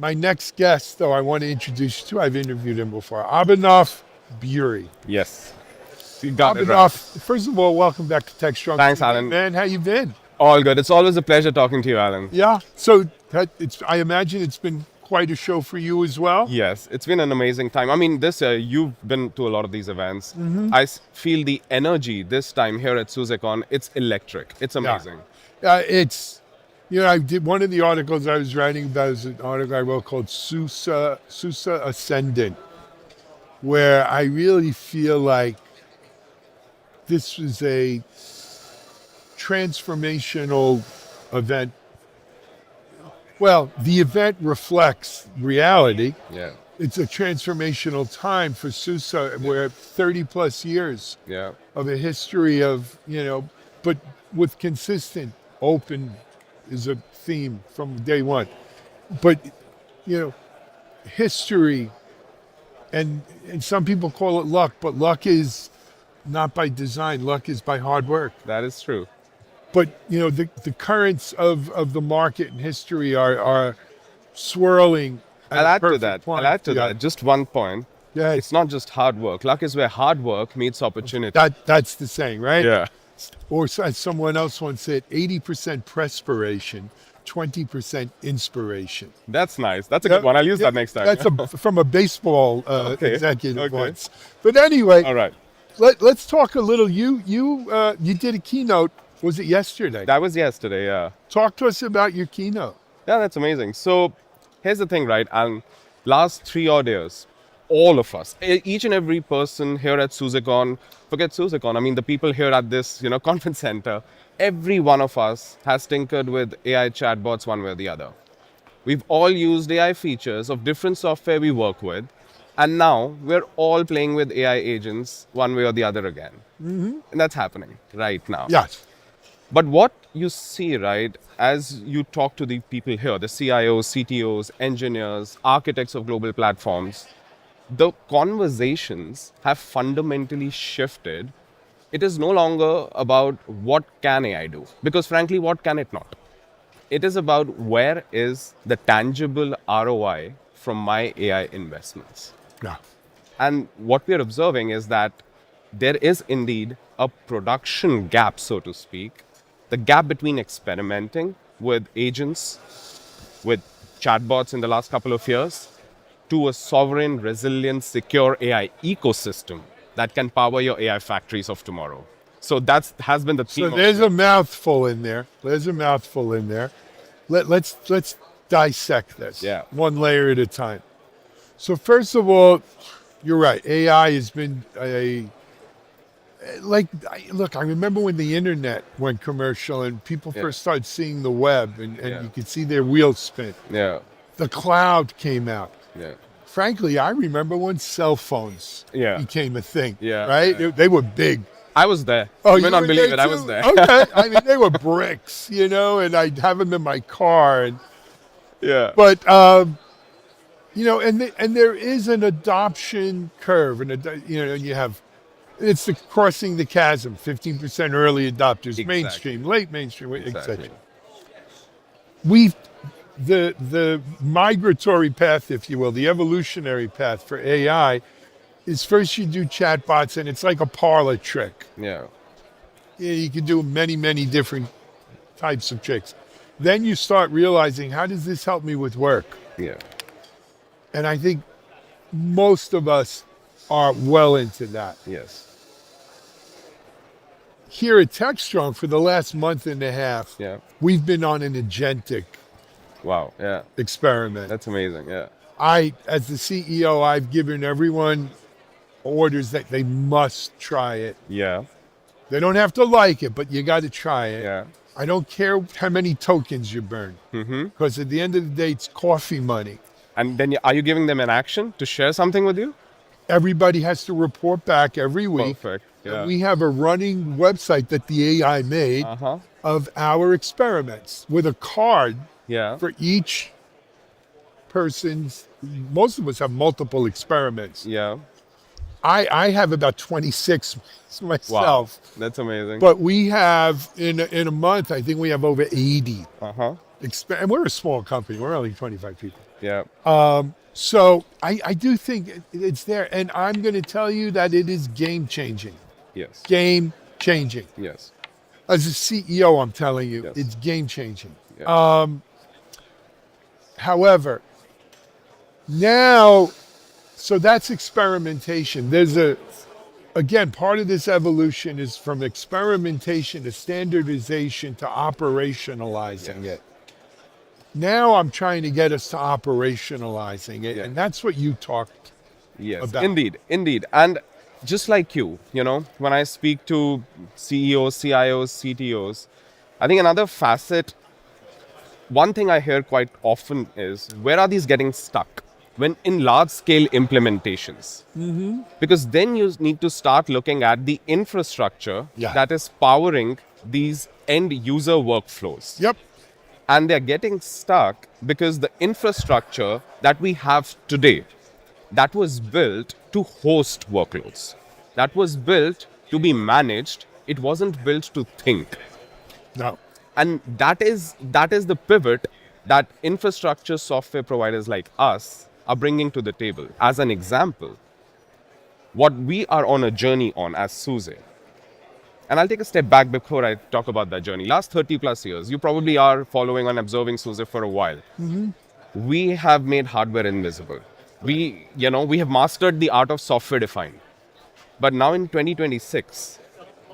My next guest, though, I want to introduce you to, I've interviewed him before, Abhinav Puri. Yes. You got it right. Abhinav, first of all, welcome back to Techstrong TV. Thanks, Alan. Man, how you been? All good. It's always a pleasure talking to you, Alan. Yeah, so I imagine it's been quite a show for you as well? Yes, it's been an amazing time. I mean, this year, you've been to a lot of these events. I feel the energy this time here at SUSECON, it's electric. It's amazing. I did one of the articles I was writing about is an article I wrote called SUSE Ascendant, where I really feel like this was a transformational event. Well, the event reflects reality. Yeah. It's a transformational time for SUSE, where 30 plus years of a history of, but with consistent, open is a theme from day one. But, history, and some people call it luck, but luck is not by design. Luck is by hard work. That is true. But, the currents of the market and history are swirling. I'll add to that. Just one point. Yeah. It's not just hard work. Luck is where hard work meets opportunity. That's the saying, right? Yeah. Or as someone else once said, 80% perspiration, 20% inspiration. That's nice. That's a good one. I'll use that next time. That's from a baseball executive once. But anyway, all right. Let's talk a little. You did a keynote. Was it yesterday? That was yesterday, yeah. Talk to us about your keynote. Yeah, that's amazing. So here's the thing, right? Last 3 odd years, all of us, each and every person here at SUSECON, forget SUSECON, I mean the people here at this conference center, every one of us has tinkered with AI chatbots one way or the other. We've all used AI features of different software we work with, and now we're all playing with AI agents one way or the other again. And that's happening right now. Yes. But what you see, right, as you talk to the people here, the CIOs, CTOs, engineers, architects of global platforms, the conversations have fundamentally shifted. It is no longer about what can AI do, because frankly, what can it not? It is about where is the tangible ROI from my AI investments. Yeah. And what we're observing is that there is indeed a production gap, so to speak, the gap between experimenting with agents, with chatbots in the last couple of years, to a sovereign, resilient, secure AI ecosystem that can power your AI factories of tomorrow. So that has been the theme. So there's a mouthful in there. Let's dissect this one layer at a time. So first of all, you're right. AI has been look, I remember when the internet went commercial and people first started seeing the web and you could see their wheels spin. Yeah. The cloud came out. Yeah. Frankly, I remember when cell phones became a thing. Yeah. Right? Yeah. They were big. I was there. Oh, you may not believe it. I was there. Okay. I mean, they were bricks, and I'd have them in my car. But, and there is an adoption curve. And, you have, it's the crossing the chasm, 15% early adopters, mainstream, late mainstream, etc. The migratory path, if you will, the evolutionary path for AI is first you do chatbots, and it's like a parlor trick. Yeah. You can do many, many different types of tricks. Then you start realizing, how does this help me with work? Yeah. And I think most of us are well into that. Yes. Here at Techstrong, for the last month and a half, we've been on an agentic experiment. That's amazing, yeah. As the CEO, I've given everyone orders that they must try it. Yeah. They don't have to like it, but you got to try it. Yeah. I don't care how many tokens you burn, because at the end of the day, it's coffee money. And then are you giving them an action to share something with you? Everybody has to report back every week. Perfect. Yeah. We have a running website that the AI made of our experiments with a card for each person's. Most of us have multiple experiments. Yeah. I have about 26 myself. Wow. That's amazing. But we have, in a month, I think we have over 80. Uh-huh. And we're a small company. We're only 25 people. Yeah. So I do think it's there. And I'm going to tell you that it is game changing. Yes. Game changing. Yes. As a CEO, I'm telling you, Yes. it's game changing. Yeah. However, now, so that's experimentation. Again, part of this evolution is from experimentation to standardization to operationalizing it. Now I'm trying to get us to operationalizing it, Yeah. and that's what you talked Yes, about. indeed. And just like you, when I speak to CEOs, CIOs, CTOs, I think another facet, one thing I hear quite often is, where are these getting stuck when in large scale implementations? Because then you need to start looking at the infrastructure Yeah. that is powering these end user workflows. Yep. And they're getting stuck because the infrastructure that we have today, that was built to host workloads, that was built to be managed, it wasn't built to think. No. And that is the pivot that infrastructure software providers like us are bringing to the table. As an example, what we are on a journey on as SUSE, and I'll take a step back before I talk about that journey. Last 30 plus years, you probably are following and observing SUSE for a while. We have made hardware invisible. We have mastered the art of software defined. But now in 2026,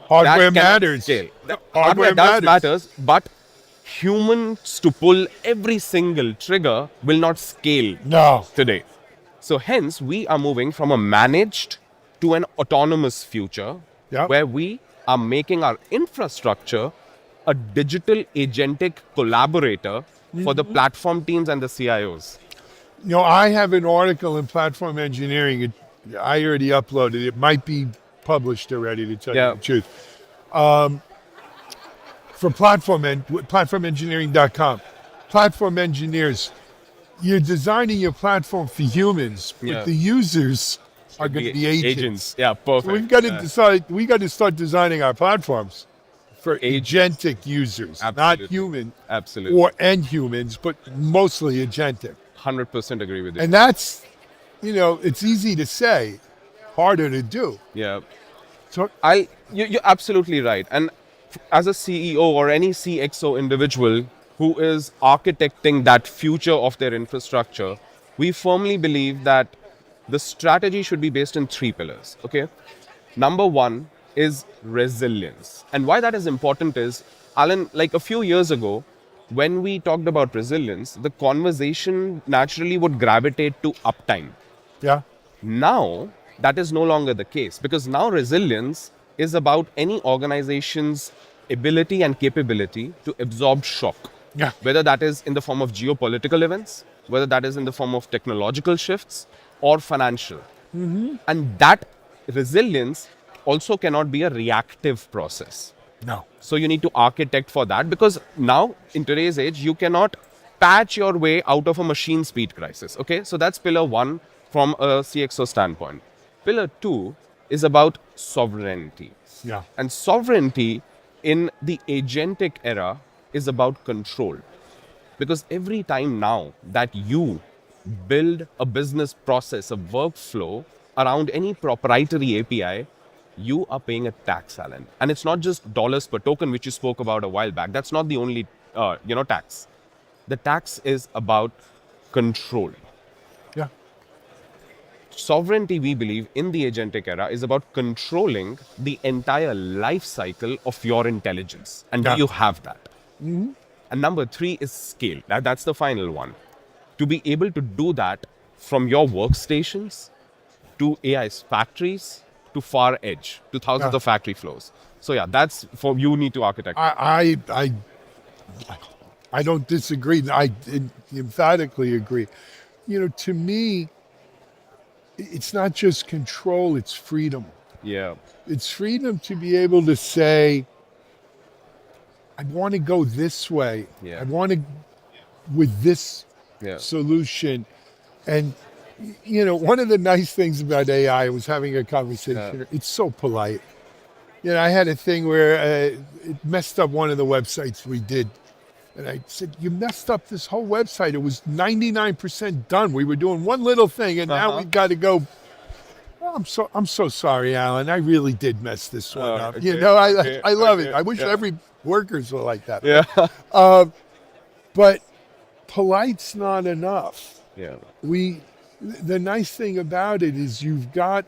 Hardware that cannot matters. scale. The Hardware does matters. matters, but humans to pull every single trigger will not scale No. today. So hence, we are moving from a managed to an autonomous future, Yep. where we are making our infrastructure a digital agentic collaborator for the platform teams and the CIOs. I have an article in Platform Engineering. I already uploaded it. It might be published already, to tell Yeah. you the truth. For platformengineering.com. Platform engineers, you're designing your platform for humans, but Yeah. the users are going to be agents. Yeah, perfect. So we've got to decide. We got to start designing our platforms for agentic users, not Absolutely. human Absolutely. and humans, but mostly agentic. 100% agree with you. And that's, it's easy to say, harder to do. Yeah. So You're absolutely right. And as a CEO or any CXO individual who is architecting that future of their infrastructure, we firmly believe that the strategy should be based in 3 pillars. Okay. Number 1 is resilience. And why that is important is, Alan, like a few years ago, when we talked about resilience, the conversation naturally would gravitate to uptime. yeah, Now, that is no longer the case, because now resilience is about any organization's ability and capability to absorb shock. Yeah. Whether that is in the form of geopolitical events, whether that is in the form of technological shifts or financial. And that resilience also cannot be a reactive process. no, So you need to architect for that, because now in today's age, you cannot patch your way out of a machine speed crisis. Okay, so that's pillar 1 from a CXO standpoint. Pillar 2 is about sovereignty. yeah, And sovereignty in the agentic era is about control. Because every time now that you build a business process, a workflow around any proprietary API, you are paying a tax, Alan. And it's not just dollars per token, which you spoke about a while back. That's not the only, tax. The tax is about control. yeah, Sovereignty, we believe, in the agentic era is about controlling the entire life cycle of your intelligence. And Yeah. you have that. And number 3 is scale. That's the final one. To be able to do that from your workstations to AI's factories to far edge to thousands Yeah. of factory floors. So yeah, that's for you need to architect. I don't disagree. I emphatically agree. To me, it's not just control, it's freedom. Yeah. It's freedom to be able to say, I want to go this way. Yeah. I want to, with this Yeah. solution. And, one of the nice things about AI, I was having a conversation, it's so polite. I had a thing where it messed up one of the websites we did. And I said, you messed up this whole website. It was 99% done. We were doing one little thing, and now we've got to go. Oh, I'm so sorry, Alan. I really did mess this one up. Okay, I love it. I wish every workers were like that. Yeah. But polite's not enough. Yeah. The nice thing about it is you've got,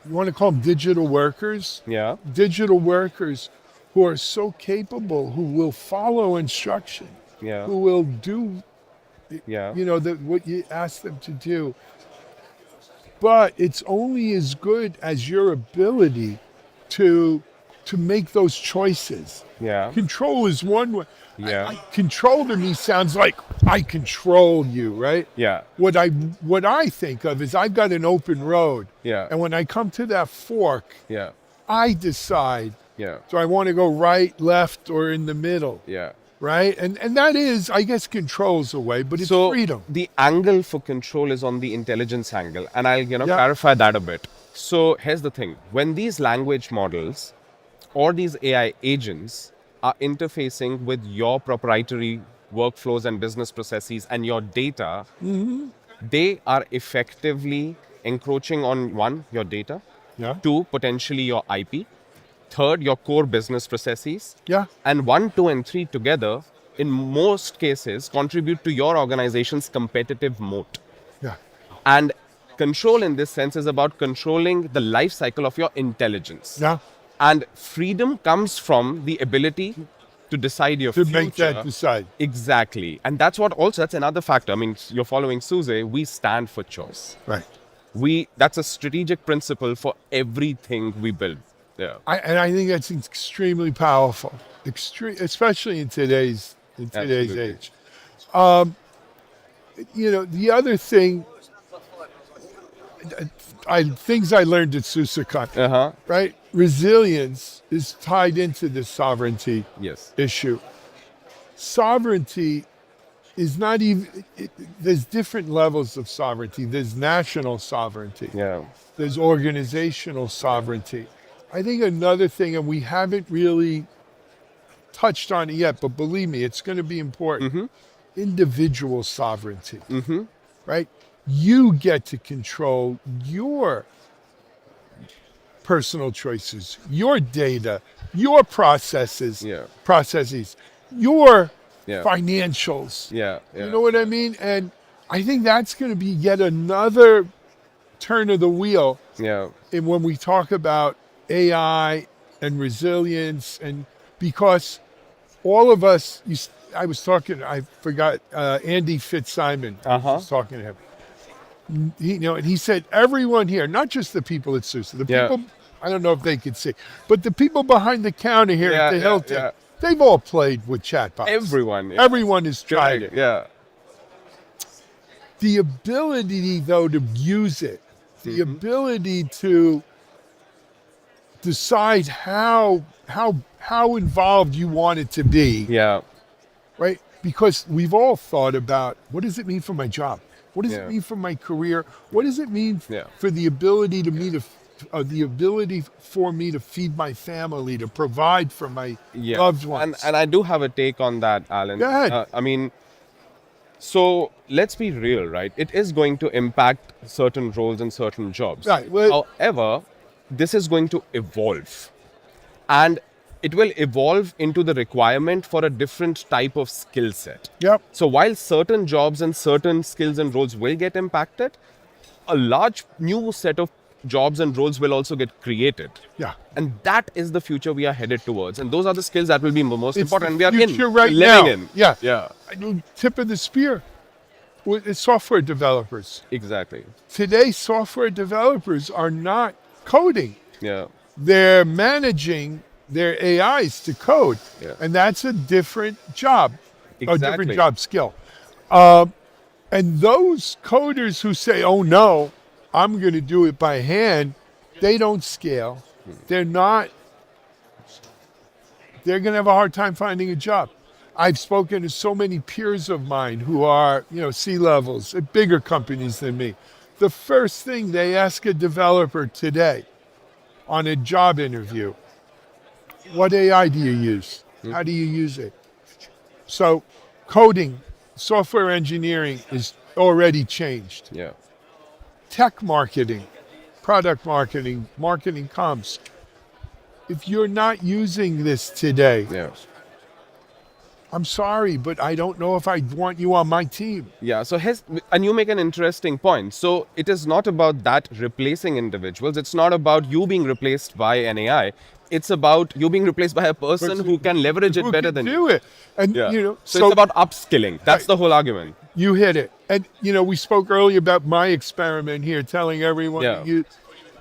you want to call them digital workers? Yeah. Digital workers who are so capable, who will follow instruction, Yeah. who will do, Yeah. what you ask them to do. But it's only as good as your ability to make those choices. Yeah. Control is one way. Yeah. Control to me sounds like I control you, right? Yeah. What I think of is I've got an open road. Yeah. And when I come to that fork, Yeah. I decide, Yeah. do I want to go right, left, or in the middle? Yeah. Right? And that is, I guess, control's a way, but it's So freedom. the angle for control is on the intelligence angle, and I'll Yeah. clarify that a bit. So here's the thing: when these language models or these AI agents are interfacing with your proprietary workflows and business processes and your data, they are effectively encroaching on one, your data, Yeah. two, potentially your IP, third, your core business processes, Yeah. and 1, 2, and 3 together, in most cases, contribute to your organization's competitive moat. Yeah. And control in this sense is about controlling the life cycle of your intelligence. Yeah. And freedom comes from the ability to decide your To future. make that decide. Exactly. And that's another factor. I mean, you're following SUSE, we stand for choice. Right. That's a strategic principle for everything we build. Yeah. I think that's extremely powerful, especially in today's Absolutely. age. The other thing, things I learned at SUSECON, right? Resilience is tied into the sovereignty Yes. issue. Sovereignty is not even, there's different levels of sovereignty. There's national sovereignty. Yeah. There's organizational sovereignty. I think another thing, and we haven't really touched on it yet, but believe me, it's going to be important. Individual sovereignty, right? You get to control your personal choices, your data, your processes, your financials. Yeah. You know what I mean? And I think that's going to be yet another turn of the wheel. Yeah. And when we talk about AI and resilience, and because all of us, I forgot, Andy Fitzsimon, I was talking to him. And he said, everyone here, not just the people at SUSE, the people, I don't know if they could see, but the people behind the counter here at the Hilton, they've all played with chatbots. Everyone. Yeah. Everyone has tried it. Yeah. The ability, though, to use it, the ability to decide how involved you want it to be. Yeah. Right? Because we've all thought about, what does it mean for my job? What does it mean for my career? What does it mean for the ability for me to feed my family, to provide for my loved ones? And I do have a take on that, Alan. Go ahead. So let's be real, right? It is going to impact certain roles and certain jobs. Right. Well, however, this is going to evolve. And it will evolve into the requirement for a different type of skill set. Yep. So while certain jobs and certain skills and roles will get impacted, a large new set of jobs and roles will also get created. Yeah. And that is the future we are headed towards. And those are the skills that will be most important. The And we are future right living now. in. Yeah. Yeah. Tip of the spear. It's software developers. Exactly. Today, software developers are not coding. Yeah. They're managing their AIs to code. Yeah. And that's a different job, a different Exactly. job skill. And those coders who say, oh no, I'm going to do it by hand, they don't scale. They're going to have a hard time finding a job. I've spoken to so many peers of mine who are, C-levels at bigger companies than me. The first thing they ask a developer today on a job interview, what AI do you use? How do you use it? So coding, software engineering is already changed. Yeah. Tech marketing, product marketing, marketing comms. If you're not using this today, Yeah. I'm sorry, but I don't know if I want you on my team. Yeah, so and you make an interesting point. So it is not about that replacing individuals. It's not about you being replaced by an AI. It's about you being replaced by a person who can leverage it Who better can than do you. it. And Yeah. you know, so it's about upskilling. That's Right. the whole argument. You hit it. And you know, we spoke earlier about my experiment here, telling everyone Yeah. to use.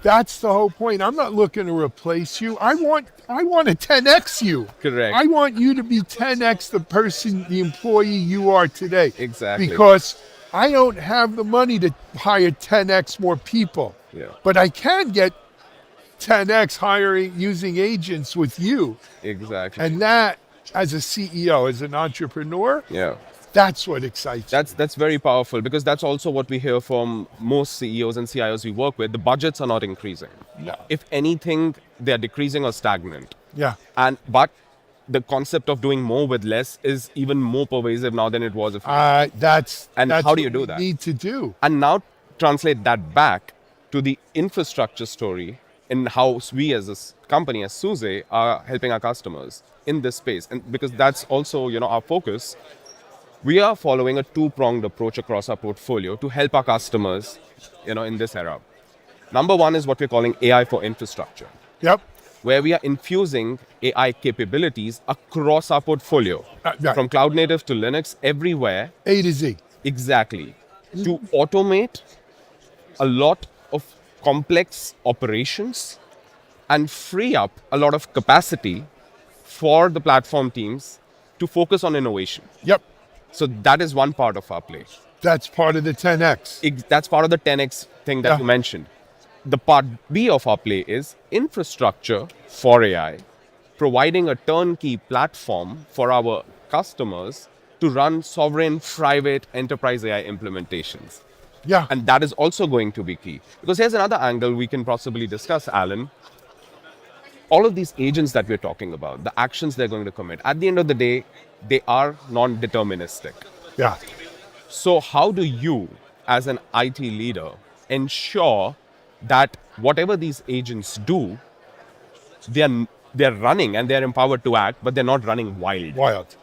That's the whole point. I'm not looking to replace you. I want to 10x you. Correct. I want you to be 10x the person, the employee you are today. Exactly. Because I don't have the money to hire 10x more people. Yeah. But I can get 10x hiring using agents with you. Exactly. And that, as a CEO, as an entrepreneur, Yeah. that's what excites me. That's very powerful, because that's also what we hear from most CEOs and CIOs we work with. The budgets are not increasing. No. If anything, they're decreasing or stagnant. Yeah. But the concept of doing more with less is even more pervasive now than it was a few. That's And that's how do you what do we that? Need to do. And now translate that back to the infrastructure story in how we as a company, as SUSE, are helping our customers in this space. And because that's also, our focus, we are following a two-pronged approach across our portfolio to help our customers, in this era. Number one is what we're calling AI for infrastructure, Yep. where we are infusing AI capabilities across our portfolio, Right. from cloud native to Linux, everywhere. A to Z. Exactly. To automate a lot of complex operations and free up a lot of capacity for the platform teams to focus on innovation. Yep. So that is one part of our play. That's part of the 10x. That's part of the 10x thing that Yeah. you mentioned. The part B of our play is infrastructure for AI, providing a turnkey platform for our customers to run sovereign private enterprise AI implementations. Yeah. And that is also going to be key. Because here's another angle we can possibly discuss, Alan. All of these agents that we're talking about, the actions they're going to commit, at the end of the day, they are non-deterministic. Yeah. So how do you, as an IT leader, ensure that whatever these agents do, they're running and they're empowered to act, but they're not running wild? Wild.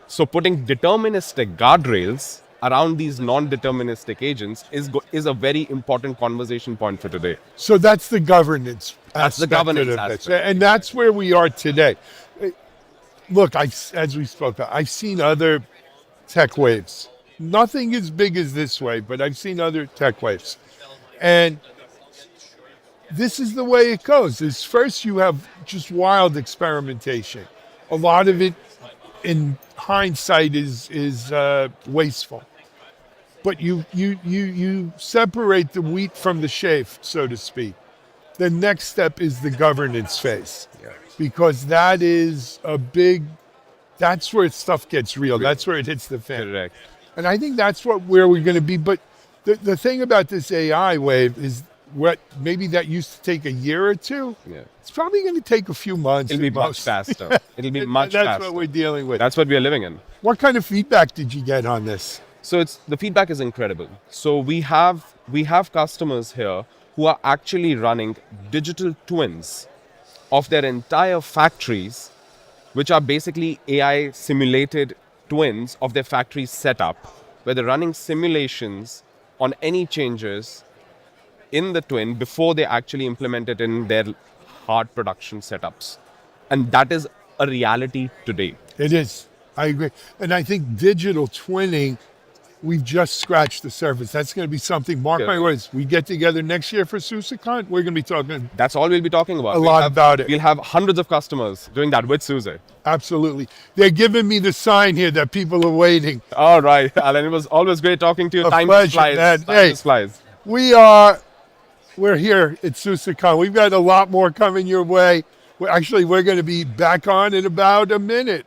So putting deterministic guardrails around these non-deterministic agents is a very important conversation point for today. So that's the governance. That's the aspect governance of this. aspect. And that's where we are today. Look, as we spoke about, I've seen other tech waves. Nothing as big as this wave, but I've seen other tech waves. And this is the way it goes. Is first you have just wild experimentation. A lot of it, in hindsight, is wasteful. But you separate the wheat from the chaff, so to speak. The next step is the governance phase, because that is that's where stuff gets real. That's where it hits the fan. Correct. And I think that's where we're going to be. But the thing about this AI wave is maybe that used to take a year or two. Yeah. It's probably going to take a few months. It'll be at much most. faster. It'll be much That's faster. what we're dealing with. That's what we're living in. What kind of feedback did you get on this? So the feedback is incredible. So we have customers here who are actually running digital twins of their entire factories, which are basically AI simulated twins of their factory setup, where they're running simulations on any changes in the twin before they actually implement it in their hard production setups. And that is a reality today. It is. I agree. And I think digital twinning, we've just scratched the surface. That's going to be something, mark my words, we get together next year for SUSECON, we're going to be talking That's all we'll be talking about. a lot about it. We'll have hundreds of customers doing that with SUSE. Absolutely. They're giving me the sign here that people are waiting. All right, Alan, it was always great talking to you. A Time pleasure, flies. man. Time Hey. just flies. We're here at SUSECON. We've got a lot more coming your way. We're going to be back on in about a minute.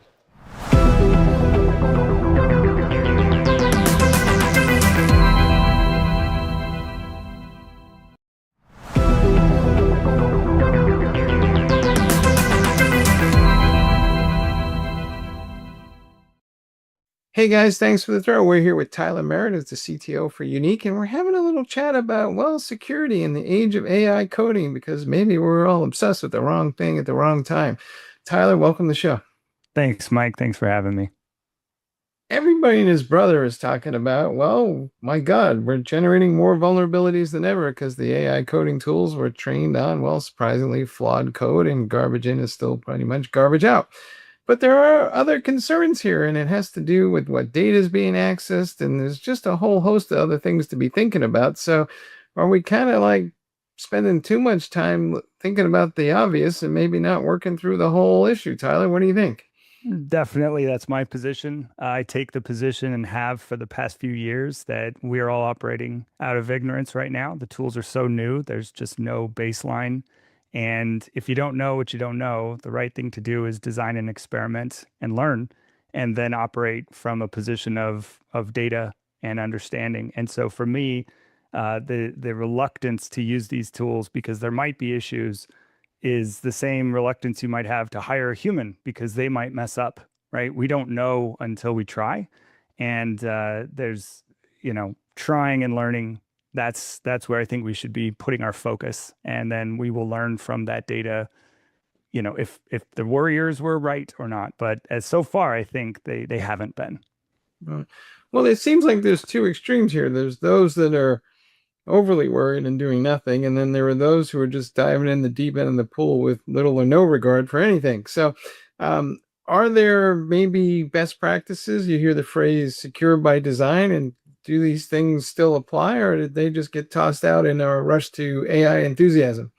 Hey guys, thanks for the throw. We're here with Tyler Merritt as the CTO for Unique, and we're having a little chat about, well, security in the age of AI coding, because maybe we're all obsessed with the wrong thing at the wrong time. Tyler, welcome to the show. Thanks, Mike. Thanks for having me. Everybody and his brother is talking about, well, my God, we're generating more vulnerabilities than ever because the AI coding tools were trained on, well, surprisingly flawed code, and garbage in is still pretty much garbage out. But there are other concerns here, and it has to do with what data is being accessed, and there's just a whole host of other things to be thinking about. So, are we kind of like spending too much time thinking about the obvious and maybe not working through the whole issue? Tyler, what do you think? Definitely, that's my position. I take the position and have for the past few years that we are all operating out of ignorance right now. The tools are so new, there's just no baseline. And if you don't know what you don't know, the right thing to do is design an experiment and learn, and then operate from a position of data and understanding. And so for me, the reluctance to use these tools because there might be issues is the same reluctance you might have to hire a human because they might mess up, right? We don't know until we try. And there's, trying and learning. That's where I think we should be putting our focus. And then we will learn from that data, if the warriors were right or not. But as so far, I think they haven't been. Uh, Well, it seems like there's two extremes here. There's those that are overly worried and doing nothing, and then there are those who are just diving in the deep end of the pool with little or no regard for anything. So, are there maybe best practices? You hear the phrase "secure by design," and do these things still apply, or did they just get tossed out in a rush to AI enthusiasm?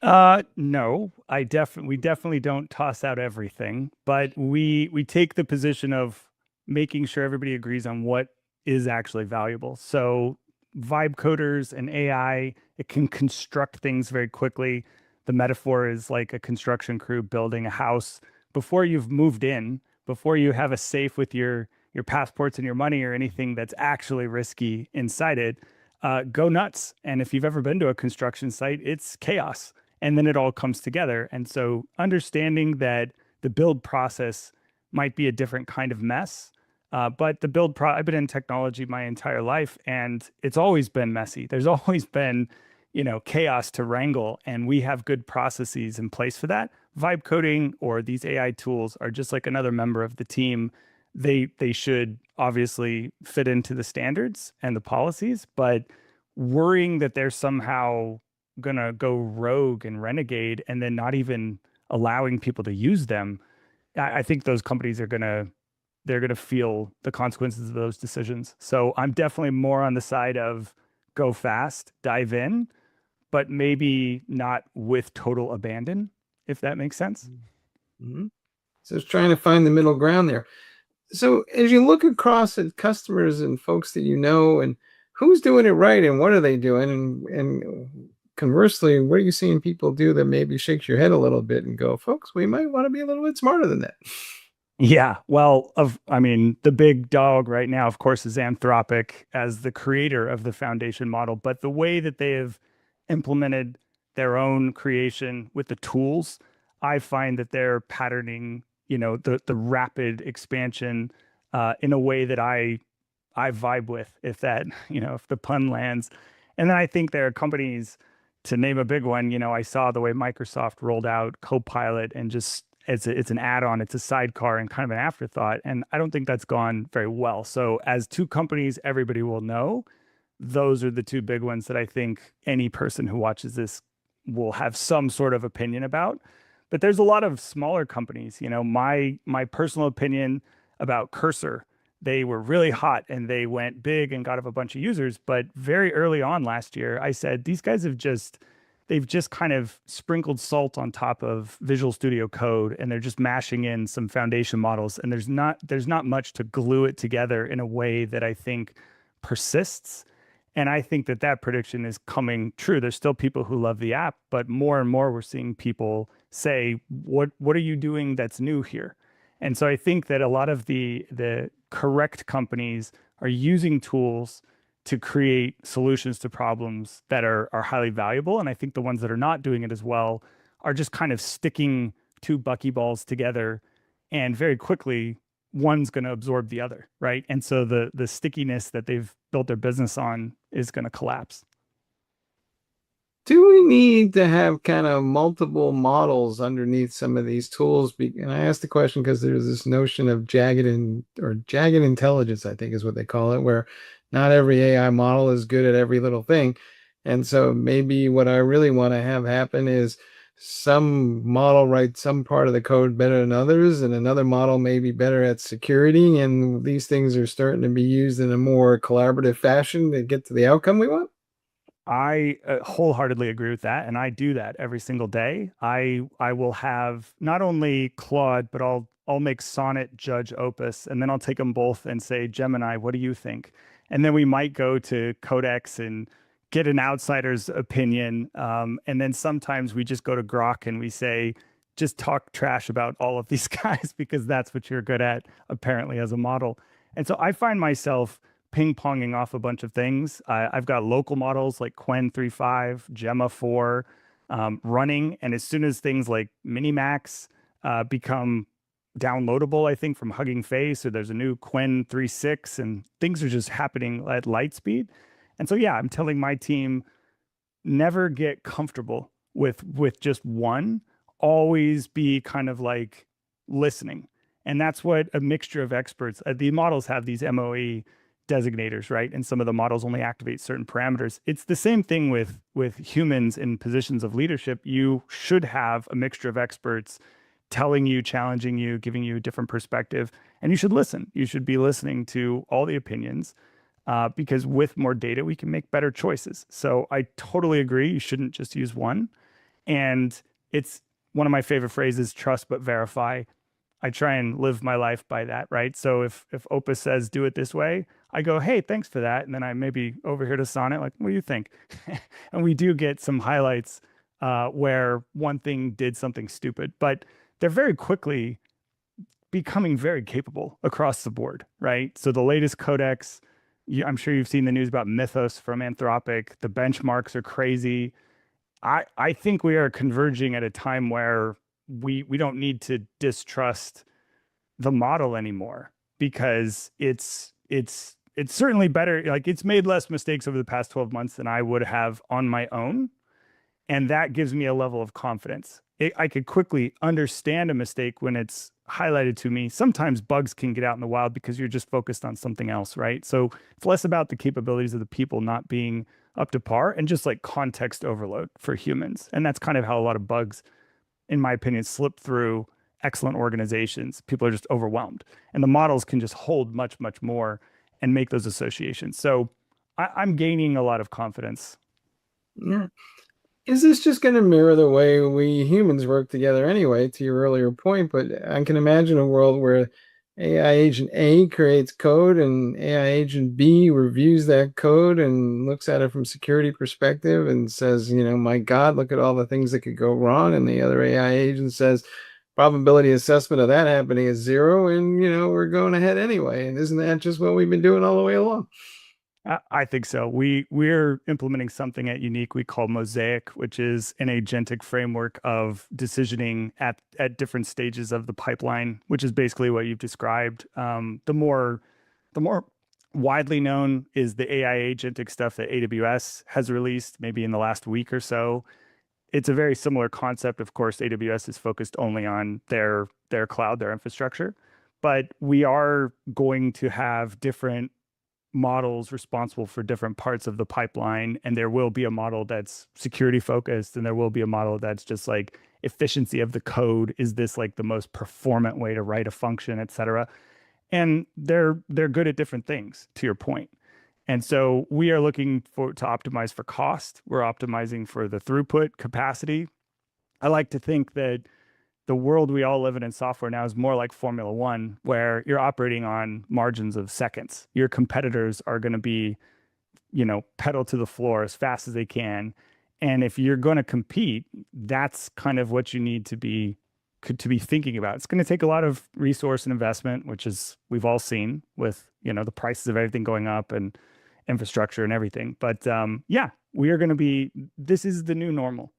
No, we definitely don't toss out everything, but we take the position of making sure everybody agrees on what is actually valuable. So vibe coders and AI, it can construct things very quickly. The metaphor is like a construction crew building a house. Before you've moved in, before you have a safe with your passports and your money or anything that's actually risky inside it, go nuts. And if you've ever been to a construction site, it's chaos. And then it all comes together. And so understanding that the build process might be a different kind of mess. But I've been in technology my entire life, and it's always been messy. There's always been, chaos to wrangle, and we have good processes in place for that. Vibe coding or these AI tools are just like another member of the team. They should obviously fit into the standards and the policies, but worrying that they're somehow gonna go rogue and renegade and then not even allowing people to use them, I think those companies they're gonna feel the consequences of those decisions. So I'm definitely more on the side of go fast, dive in, but maybe not with total abandon, if that makes sense. Mhm. So it's trying to find the middle ground there. So as you look across at customers and folks that you know, and who's doing it right and what are they doing, and conversely, what are you seeing people do that maybe shakes your head a little bit and go, folks, we might want to be a little bit smarter than that. Yeah, well, I mean, the big dog right now, of course, is Anthropic as the creator of the foundation model. But the way that they have implemented their own creation with the tools, I find that they're patterning, the rapid expansion in a way that I vibe with, if that, if the pun lands. And then I think there are companies, to name a big one, I saw the way Microsoft rolled out Copilot and just it's an add-on, it's a sidecar and kind of an afterthought. And I don't think that's gone very well. So as two companies, everybody will know. Those are the two big ones that I think any person who watches this will have some sort of opinion about. But there's a lot of smaller companies. My personal opinion about Cursor, they were really hot and they went big and got a bunch of users. But very early on last year, I said these guys they've just kind of sprinkled salt on top of Visual Studio Code, and they're just mashing in some foundation models, and there's not much to glue it together in a way that I think persists. And I think that prediction is coming true. There's still people who love the app, but more and more we're seeing people say, what are you doing that's new here? And so I think that a lot of the correct companies are using tools to create solutions to problems that are highly valuable. And I think the ones that are not doing it as well are just kind of sticking two buckyballs together and very quickly one's going to absorb the other, right? And so the stickiness that they've built their business on is going to collapse. Do we need to have kind of multiple models underneath some of these tools? And I asked the question because there's this notion of jagged intelligence, I think is what they call it, where not every AI model is good at every little thing. And so maybe what I really want to have happen is some model writes some part of the code better than others, and another model may be better at security. And these things are starting to be used in a more collaborative fashion to get to the outcome we want. I wholeheartedly agree with that, and I do that every single day. I will have not only Claude, but I'll make Sonnet judge Opus, and then I'll take them both and say, Gemini, what do you think? And then we might go to Codex and get an outsider's opinion, and then sometimes we just go to Grok and we say, just talk trash about all of these guys because that's what you're good at, apparently, as a model. And so I find myself ping-ponging off a bunch of things. I've got local models like Qwen 3.5, Gemma 4 running. And as soon as things like Minimax become downloadable, I think, from Hugging Face, or there's a new Qwen 3.6, and things are just happening at light speed. And so, yeah, I'm telling my team, never get comfortable with just one. Always be kind of like listening. And that's what a mixture of experts, the models have these MOE designators, right? And some of the models only activate certain parameters. It's the same thing with humans in positions of leadership. You should have a mixture of experts telling you, challenging you, giving you a different perspective, and you should listen. You should be listening to all the opinions because with more data, we can make better choices. So I totally agree. You shouldn't just use one. And it's one of my favorite phrases, trust but verify. I try and live my life by that, right? So if Opus says do it this way, I go, hey, thanks for that. And then I maybe over here to Sonnet, like, what do you think? And we do get some highlights where one thing did something stupid, but they're very quickly becoming very capable across the board, right? So the latest codex, I'm sure you've seen the news about Mythos from Anthropic. The benchmarks are crazy. I think we are converging at a time where we don't need to distrust the model anymore because it's certainly better. Like, it's made less mistakes over the past 12 months than I would have on my own. And that gives me a level of confidence. I could quickly understand a mistake when it's highlighted to me. Sometimes bugs can get out in the wild because you're just focused on something else, right? So it's less about the capabilities of the people not being up to par and just like context overload for humans. And that's kind of how a lot of bugs, in my opinion, slip through excellent organizations. People are just overwhelmed. And the models can just hold much, much more and make those associations. So I'm gaining a lot of confidence. Yeah. Is this just going to mirror the way we humans work together anyway, to your earlier point? But I can imagine a world where AI agent A creates code and AI agent B reviews that code and looks at it from security perspective and says, my God, look at all the things that could go wrong. And the other AI agent says, probability assessment of that happening is 0. And, we're going ahead anyway. And isn't that just what we've been doing all the way along? I think so. We're implementing something at Unique we call Mosaic, which is an agentic framework of decisioning at different stages of the pipeline, which is basically what you've described. The more widely known is the AI agentic stuff that AWS has released maybe in the last week or so. It's a very similar concept. Of course, AWS is focused only on their cloud, their infrastructure, but we are going to have different models responsible for different parts of the pipeline. And there will be a model that's security focused, and there will be a model that's just like efficiency of the code. Is this like the most performant way to write a function, et cetera? And they're good at different things, to your point. And so we are looking to optimize for cost. We're optimizing for the throughput capacity. I like to think that the world we all live in software now is more like Formula One, where you're operating on margins of seconds. Your competitors are going to be, pedal to the floor as fast as they can. And if you're going to compete, that's kind of what you need to be thinking about. It's going to take a lot of resource and investment, which is we've all seen with, the prices of everything going up and infrastructure and everything. But we are going to this is the new normal.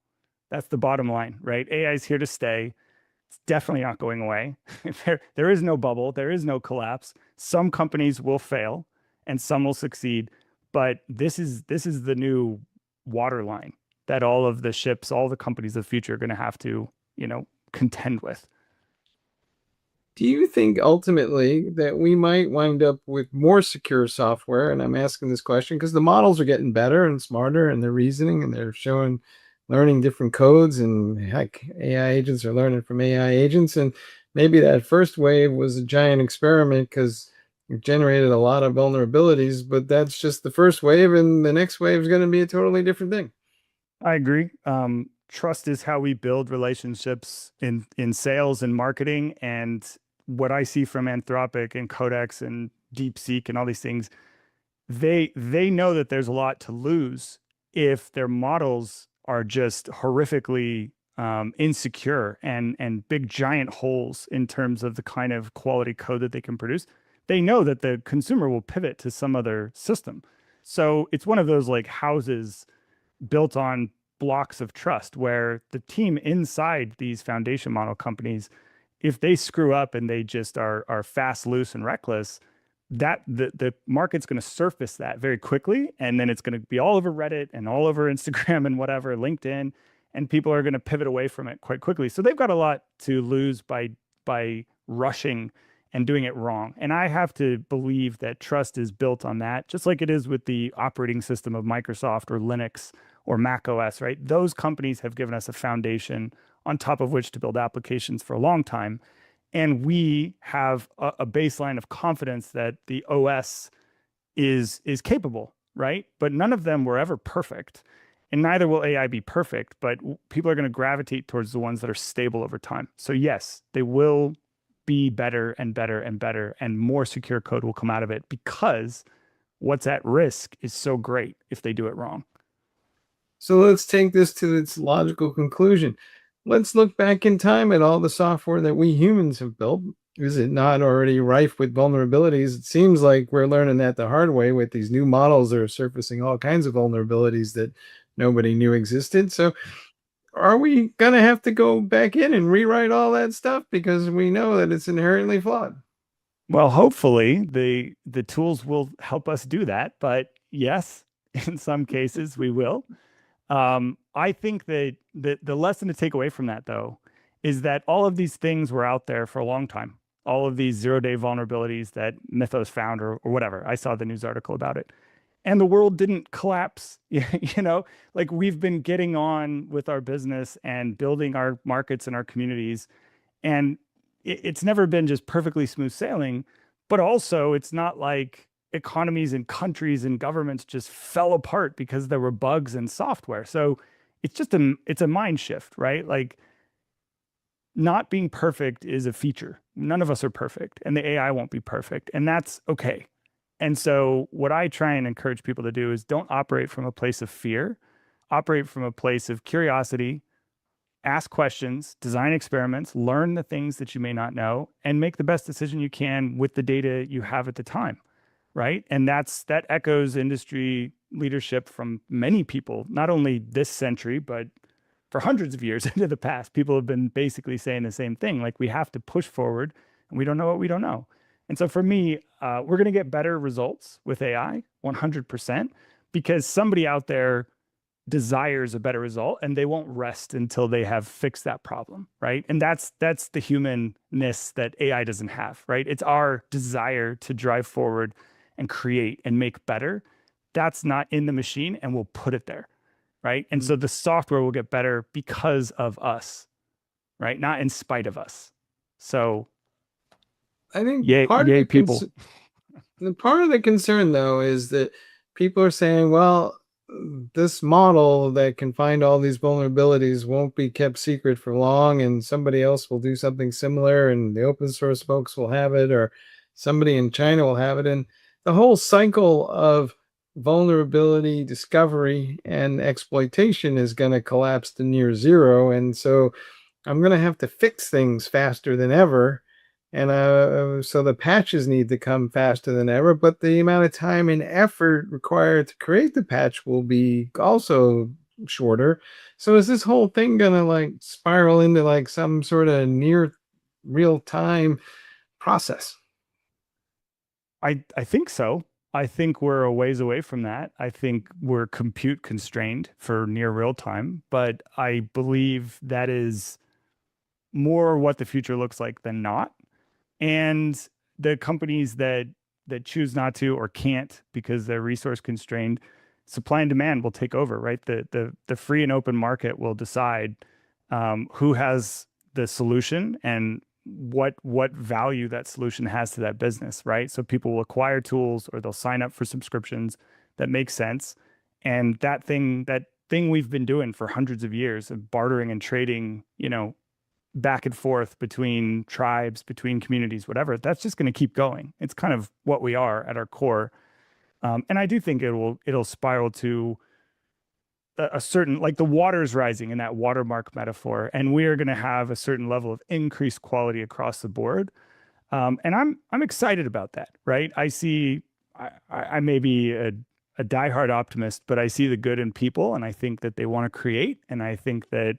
That's the bottom line, right? AI is here to stay. It's definitely not going away. There is no bubble. There is no collapse. Some companies will fail and some will succeed. But this is the new waterline that all of the ships, all the companies of the future are going to have to, contend with. Do you think ultimately that we might wind up with more secure software? And I'm asking this question because the models are getting better and smarter and they're reasoning and they're learning different codes, and heck, AI agents are learning from AI agents. And maybe that first wave was a giant experiment because it generated a lot of vulnerabilities, but that's just the first wave, and the next wave is going to be a totally different thing. I agree. Trust is how we build relationships in sales and marketing. And what I see from Anthropic and Codex and DeepSeek and all these things, they know that there's a lot to lose if their models are just horrifically insecure and big giant holes in terms of the kind of quality code that they can produce. They know that the consumer will pivot to some other system. So it's one of those like houses built on blocks of trust where the team inside these foundation model companies, if they screw up and they just are fast, loose, and reckless, that the market's going to surface that very quickly, and then it's going to be all over Reddit and all over Instagram and whatever, LinkedIn, and people are going to pivot away from it quite quickly. So they've got a lot to lose by rushing and doing it wrong. And I have to believe that trust is built on that, just like it is with the operating system of Microsoft or Linux or Mac OS, right? Those companies have given us a foundation on top of which to build applications for a long time. And we have a baseline of confidence that the OS is capable, right? But none of them were ever perfect. And neither will AI be perfect, but people are going to gravitate towards the ones that are stable over time. So yes, they will be better and better and better, and more secure code will come out of it because what's at risk is so great if they do it wrong. So let's take this to its logical conclusion. Let's look back in time at all the software that we humans have built. Is it not already rife with vulnerabilities? It seems like we're learning that the hard way with these new models that are surfacing all kinds of vulnerabilities that nobody knew existed. So are we going to have to go back in and rewrite all that stuff because we know that it's inherently flawed? Well, hopefully the tools will help us do that. But yes, in some cases we will. I think that the lesson to take away from that, though, is that all of these things were out there for a long time. All of these zero-day vulnerabilities that Mythos found or whatever. I saw the news article about it. And the world didn't collapse. Like we've been getting on with our business and building our markets and our communities. And it's never been just perfectly smooth sailing, but also it's not like economies and countries and governments just fell apart because there were bugs in software. So it's just it's a mind shift, right? Like not being perfect is a feature. None of us are perfect, and the AI won't be perfect, and that's okay. And so what I try and encourage people to do is don't operate from a place of fear, operate from a place of curiosity, ask questions, design experiments, learn the things that you may not know, and make the best decision you can with the data you have at the time. Right. And that echoes industry leadership from many people, not only this century, but for hundreds of years into the past. People have been basically saying the same thing. Like we have to push forward and we don't know what we don't know. And so for me, we're going to get better results with AI 100% because somebody out there desires a better result and they won't rest until they have fixed that problem. Right. And that's the humanness that AI doesn't have. Right. It's our desire to drive forward and create and make better. That's not in the machine, and we'll put it there, right? And so the software will get better because of us, right? Not in spite of us. So I think part of the concern, though, is that people are saying, well, this model that can find all these vulnerabilities won't be kept secret for long, and somebody else will do something similar, and the open source folks will have it, or somebody in China will have it. And the whole cycle of vulnerability discovery and exploitation is going to collapse to near zero. And so I'm going to have to fix things faster than ever. And so the patches need to come faster than ever, but the amount of time and effort required to create the patch will be also shorter. So is this whole thing gonna like spiral into like some sort of near real time process? I think so. I think we're a ways away from that. I think we're compute constrained for near real time, but I believe that is more what the future looks like than not. And the companies that choose not to or can't because they're resource constrained, supply and demand will take over, right? The free and open market will decide who has the solution and what value that solution has to that business, right? So people will acquire tools or they'll sign up for subscriptions that make sense. And that thing we've been doing for hundreds of years of bartering and trading, back and forth between tribes, between communities, whatever, that's just going to keep going. It's kind of what we are at our core. And I do think it'll spiral to a certain, like the water's rising in that watermark metaphor, and we are going to have a certain level of increased quality across the board. And I'm excited about that, right? I may be a diehard optimist, but I see the good in people, and I think that they want to create, and I think that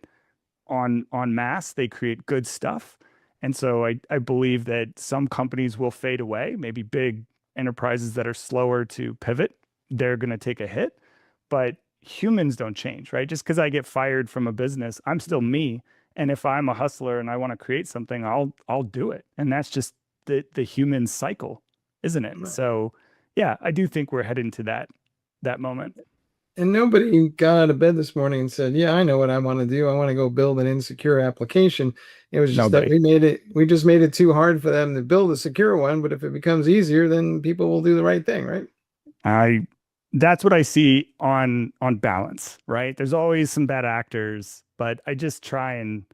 on mass they create good stuff. And so I believe that some companies will fade away, maybe big enterprises that are slower to pivot, they're going to take a hit, but humans don't change, right? Just because I get fired from a business, I'm still me. And if I'm a hustler and I want to create something, I'll do it. And that's just the human cycle, isn't it? Right. So yeah, I do think we're heading to that moment. And nobody got out of bed this morning and said, yeah, I know what I want to do. I want to go build an insecure application. It was just that we just made it too hard for them to build a secure one. But if it becomes easier, then people will do the right thing, right? That's what I see on balance, right? There's always some bad actors, but I just try and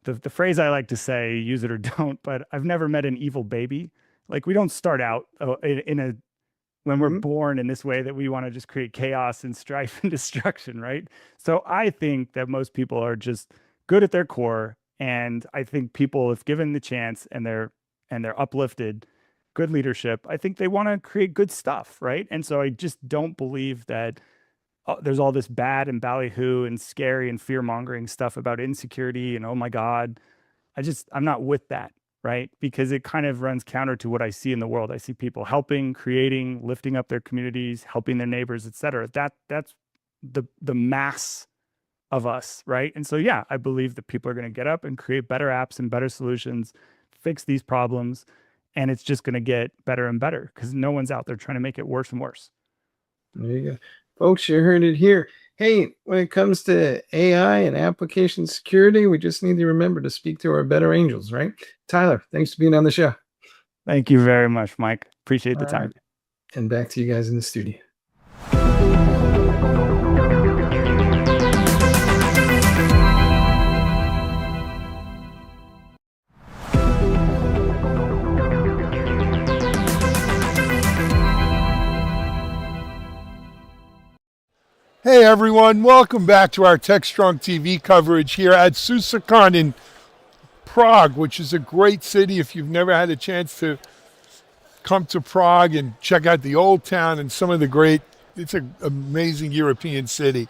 the phrase I like to say, use it or don't, but I've never met an evil baby. Like we don't start out when we're born in this way that we want to just create chaos and strife and destruction, right? So I think that most people are just good at their core. And I think people, if given the chance and they're uplifted, good leadership, I think they want to create good stuff, right? And so I just don't believe that there's all this bad and ballyhoo and scary and fear-mongering stuff about insecurity and, oh my God, I'm not with that, right? Because it kind of runs counter to what I see in the world. I see people helping, creating, lifting up their communities, helping their neighbors, et cetera. That's the mass of us, right? And so, yeah, I believe that people are going to get up and create better apps and better solutions, fix these problems, and it's just going to get better and better because no one's out there trying to make it worse and worse. There you go. Folks, you heard it here. Hey, when it comes to AI and application security, we just need to remember to speak to our better angels, right? Tyler, thanks for being on the show. Thank you very much, Mike. Appreciate the time. Right. And back to you guys in the studio. Hey everyone, welcome back to our Techstrong TV coverage here at SUSECON in Prague, which is a great city. If you've never had a chance to come to Prague and check out the old town and some of the great, it's an amazing European city.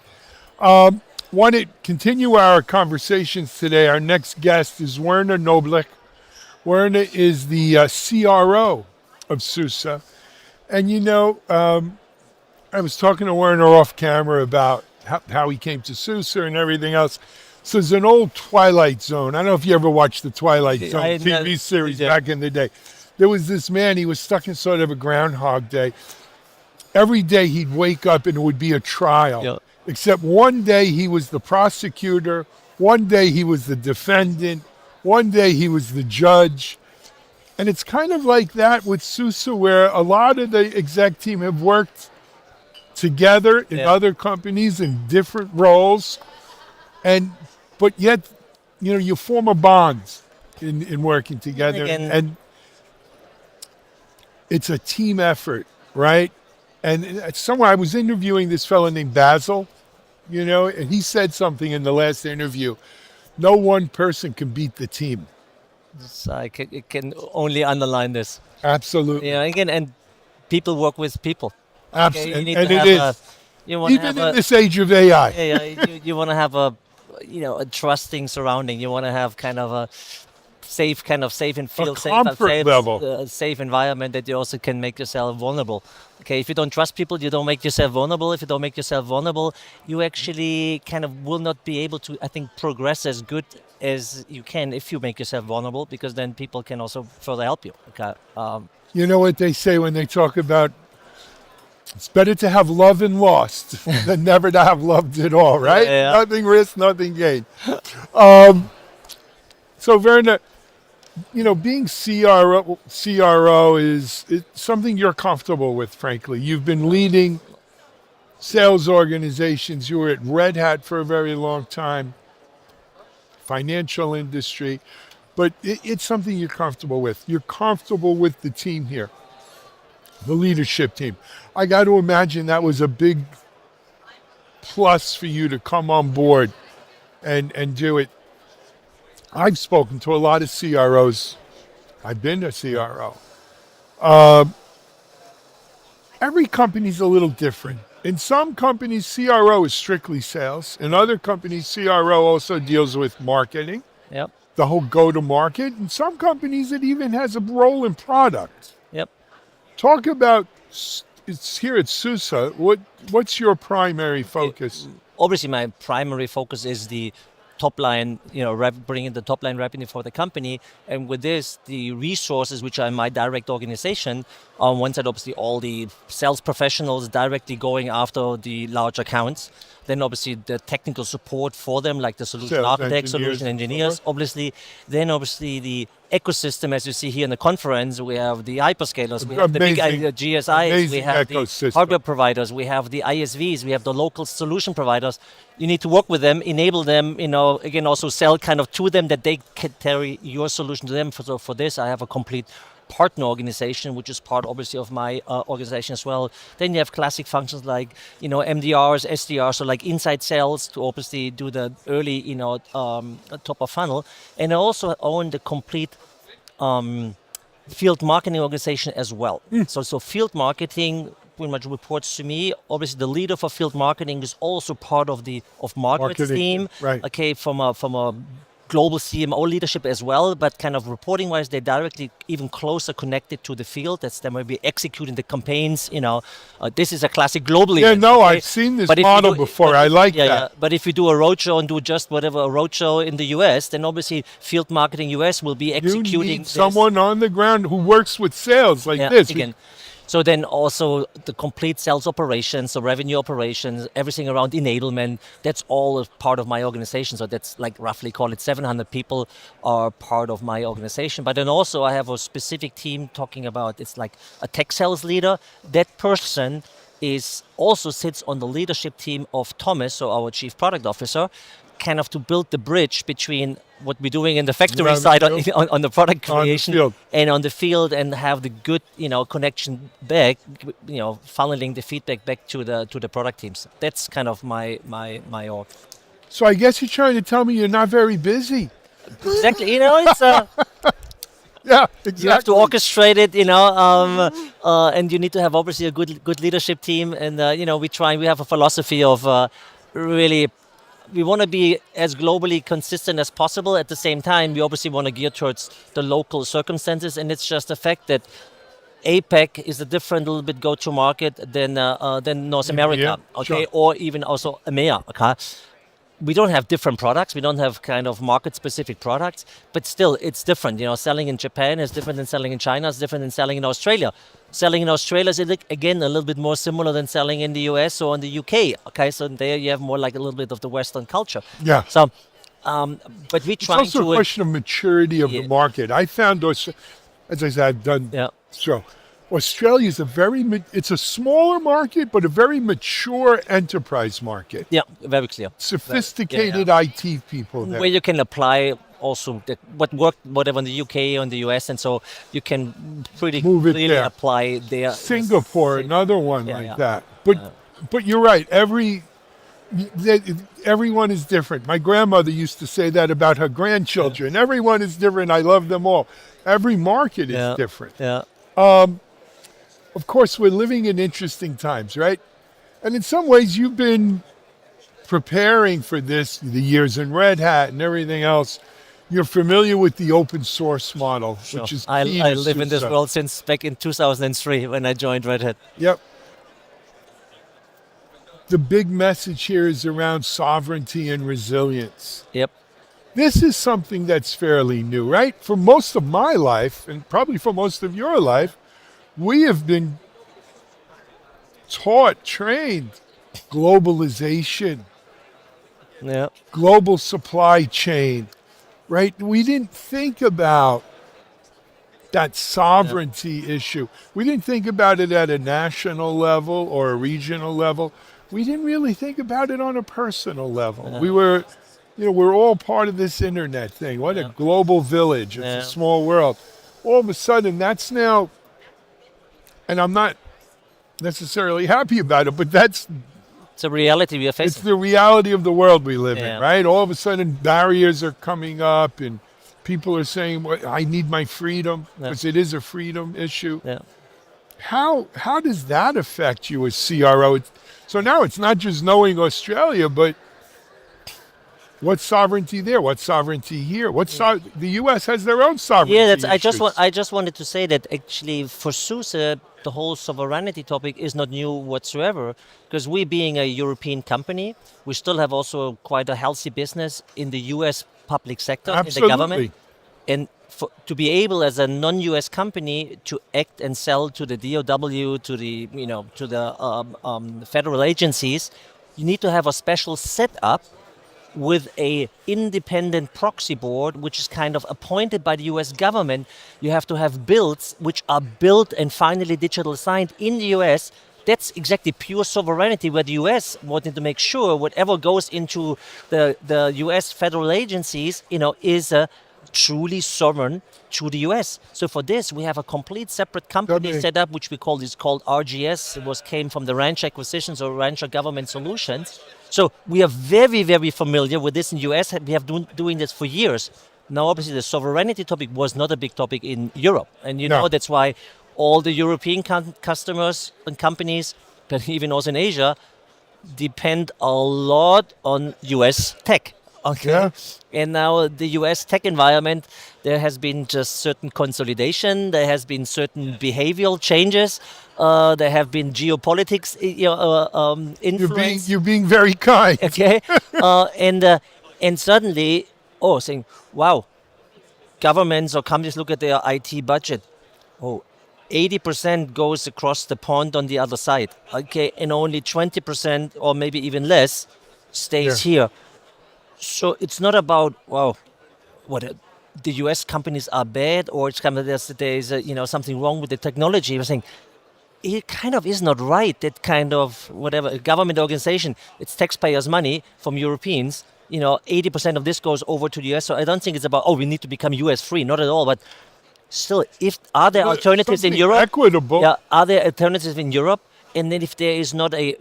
Want to continue our conversations today. Our next guest is Werner Knoblich. Werner is the CRO of SUSE. And I was talking to Werner off camera about how he came to SUSE and everything else. So there's an old Twilight Zone. I don't know if you ever watched the Twilight Zone TV series back in the day. There was this man, he was stuck in sort of a Groundhog Day. Every day he'd wake up and it would be a trial. Yeah. Except one day he was the prosecutor, one day he was the defendant, one day he was the judge. And it's kind of like that with SUSE, where a lot of the exec team have worked together in other companies in different roles, but yet you form a bond in working together, and it's a team effort, right? And somewhere I was interviewing this fellow named Basil, and he said something in the last interview: no one person can beat the team. I can only underline this. Absolutely. And people work with people. Absolutely, you You want to Even have in this age of AI. you want to have a a trusting surrounding. You want to have kind of a safe and feel comfort level. safe environment that you also can make yourself vulnerable. Okay, if you don't trust people, you don't make yourself vulnerable. If you don't make yourself vulnerable, you actually kind of will not be able to, I think, progress as good as you can if you make yourself vulnerable, because then people can also further help you. Okay. You know what they say when they talk about it's better to have love and lost than never to have loved at all, right? Yeah. Nothing risk, nothing gain. So Werner, being CRO is something you're comfortable with, frankly. You've been leading sales organizations. You were at Red Hat for a very long time, financial industry, but it's something you're comfortable with. You're comfortable with the team here, the leadership team. I got to imagine that was a big plus for you to come on board and do it. I've spoken to a lot of CROs. I've been a CRO. Every company's a little different. In some companies, CRO is strictly sales. In other companies, CRO also deals with marketing, Yep. the whole go-to-market. In some companies, it even has a role in product. Yep. Talk about, it's here at SUSE, what's your primary focus? Obviously, my primary focus is the top line, bringing the top line revenue for the company. And with this, the resources, which are in my direct organization, on one side, obviously, all the sales professionals directly going after the large accounts. Then obviously the technical support for them, like the solution Sales architects, engineers, solution engineers, obviously. Then obviously the ecosystem, as you see here in the conference, we have the hyperscalers, we have the big GSIs, we have the hardware providers, we have the ISVs, we have the local solution providers. You need to work with them, enable them, again, also sell kind of to them that they can carry your solution to them. So for this, I have a complete partner organization, which is part obviously of my organization as well. Then you have classic functions like MDRs, SDRs, so like inside sales to obviously do the early top of funnel. And I also own the complete field marketing organization as well. So field marketing pretty much reports to me. Obviously, the leader for field marketing is also part of Margaret's team. Right. Okay, from a global CMO leadership as well, but kind of reporting-wise, they're directly even closer connected to the field. That's them maybe executing the campaigns. This is a classic global event. I've seen this model before. I like that. Yeah. But if you do a roadshow and do just whatever a roadshow in the US, then obviously field marketing US will be executing. You need someone on the ground who works with sales like this. Again. So then also the complete sales operations, so revenue operations, everything around enablement, that's all a part of my organization. So that's like roughly call it 700 people are part of my organization. But then also I have a specific team talking about, it's like a tech sales leader. That person also sits on the leadership team of Thomas, so our chief product officer, kind of to build the bridge between what we're doing in the factory side on the product creation and on the field, and have the good connection back, funneling the feedback back to the product teams. That's kind of my org. So I guess you're trying to tell me you're not very busy. Exactly. It's yeah, exactly. You have to orchestrate it, and you need to have obviously a good leadership team. And we have a philosophy of really. We want to be as globally consistent as possible. At the same time, we obviously want to gear towards the local circumstances, and it's just the fact that APAC is a different little bit go-to-market than North America, okay, or even also EMEA, okay. We don't have different products. We don't have kind of market-specific products, but still, it's different. Selling in Japan is different than selling in China. It's different than selling in Australia. Selling in Australia is, again, a little bit more similar than selling in the US or in the UK. Okay, so there you have more like a little bit of the Western culture. Yeah. So, but we try to... It's also a question of maturity of the market. I found, as I said, I've done... Yeah. So, Australia is it's a smaller market, but a very mature enterprise market. Yeah, very clear. Sophisticated IT people there. Where you can apply also what worked, whatever in the UK or in the US, and so you can pretty clearly apply there. Singapore, another one that. But you're right. Everyone is different. My grandmother used to say that about her grandchildren. Yeah. Everyone is different. I love them all. Every market is different. Yeah. Of course, we're living in interesting times, right? And in some ways, you've been preparing for this, the years in Red Hat and everything else. You're familiar with the open source model, which is I key to live in this SUSE. world since back in 2003 when I joined Red Hat. Yep. The big message here is around sovereignty and resilience. Yep. This is something that's fairly new, right? For most of my life, and probably for most of your life, we have been taught, trained, globalization, Yeah. global supply chain, right? We didn't think about that sovereignty issue. We didn't think about it at a national level or a regional level. We didn't really think about it on a personal level. We were, we're all part of this internet thing. What a global village. It's a small world. All of a sudden, that's now, and I'm not necessarily happy about it, but it's a reality we are facing. the reality of the world we live Yeah. in, right? All of a sudden, barriers are coming up and people are saying, well, I need my freedom, because it is a freedom issue. Yeah. How does that affect you as CRO? So now it's not just knowing Australia, but what's sovereignty there? What's sovereignty here? The U.S. has their own sovereignty Yeah, issues. I just wanted to say that actually for SUSE, the whole sovereignty topic is not new whatsoever, because we being a European company, we still have also quite a healthy business in the US public sector, in the government. And to be able as a non-US company to act and sell to the DOW, to the federal agencies, you need to have a special setup with a independent proxy board, which is kind of appointed by the US government. You have to have builds which are built and finally digital signed in the US. That's exactly pure sovereignty, where the US wanted to make sure whatever goes into the US federal agencies, is truly sovereign to the US. So for this, we have a complete separate company set up, which is called RGS. It came from the Ranch Acquisitions or Rancher Government Solutions. So we are very, very familiar with this in the US. We have been doing this for years. Now, obviously, the sovereignty topic was not a big topic in Europe. And that's why all the European customers and companies, but even also in Asia, depend a lot on US tech. Okay. Yeah. And now the US tech environment, there has been just certain consolidation, there has been certain behavioral changes, there have been geopolitics influence. You're being very kind. Okay. And suddenly, saying, wow, governments or companies look at their IT budget. 80% goes across the pond on the other side. Okay. And only 20% or maybe even less stays here. So it's not about the U.S. companies are bad, or it's kind of there's something wrong with the technology. We're saying it kind of is not right. That kind of whatever government organization, it's taxpayers' money from Europeans. 80% of this goes over to the U.S. So I don't think it's about we need to become U.S. free. Not at all. But still, are there alternatives in Europe? Equitable. Yeah, are there alternatives in Europe? And then if there is not a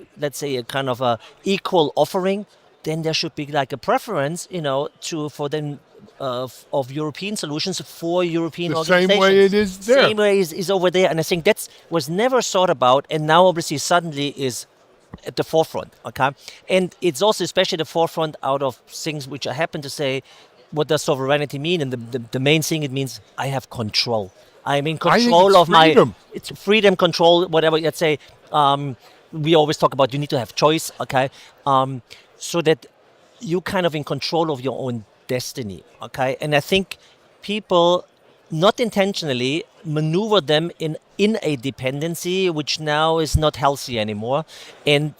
kind of a equal offering, then there should be like a preference, of European solutions for European organizations. Same way it is there. Same way is over there. And I think that was never thought about, and now obviously suddenly is at the forefront, okay? And it's also especially the forefront out of things which I happen to say, what does sovereignty mean? And the main thing, it means I have control. I'm in control of freedom. It's freedom, control, whatever. Let's say, we always talk about you need to have choice, okay? So that you kind of in control of your own destiny, okay? And I think people, not intentionally, maneuver them in a dependency which now is not healthy anymore, and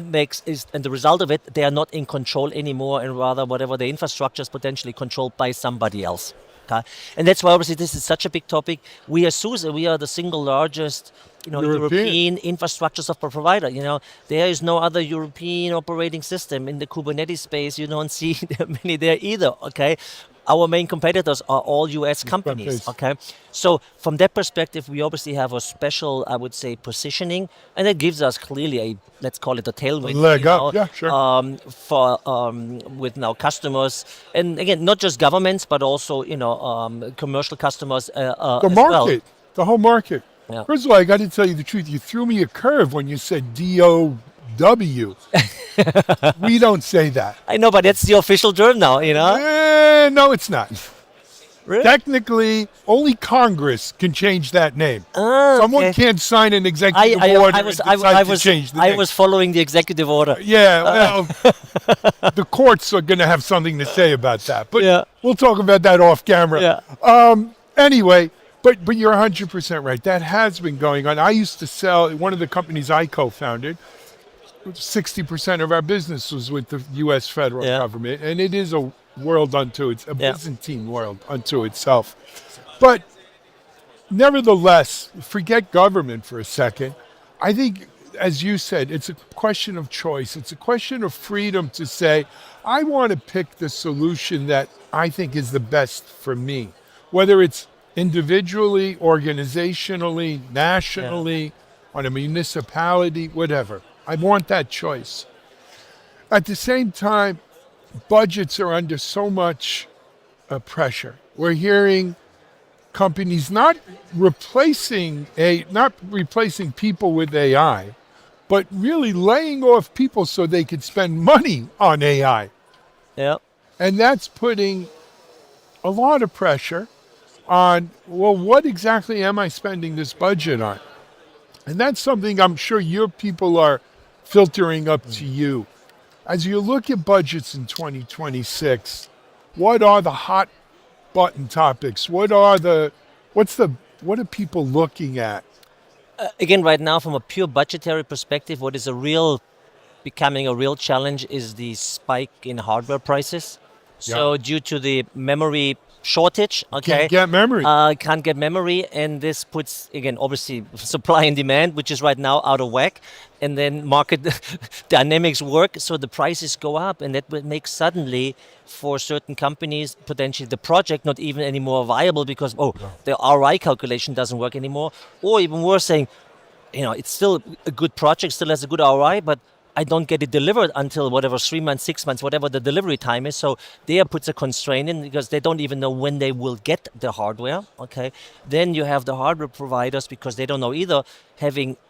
the result of it, they are not in control anymore, and rather whatever the infrastructure is potentially controlled by somebody else. Okay? And that's why obviously this is such a big topic. We as SUSE, we are the single largest European infrastructure software provider. There is no other European operating system in the Kubernetes space. You don't see many there either. Okay, our main competitors are all US companies. Okay, so from that perspective, we obviously have a special, I would say, positioning, and it gives us clearly let's call it a tailwind. Leg up, yeah, sure. With now customers, and again, not just governments, but also commercial customers. The market, the whole market. Yeah. First of all, I got to tell you the truth. You threw me a curve when you said DOW. W. We don't say that. I know, but that's the official term now, you know? No, it's not. Really? Technically, only Congress can change that name. Someone Okay. can't sign an executive order and decide to change the name. I was following the executive order. Yeah, well, the courts are going to have something to say about that. But Yeah. we'll talk about that off camera. Yeah. Anyway, but you're 100% right. That has been going on. I used to sell, one of the companies I co-founded, 60% of our business was with the U.S. federal Yeah. government. And it is a world unto itself, a Yeah. Byzantine world unto itself. But nevertheless, forget government for a second. I think, as you said, it's a question of choice. It's a question of freedom to say, I want to pick the solution that I think is the best for me, whether it's individually, organizationally, nationally, on a municipality, whatever. I want that choice. At the same time, budgets are under so much pressure. We're hearing companies not replacing people with AI, but really laying off people so they could spend money on AI. Yeah. And that's putting a lot of pressure on, well, what exactly am I spending this budget on? And that's something I'm sure your people are filtering up to you. As you look at budgets in 2026, what are the hot button topics? What are people looking at? Again, right now, from a pure budgetary perspective, what is becoming a real challenge is the spike in hardware prices. So due to the memory shortage, Can't get memory. can't get memory, and this puts, again, obviously supply and demand, which is right now out of whack, and then market dynamics work, so the prices go up, and that will make suddenly for certain companies potentially the project not even anymore viable because the ROI calculation doesn't work anymore, or even worse, saying, it's still a good project, still has a good ROI, but I don't get it delivered until whatever 3 months, 6 months, whatever the delivery time is. So there puts a constraint in because they don't even know when they will get the hardware. Okay, then you have the hardware providers because they don't know either,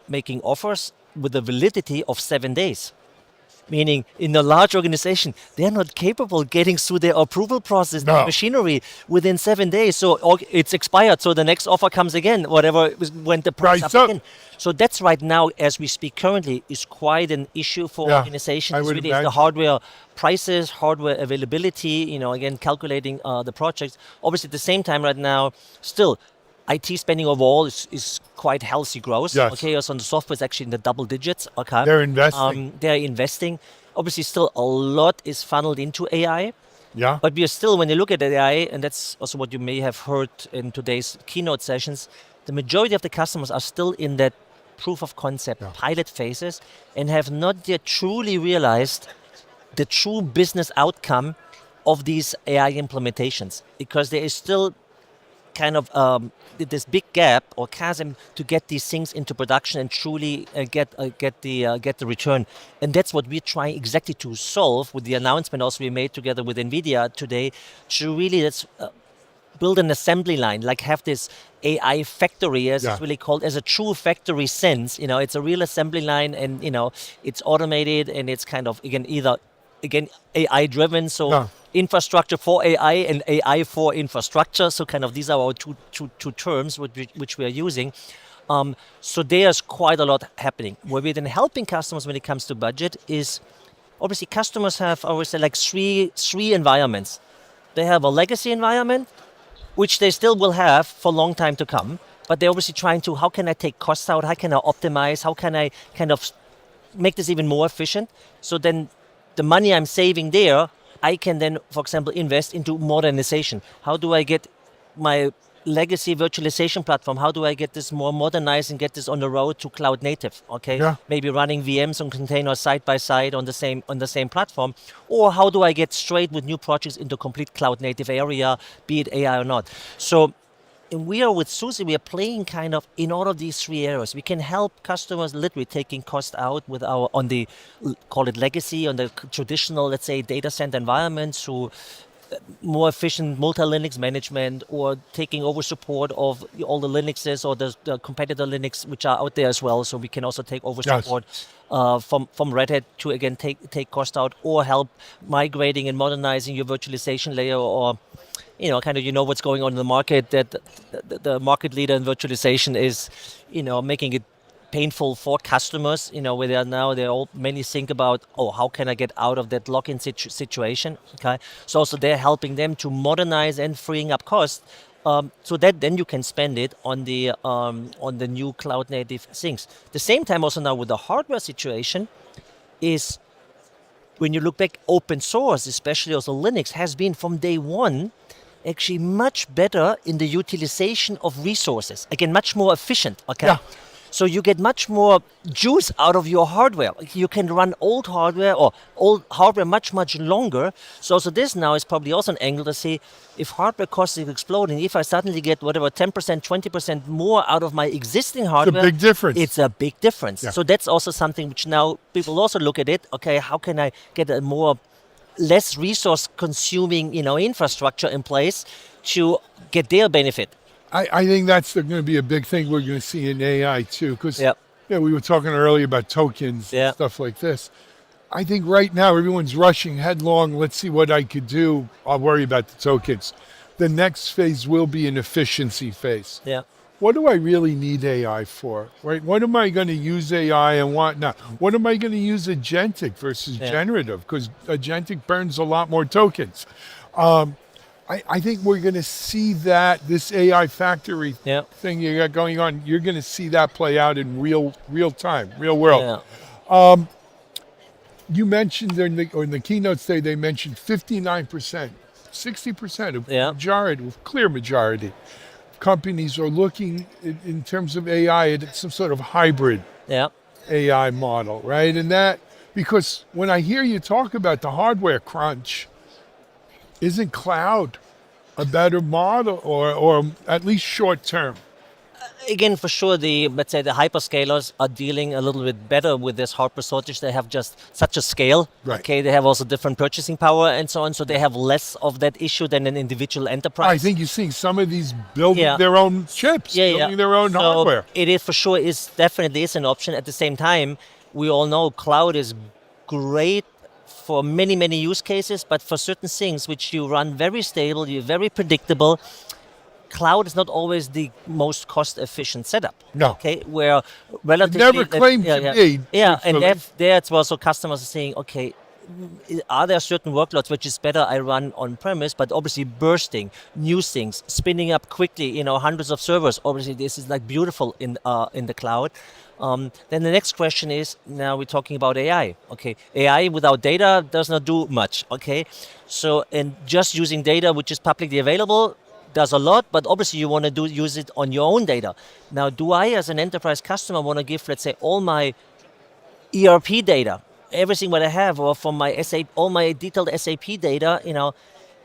making offers with the validity of 7 days. Meaning, in a large organization, they're not capable of getting through their approval process, the machinery, within 7 days. So it's expired. So the next offer comes again, whatever went the price up again. So that's right now, as we speak currently, is quite an issue for organizations. It's really the hardware prices, hardware availability, again, calculating the projects. Obviously, at the same time right now, still, IT spending overall is quite healthy growth. Yes. Okay, also on the software is actually in the double digits. Okay, They're investing. They're investing. Obviously, still a lot is funneled into AI. Yeah. But we are still, when you look at AI, and that's also what you may have heard in today's keynote sessions, the majority of the customers are still in that proof of concept, pilot phases, and have not yet truly realized the true business outcome of these AI implementations, because there is still kind of this big gap or chasm to get these things into production and truly get the return. And that's what we're trying exactly to solve with the announcement also we made together with NVIDIA today, to really build an assembly line, like have this AI factory, as it's really called, as a true factory sense. It's a real assembly line, and it's automated, and it's kind of again AI driven. So infrastructure for AI and AI for infrastructure. So kind of these are our two terms which we are using. So there's quite a lot happening. Where we're then helping customers when it comes to budget is, obviously customers have, I always say, like three environments. They have a legacy environment, which they still will have for a long time to come. But they're obviously trying to, how can I take costs out? How can I optimize? How can I kind of make this even more efficient? So then the money I'm saving there, I can then, for example, invest into modernization. How do I get my legacy virtualization platform? How do I get this more modernized and get this on the road to cloud native? Okay, maybe running VMs and containers side by side on the same platform. Or how do I get straight with new projects into complete cloud native area, be it AI or not? So, and we are with SUSE, we are playing kind of in all of these three areas. We can help customers literally taking cost out with on the, call it legacy, on the traditional, let's say, data center environments, through more efficient multi-Linux management, or taking over support of all the Linuxes or the competitor Linux which are out there as well. So we can also take over Yes. support from Red Hat to again take cost out, or help migrating and modernizing your virtualization layer, or kind of what's going on in the market, that the market leader in virtualization is making it painful for customers, where many think about, how can I get out of that lock-in situation? Okay, so also they're helping them to modernize and freeing up cost, so that then you can spend it on the new cloud-native things. The same time, also now with the hardware situation, is when you look back, open source, especially also Linux, has been from day one actually much better in the utilization of resources. Again, much more efficient. Okay. Yeah. So you get much more juice out of your hardware. You can run old hardware much, much longer. So this now is probably also an angle to see, if hardware costs is exploding, if I suddenly get whatever 10%, 20% more out of my existing hardware, It's a big difference. It's a big difference. Yeah. So that's also something which now people also look at it. Okay, how can I get a less resource consuming infrastructure in place to get their benefit? I think that's going to be a big thing we're going to see in AI too, because Yep. we were talking earlier about tokens Yeah. and stuff like this. I think right now everyone's rushing headlong. Let's see what I could do. I'll worry about the tokens. The next phase will be an efficiency phase. Yeah. What do I really need AI for? Right? What am I going to use AI and what not? What am I going to use agentic versus generative? Because agentic burns a lot more tokens. I think we're going to see that this AI factory thing you got going on, you're going to see that play out in real time, real world. Yeah. You mentioned in the keynotes today, they mentioned 59%, 60% of clear majority companies are looking in terms of AI at some sort of hybrid AI model, right? And that, because when I hear you talk about the hardware crunch, isn't cloud a better model, or at least short term? Again, for sure, let's say the hyperscalers are dealing a little bit better with this hardware shortage. They have just such a scale. Right. Okay, they have also different purchasing power and so on, so they have less of that issue than an individual enterprise. I think you're seeing some of these building their own chips, building their own hardware. It is for sure definitely is an option. At the same time, we all know cloud is great for many, many use cases, but for certain things which you run very stable, you're very predictable, cloud is not always the most cost-efficient setup. No. Okay, where relatively... It never claimed to be. Yeah, and that's where also customers are saying, okay, are there certain workloads which is better I run on-premise, but obviously bursting, new things, spinning up quickly, hundreds of servers. Obviously, this is like beautiful in the cloud. Then the next question is, now we're talking about AI. Okay, AI without data does not do much. Okay, so, and just using data which is publicly available does a lot, but obviously you want to use it on your own data. Now, do I, as an enterprise customer, want to give, let's say, all my ERP data, everything what I have, or from my SAP, all my detailed SAP data,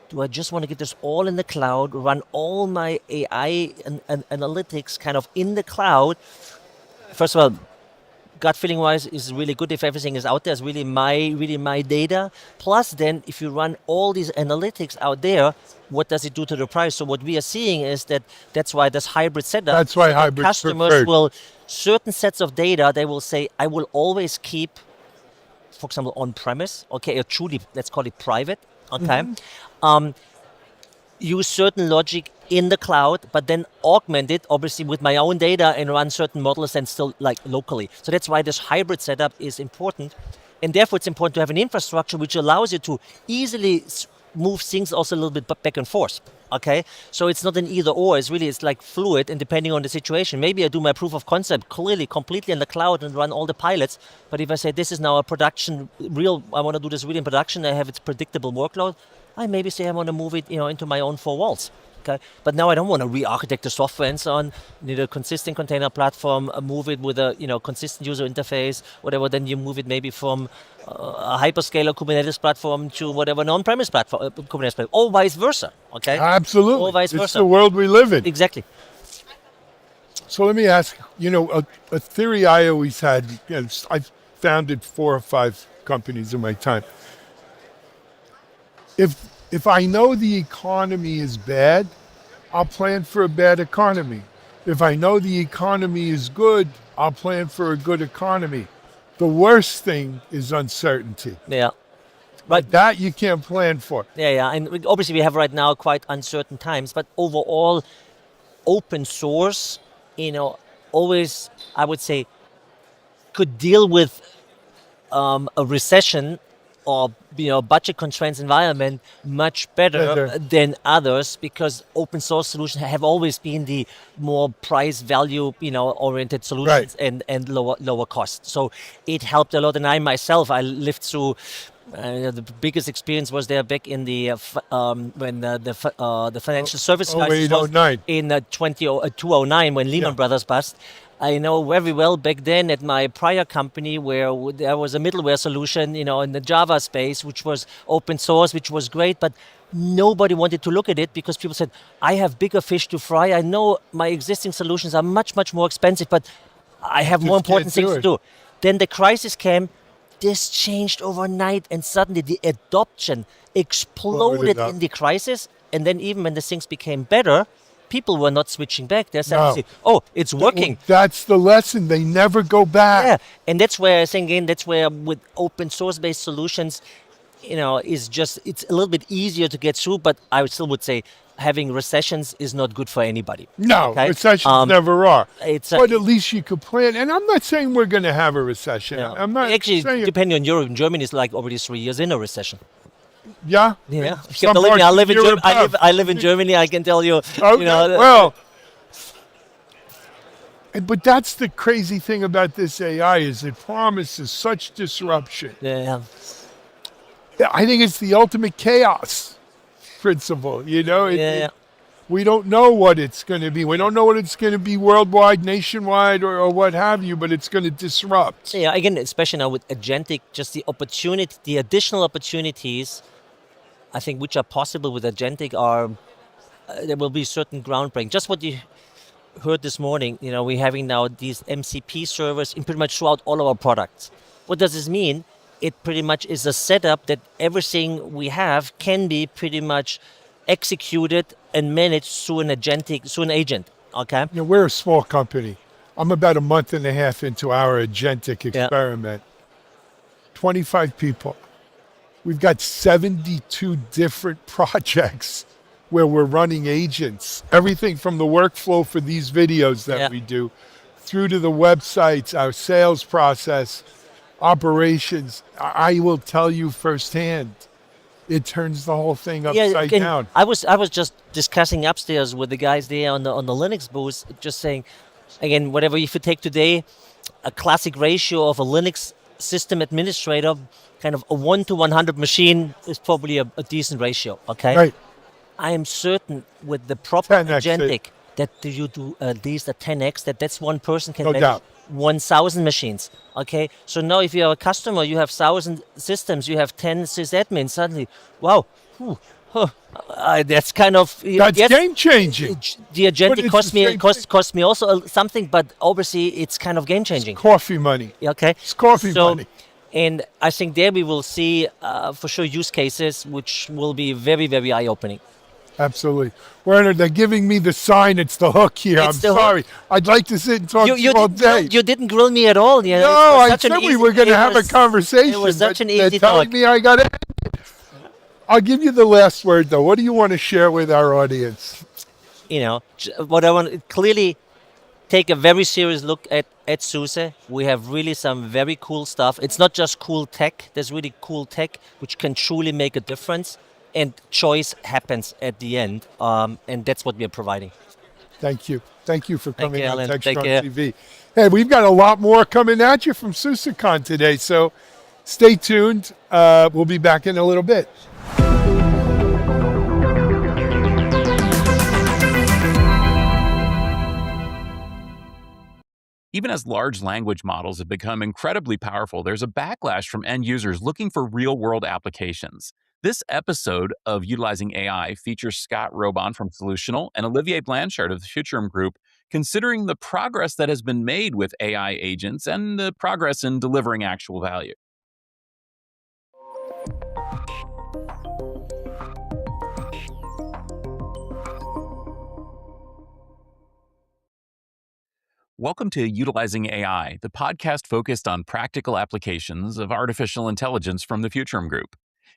do I just want to get this all in the cloud, run all my AI and analytics kind of in the cloud? First of all, gut feeling wise, is really good if everything is out there. It's really my data. Plus, then if you run all these analytics out there, what does it do to the price? So what we are seeing is that's why this hybrid setup. That's why hybrid customers preferred. will, certain sets of data, they will say, I will always keep, for example, on premise. Okay, or truly, let's call it private. Okay, use certain logic in the cloud, but then augment it obviously with my own data and run certain models and still like locally. So that's why this hybrid setup is important, and therefore it's important to have an infrastructure which allows you to easily move things also a little bit back and forth. Okay, so it's not an either or. It's like fluid, and depending on the situation, maybe I do my proof of concept clearly completely in the cloud and run all the pilots. But if I say this is now a production I want to do this really in production, I have its predictable workload, I maybe say I want to move it, into my own four walls. Okay, but now I don't want to re-architect the software and so on. Need a consistent container platform, move it with a consistent user interface, whatever. Then you move it maybe from a hyperscaler Kubernetes platform to whatever non-premise platform, Kubernetes platform, or vice versa. Okay, Absolutely. or vice It's versa. the world we live in. Exactly. So let me ask, a theory I always had, I've founded 4 or 5 companies in my time. If If I know the economy is bad, I'll plan for a bad economy. If I know the economy is good, I'll plan for a good economy. The worst thing is uncertainty. Yeah. But That you can't plan for. yeah, and obviously we have right now quite uncertain times, but overall, open source, always, I would say, could deal with a recession or budget constraints environment much better than others, because open source solutions have always been the more price value oriented solutions, and lower cost. So it helped a lot. And I myself, I lived through the biggest experience was there back in the when the financial service crisis was 08, 09. in 2009 when Lehman Brothers bust. I know very well back then at my prior company where there was a middleware solution, in the Java space, which was open source, which was great, but nobody wanted to look at it because people said, I have bigger fish to fry. I know my existing solutions are much, much more expensive, but I have more important things to do. Then the crisis came. This changed overnight, and suddenly the adoption exploded in the crisis. And then even when the things became better, people were not switching back. They're saying, oh, it's working. That's the lesson. They never go back. Yeah, and that's where I think, again, that's where with open source-based solutions, it's a little bit easier to get through, but I still would say having recessions is not good for anybody. No, recessions never are. But at least you could plan. And I'm not saying we're going to have a recession. No. I'm not actually, saying depending on Europe, Germany is like already 3 years in a recession. Yeah. Believe me, I live in Germany. I can tell you. Well, but that's the crazy thing about this AI is it promises such disruption. Yeah. I think it's the ultimate chaos principle. We don't know what it's going to be. We don't know what it's going to be worldwide, nationwide, or what have you, but it's going to disrupt. Yeah, again, especially now with agentic, just the additional opportunities, I think, which are possible with agentic are, there will be certain groundbreaking. Just what you heard this morning, we're having now these MCP servers in pretty much throughout all of our products. What does this mean? It pretty much is a setup that everything we have can be pretty much executed and managed through an agent. Okay. We're a small company. I'm about a month and a half into our agentic experiment. 25 people. We've got 72 different projects where we're running agents. Everything from the workflow for these videos that we do, through to the websites, our sales process, operations. I will tell you firsthand, it turns the whole thing upside down. I was just discussing upstairs with the guys there on the Linux booth, just saying, again, whatever, if you take today a classic ratio of a Linux system administrator, kind of a 1 to 100 machine is probably a decent ratio. Okay. Right. I am certain with the proper agentic that you do at least a 10x, that's one person can manage 1,000 machines. Okay, so now if you're a customer, you have 1,000 systems, you have 10 sysadmins. Suddenly, wow, that's kind of game changing. The agentic cost me also something, but obviously it's kind of game changing. It's coffee money. Okay, it's coffee money. And I think there we will see for sure use cases which will be very, very eye opening. Absolutely. Werner, they're giving me the sign. It's the hook here. I'm sorry. I'd like to sit and talk to you all day. You didn't grill me at all. No, I said we were going to have a conversation. It was such an easy talk. They're telling me I got to end it. I'll give you the last word, though. What do you want to share with our audience? What I want to clearly take a very serious look at SUSE. We have really some very cool stuff. It's not just cool tech. There's really cool tech which can truly make a difference. And choice happens at the end, and that's what we are providing. Thank you. Thank you for coming on Alan. Techstrong TV. Hey, we've got a lot more coming at you from SUSECON today, so stay tuned. We'll be back in a little bit. Even as large language models have become incredibly powerful, there's a backlash from end users looking for real-world applications. This episode of Utilizing AI features Scott Robohn from Solutional and Olivier Blanchard of the Futurum Group, considering the progress that has been made with AI agents and the progress in delivering actual value. Welcome to Utilizing AI, the podcast focused on practical applications of artificial intelligence from the Futurum Group.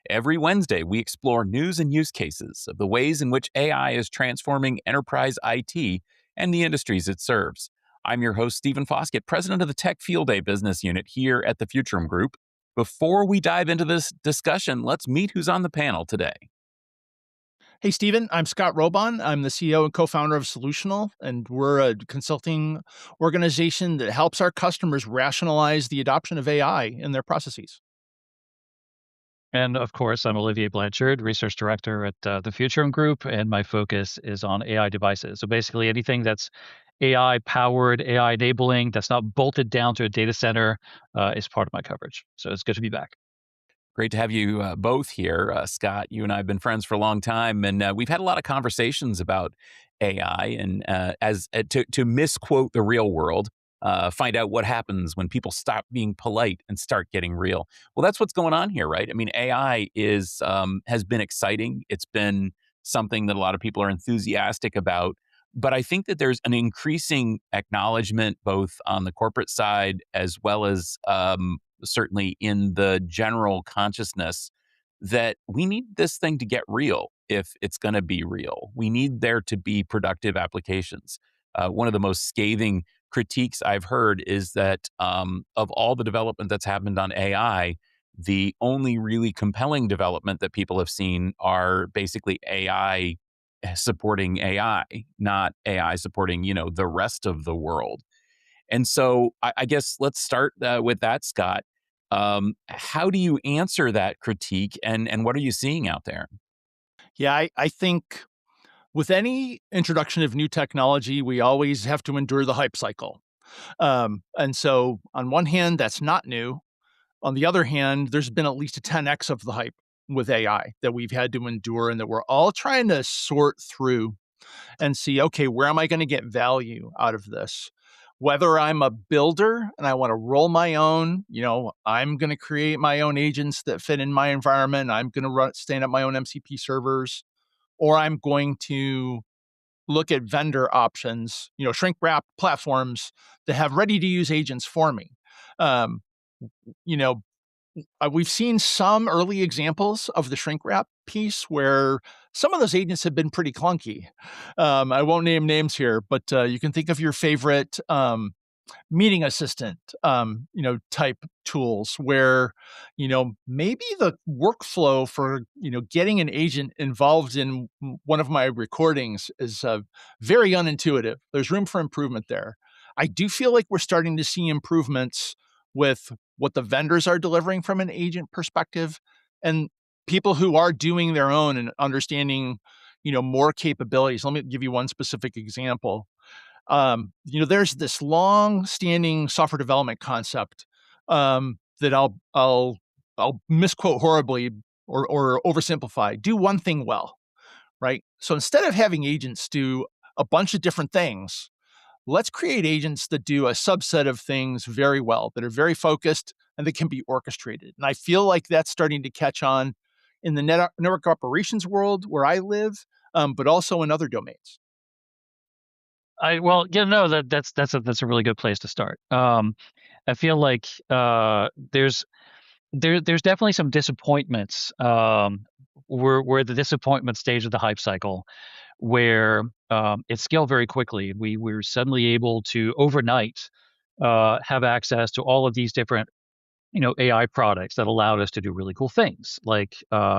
Every Wednesday, we explore news and use cases of the ways in which AI is transforming enterprise IT and the industries it serves. I'm your host, Stephen Foskett, president of the Tech Field Day business unit here at the Futurum Group. Before we dive into this discussion, let's meet who's on the panel today. Hey, Stephen, I'm Scott Robohn. I'm the CEO and co-founder of Solutional, and we're a consulting organization that helps our customers rationalize the adoption of AI in their processes. And of course, I'm Olivier Blanchard, research director at the Futurum Group, and my focus is on AI devices. So basically anything that's AI powered, AI enabling, that's not bolted down to a data center is part of my coverage. So it's good to be back. Great to have you both here. Scott, you and I have been friends for a long time, and we've had a lot of conversations about AI and to misquote the real world, find out what happens when people stop being polite and start getting real. Well, that's what's going on here, right? I mean, AI has been exciting. It's been something that a lot of people are enthusiastic about. But I think that there's an increasing acknowledgement both on the corporate side as well as certainly in the general consciousness that we need this thing to get real if it's going to be real. We need there to be productive applications. One of the most scathing critiques I've heard is that of all the development that's happened on AI, the only really compelling development that people have seen are basically AI supporting AI, not AI supporting, the rest of the world. And so I guess let's start with that, Scott. How do you answer that critique and what are you seeing out there? Yeah, I think with any introduction of new technology, we always have to endure the hype cycle. And so on one hand, that's not new. On the other hand, there's been at least a 10x of the hype with AI that we've had to endure and that we're all trying to sort through and see, okay, where am I going to get value out of this? Whether I'm a builder and I want to roll my own, I'm going to create my own agents that fit in my environment. I'm going to stand up my own MCP servers, or I'm going to look at vendor options, shrink wrap platforms that have ready to use agents for me. Um, you know, we've seen some early examples of the shrink wrap piece where some of those agents have been pretty clunky. I won't name names here, but you can think of your favorite meeting assistant, type tools where, maybe the workflow for, getting an agent involved in one of my recordings is very unintuitive. There's room for improvement there. I do feel like we're starting to see improvements with what the vendors are delivering from an agent perspective and people who are doing their own and understanding, more capabilities. Let me give you one specific example. There's this long-standing software development concept that I'll misquote horribly or oversimplify. Do one thing well, right? So instead of having agents do a bunch of different things, let's create agents that do a subset of things very well, that are very focused and that can be orchestrated. And I feel like that's starting to catch on in the network operations world where I live, but also in other domains. That's a really good place to start. I feel like there's definitely some disappointments. We're the disappointment stage of the hype cycle, where it scaled very quickly. We were suddenly able to overnight have access to all of these different AI products that allowed us to do really cool things like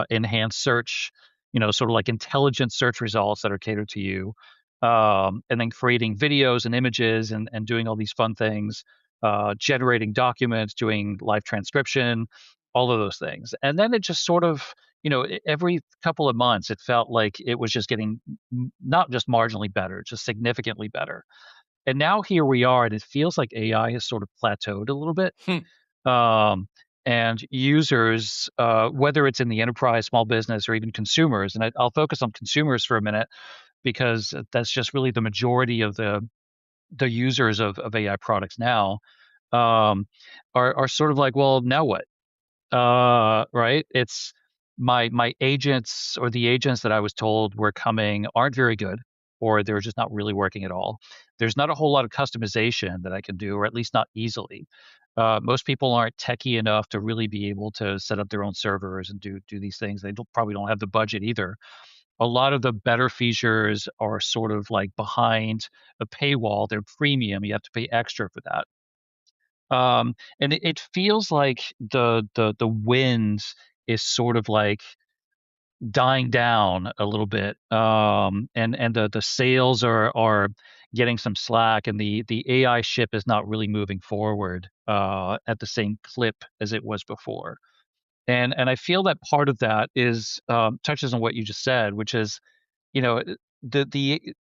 enhanced search, sort of like intelligent search results that are catered to you, and then creating videos and images and doing all these fun things, generating documents, doing live transcription, all of those things. And then it just sort of, every couple of months, it felt like it was just getting not just marginally better, just significantly better. And now here we are, and it feels like AI has sort of plateaued a little bit. And users, whether it's in the enterprise, small business, or even consumers, and I'll focus on consumers for a minute because that's just really the majority of the users of AI products now, are sort of like, well, now what? Right? It's my agents or the agents that I was told were coming aren't very good. or they're just not really working at all. There's not a whole lot of customization that I can do, or at least not easily. Most people aren't techie enough to really be able to set up their own servers and do these things. They probably don't have the budget either. A lot of the better features are sort of like behind a paywall. They're premium. You have to pay extra for that. And it feels like the wind is sort of like dying down a little bit, and the sales are getting some slack, and the AI ship is not really moving forward at the same clip as it was before. And I feel that part of that is touches on what you just said, which is, you know, the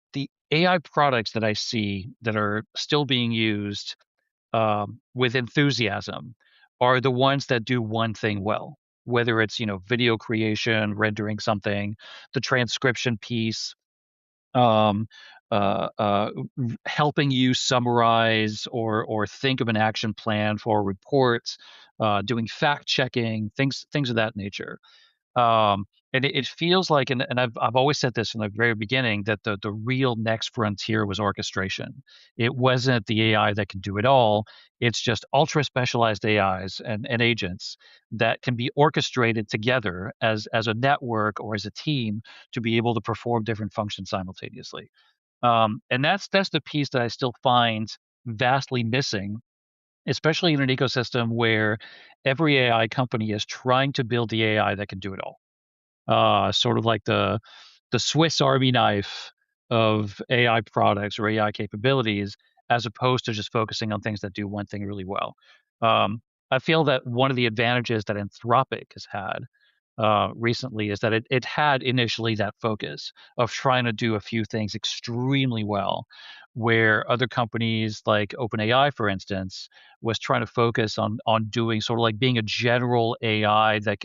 AI products that I see that are still being used with enthusiasm are the ones that do one thing well, whether it's, video creation, rendering something, the transcription piece, um, helping you summarize or think of an action plan for reports, doing fact checking, things of that nature. Um, and it feels like, and I've always said this from the very beginning, that the real next frontier was orchestration. It wasn't the AI that can do it all. It's just ultra specialized AIs and agents that can be orchestrated together as a network or as a team to be able to perform different functions simultaneously. And that's the piece that I still find vastly missing, especially in an ecosystem where every AI company is trying to build the AI that can do it all. Sort of like the Swiss Army knife of AI products or AI capabilities, as opposed to just focusing on things that do one thing really well. Um, I feel that one of the advantages that Anthropic has had recently is that it had initially that focus of trying to do a few things extremely well, where other companies like OpenAI, for instance, was trying to focus on doing sort of like being a general AI that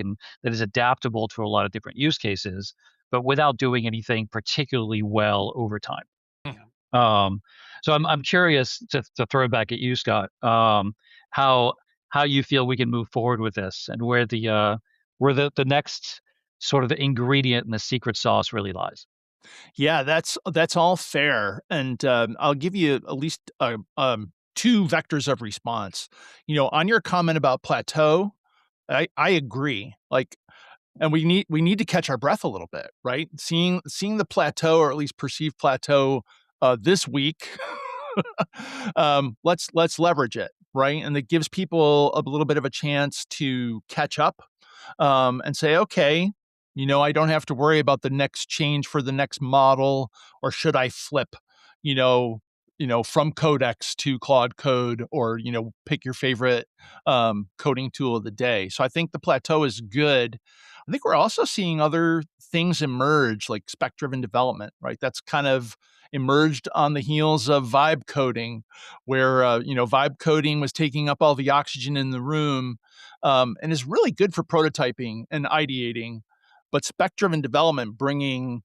is adaptable to a lot of different use cases, but without doing anything particularly well over time. Um, so I'm curious to throw it back at you, Scott. How how you feel we can move forward with this, and where the next sort of the ingredient in the secret sauce really lies. Yeah, that's all fair, and I'll give you at least two vectors of response. On your comment about plateau, I agree. Like, and we need to catch our breath a little bit, right? Seeing the plateau, or at least perceived plateau, this week. Let's leverage it, right? And it gives people a little bit of a chance to catch up, and say, okay, I don't have to worry about the next change for the next model, or should I flip, you know, from Codex to Claude Code, or pick your favorite coding tool of the day. So I think the plateau is good. I think we're also seeing other things emerge, like spec-driven development, right? That's kind of emerged on the heels of vibe coding, where vibe coding was taking up all the oxygen in the room, and is really good for prototyping and ideating. But spec-driven development, bringing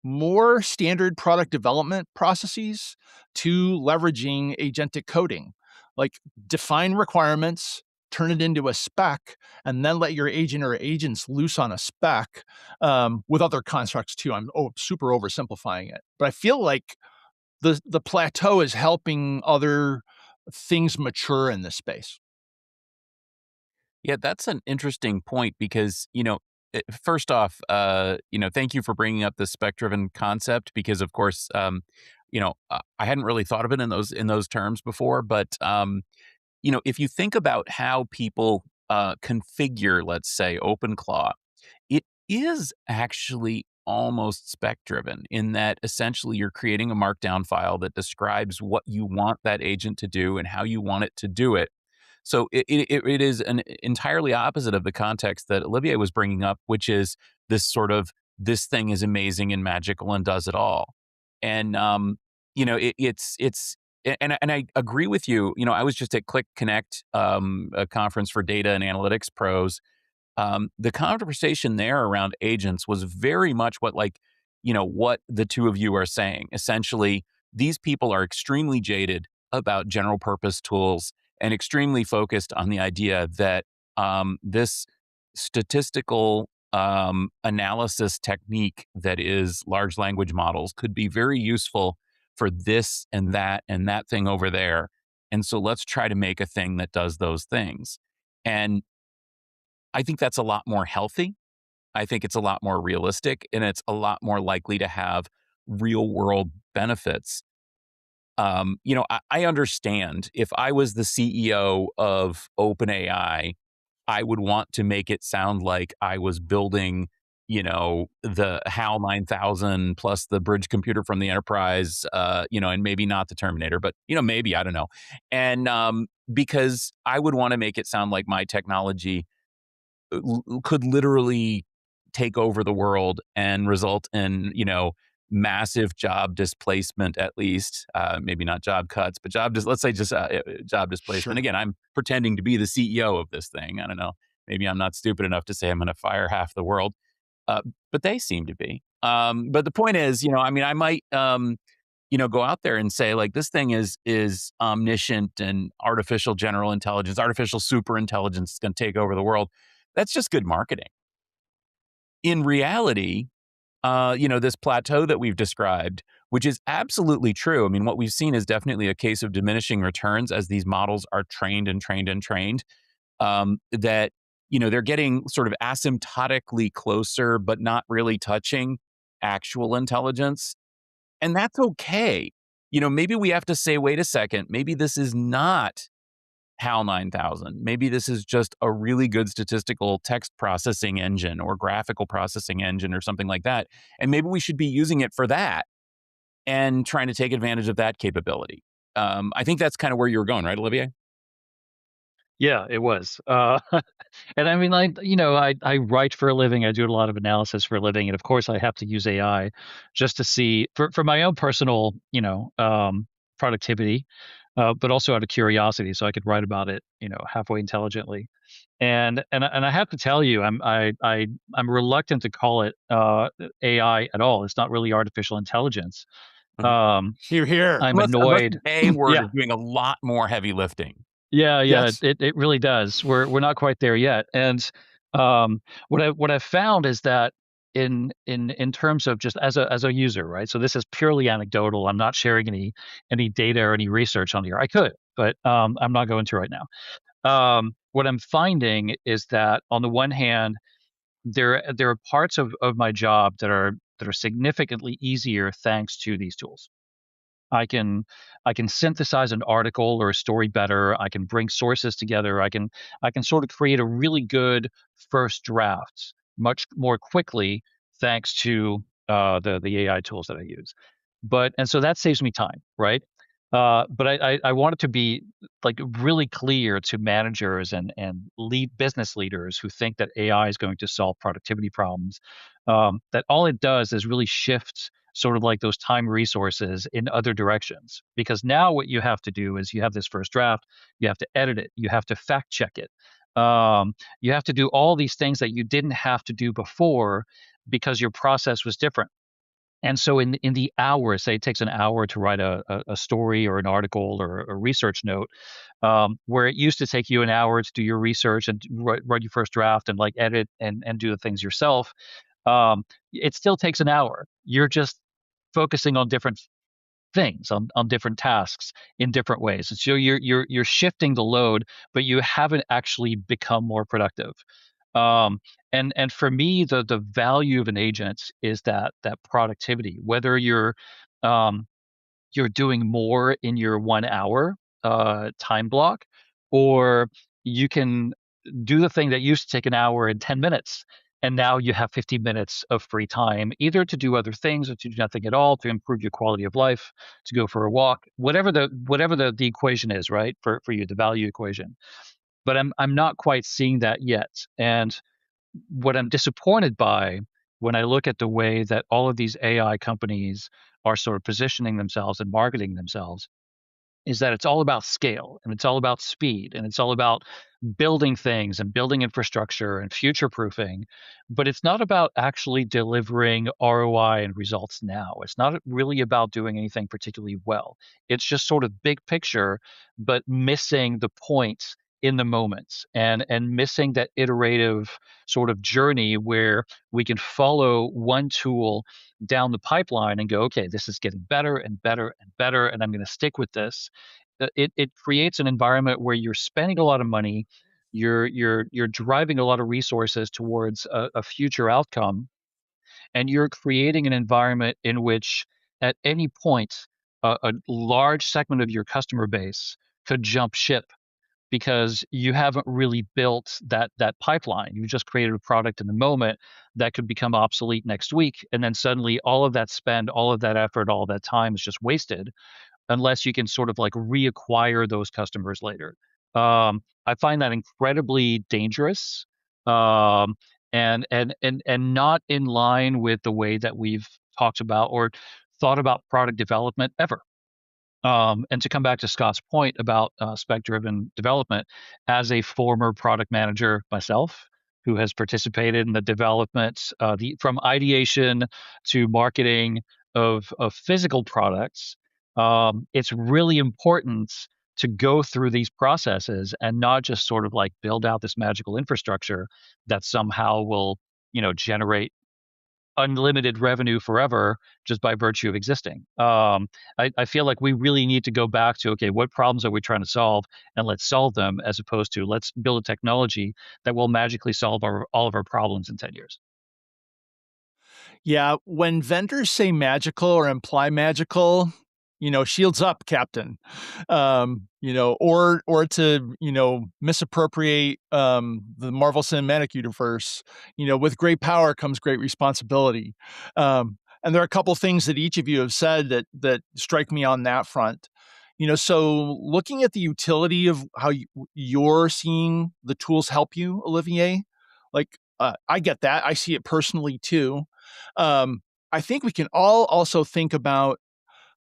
more standard product development processes to leveraging agentic coding, like define requirements, turn it into a spec, and then let your agent or agents loose on a spec, with other constructs too. I'm super oversimplifying it, but I feel like the plateau is helping other things mature in this space. Yeah, that's an interesting point because, first off, thank you for bringing up the spec-driven concept because, of course, I hadn't really thought of it in those terms before. But, if you think about how people configure, let's say, OpenClaw, it is actually almost spec-driven in that essentially you're creating a markdown file that describes what you want that agent to do and how you want it to do it. So it is an entirely opposite of the context that Olivier was bringing up, which is this sort of this thing is amazing and magical and does it all. And and I agree with you. I was just at Click Connect, a conference for data and analytics pros. The conversation there around agents was very much what the two of you are saying. Essentially, these people are extremely jaded about general purpose tools and extremely focused on the idea that this statistical analysis technique that is large language models could be very useful for this and that thing over there. And so let's try to make a thing that does those things. And I think that's a lot more healthy. I think it's a lot more realistic, and it's a lot more likely to have real world benefits. I understand if I was the CEO of OpenAI, I would want to make it sound like I was building, the HAL 9000 plus the bridge computer from the Enterprise, and maybe not the Terminator, but, maybe, I don't know. And because I would want to make it sound like my technology could literally take over the world and result in, massive job displacement, at least, maybe not job cuts, but let's say just job displacement. Sure. Again, I'm pretending to be the CEO of this thing. I don't know. Maybe I'm not stupid enough to say I'm going to fire half the world, but they seem to be. But the point is, I might, go out there and say, like, this thing is omniscient and artificial general intelligence, artificial super intelligence is going to take over the world. That's just good marketing. In reality, this plateau that we've described, which is absolutely true. I mean, what we've seen is definitely a case of diminishing returns as these models are trained and trained and trained. That, they're getting sort of asymptotically closer, but not really touching actual intelligence. And that's okay. Maybe we have to say, wait a second, maybe this is not HAL 9000. Maybe this is just a really good statistical text processing engine or graphical processing engine or something like that. And maybe we should be using it for that and trying to take advantage of that capability. I think that's kind of where you were going, right, Olivier? Yeah, it was. And I mean, I write for a living. I do a lot of analysis for a living, and of course, I have to use AI just to see for my own personal, productivity, but also out of curiosity, so I could write about it, halfway intelligently. And I have to tell you, I'm reluctant to call it AI at all. It's not really artificial intelligence. Here, here. I'm annoyed. A word Yeah. is doing a lot more heavy lifting. Yeah, Yes. it really does. We're not quite there yet. And what I've found is that in terms of just as a user, right? So this is purely anecdotal. I'm not sharing any data or any research on here. I could, but I'm not going to right now. What I'm finding is that on the one hand, there are parts of my job that are significantly easier thanks to these tools. I can synthesize an article or a story better. I can bring sources together. I can sort of create a really good first draft much more quickly thanks to the AI tools that I use. And so that saves me time, right? But I want it to be like really clear to managers and lead business leaders who think that AI is going to solve productivity problems. That all it does is really shift sort of like those time resources in other directions. Because now what you have to do is you have this first draft, you have to edit it, you have to fact check it. You have to do all these things that you didn't have to do before because your process was different. And so in the hour, say it takes an hour to write a story or an article or a research note, where it used to take you an hour to do your research and write your first draft and like edit and do the things yourself, it still takes an hour. You're just focusing on different things, on different tasks in different ways. And so you're shifting the load, but you haven't actually become more productive. And for me, the value of an agent is that productivity. Whether you're doing more in your 1 hour time block, or you can do the thing that used to take an hour in 10 minutes. And now you have 50 minutes of free time, either to do other things or to do nothing at all, to improve your quality of life, to go for a walk, whatever the equation is, right? For you, the value equation. But I'm not quite seeing that yet. And what I'm disappointed by when I look at the way that all of these AI companies are sort of positioning themselves and marketing themselves is that it's all about scale and it's all about speed and it's all about building things and building infrastructure and future proofing. But it's not about actually delivering ROI and results now. It's not really about doing anything particularly well. It's just sort of big picture, but missing the point in the moment and missing that iterative sort of journey where we can follow one tool down the pipeline and go, okay, this is getting better and better and better, and I'm going to stick with this. It creates an environment where you're spending a lot of money, you're driving a lot of resources towards a future outcome, and you're creating an environment in which at any point a large segment of your customer base could jump ship because you haven't really built that pipeline. You just created a product in the moment that could become obsolete next week, and then suddenly all of that spend, all of that effort, all of that time is just wasted unless you can sort of like reacquire those customers later. I find that incredibly dangerous, and not in line with the way that we've talked about or thought about product development ever. And to come back to Scott's point about spec-driven development, as a former product manager myself, who has participated in the development, from ideation to marketing of physical products, it's really important to go through these processes and not just sort of like build out this magical infrastructure that somehow will, generate unlimited revenue forever just by virtue of existing. I feel like we really need to go back to, okay, what problems are we trying to solve, and let's solve them, as opposed to let's build a technology that will magically solve all of our problems in 10 years. Yeah, when vendors say magical or imply magical, shields up, Captain. Or to, misappropriate the Marvel Cinematic Universe, with great power comes great responsibility. And there are a couple things that each of you have said that strike me on that front. So looking at the utility of how you're seeing the tools help you, Olivier, I get that. I see it personally too. I think we can all also think about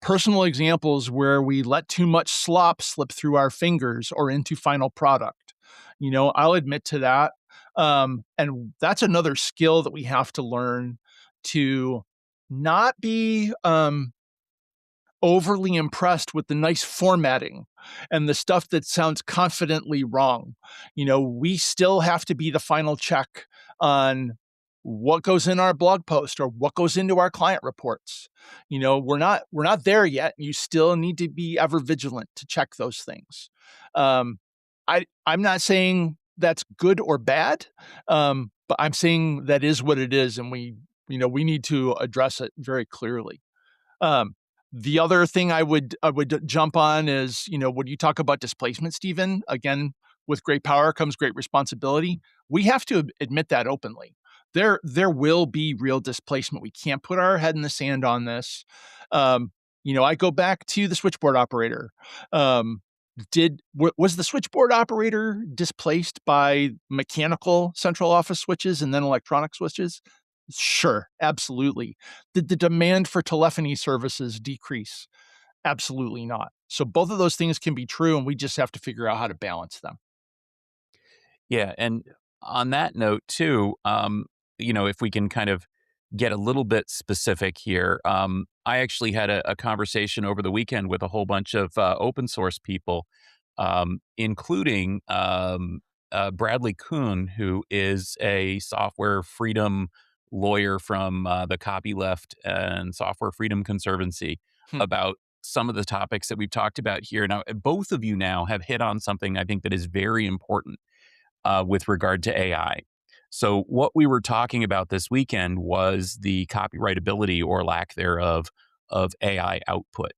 personal examples where we let too much slop slip through our fingers or into final product. I'll admit to that. And that's another skill that we have to learn, to not be overly impressed with the nice formatting and the stuff that sounds confidently wrong. We still have to be the final check on what goes in our blog post or what goes into our client reports. We're not there yet. You still need to be ever vigilant to check those things. I'm not saying that's good or bad, but I'm saying that is what it is, and we need to address it very clearly. The other thing I would jump on is, when you talk about displacement, Stephen, again, with great power comes great responsibility. We have to admit that openly. There will be real displacement. We can't put our head in the sand on this. I go back to the switchboard operator. Was the switchboard operator displaced by mechanical central office switches and then electronic switches? Sure, absolutely. Did the demand for telephony services decrease? Absolutely not. So both of those things can be true, and we just have to figure out how to balance them. Yeah, and on that note too, if we can kind of get a little bit specific here, I actually had a conversation over the weekend with a whole bunch of open source people, including Bradley Kuhn, who is a software freedom lawyer from the Copyleft and Software Freedom Conservancy, about some of the topics that we've talked about here. Now, both of you now have hit on something I think that is very important with regard to AI. So what we were talking about this weekend was the copyrightability or lack thereof of AI output.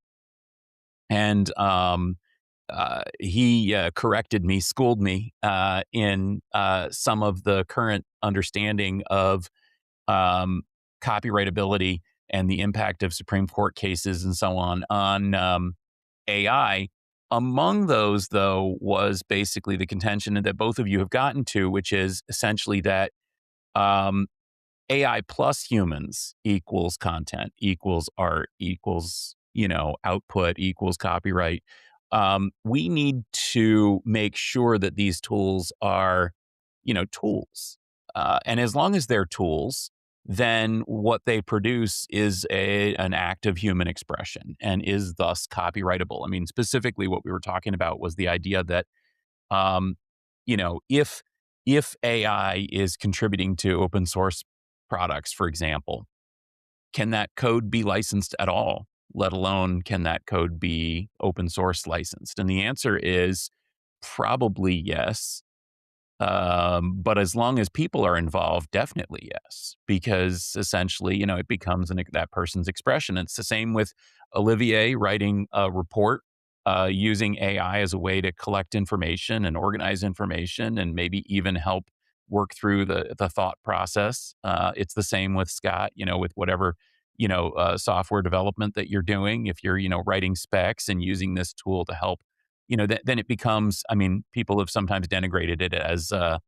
And he corrected me, schooled me in some of the current understanding of copyrightability and the impact of Supreme Court cases and so on AI. Among those, though, was basically the contention that both of you have gotten to, which is essentially that AI plus humans equals content, equals art, equals, output, equals copyright. We need to make sure that these tools are, tools. And as long as they're tools, then what they produce is an act of human expression and is thus copyrightable. I mean, specifically what we were talking about was the idea that if AI is contributing to open source products, for example, can that code be licensed at all? Let alone can that code be open source licensed? And the answer is probably yes. But as long as people are involved, definitely yes, because essentially, it becomes that person's expression. It's the same with Olivier writing a report using AI as a way to collect information and organize information and maybe even help work through the thought process. It's the same with Scott, with whatever, software development that you're doing. If you're, writing specs and using this tool to help, then it becomes, people have sometimes denigrated it as, a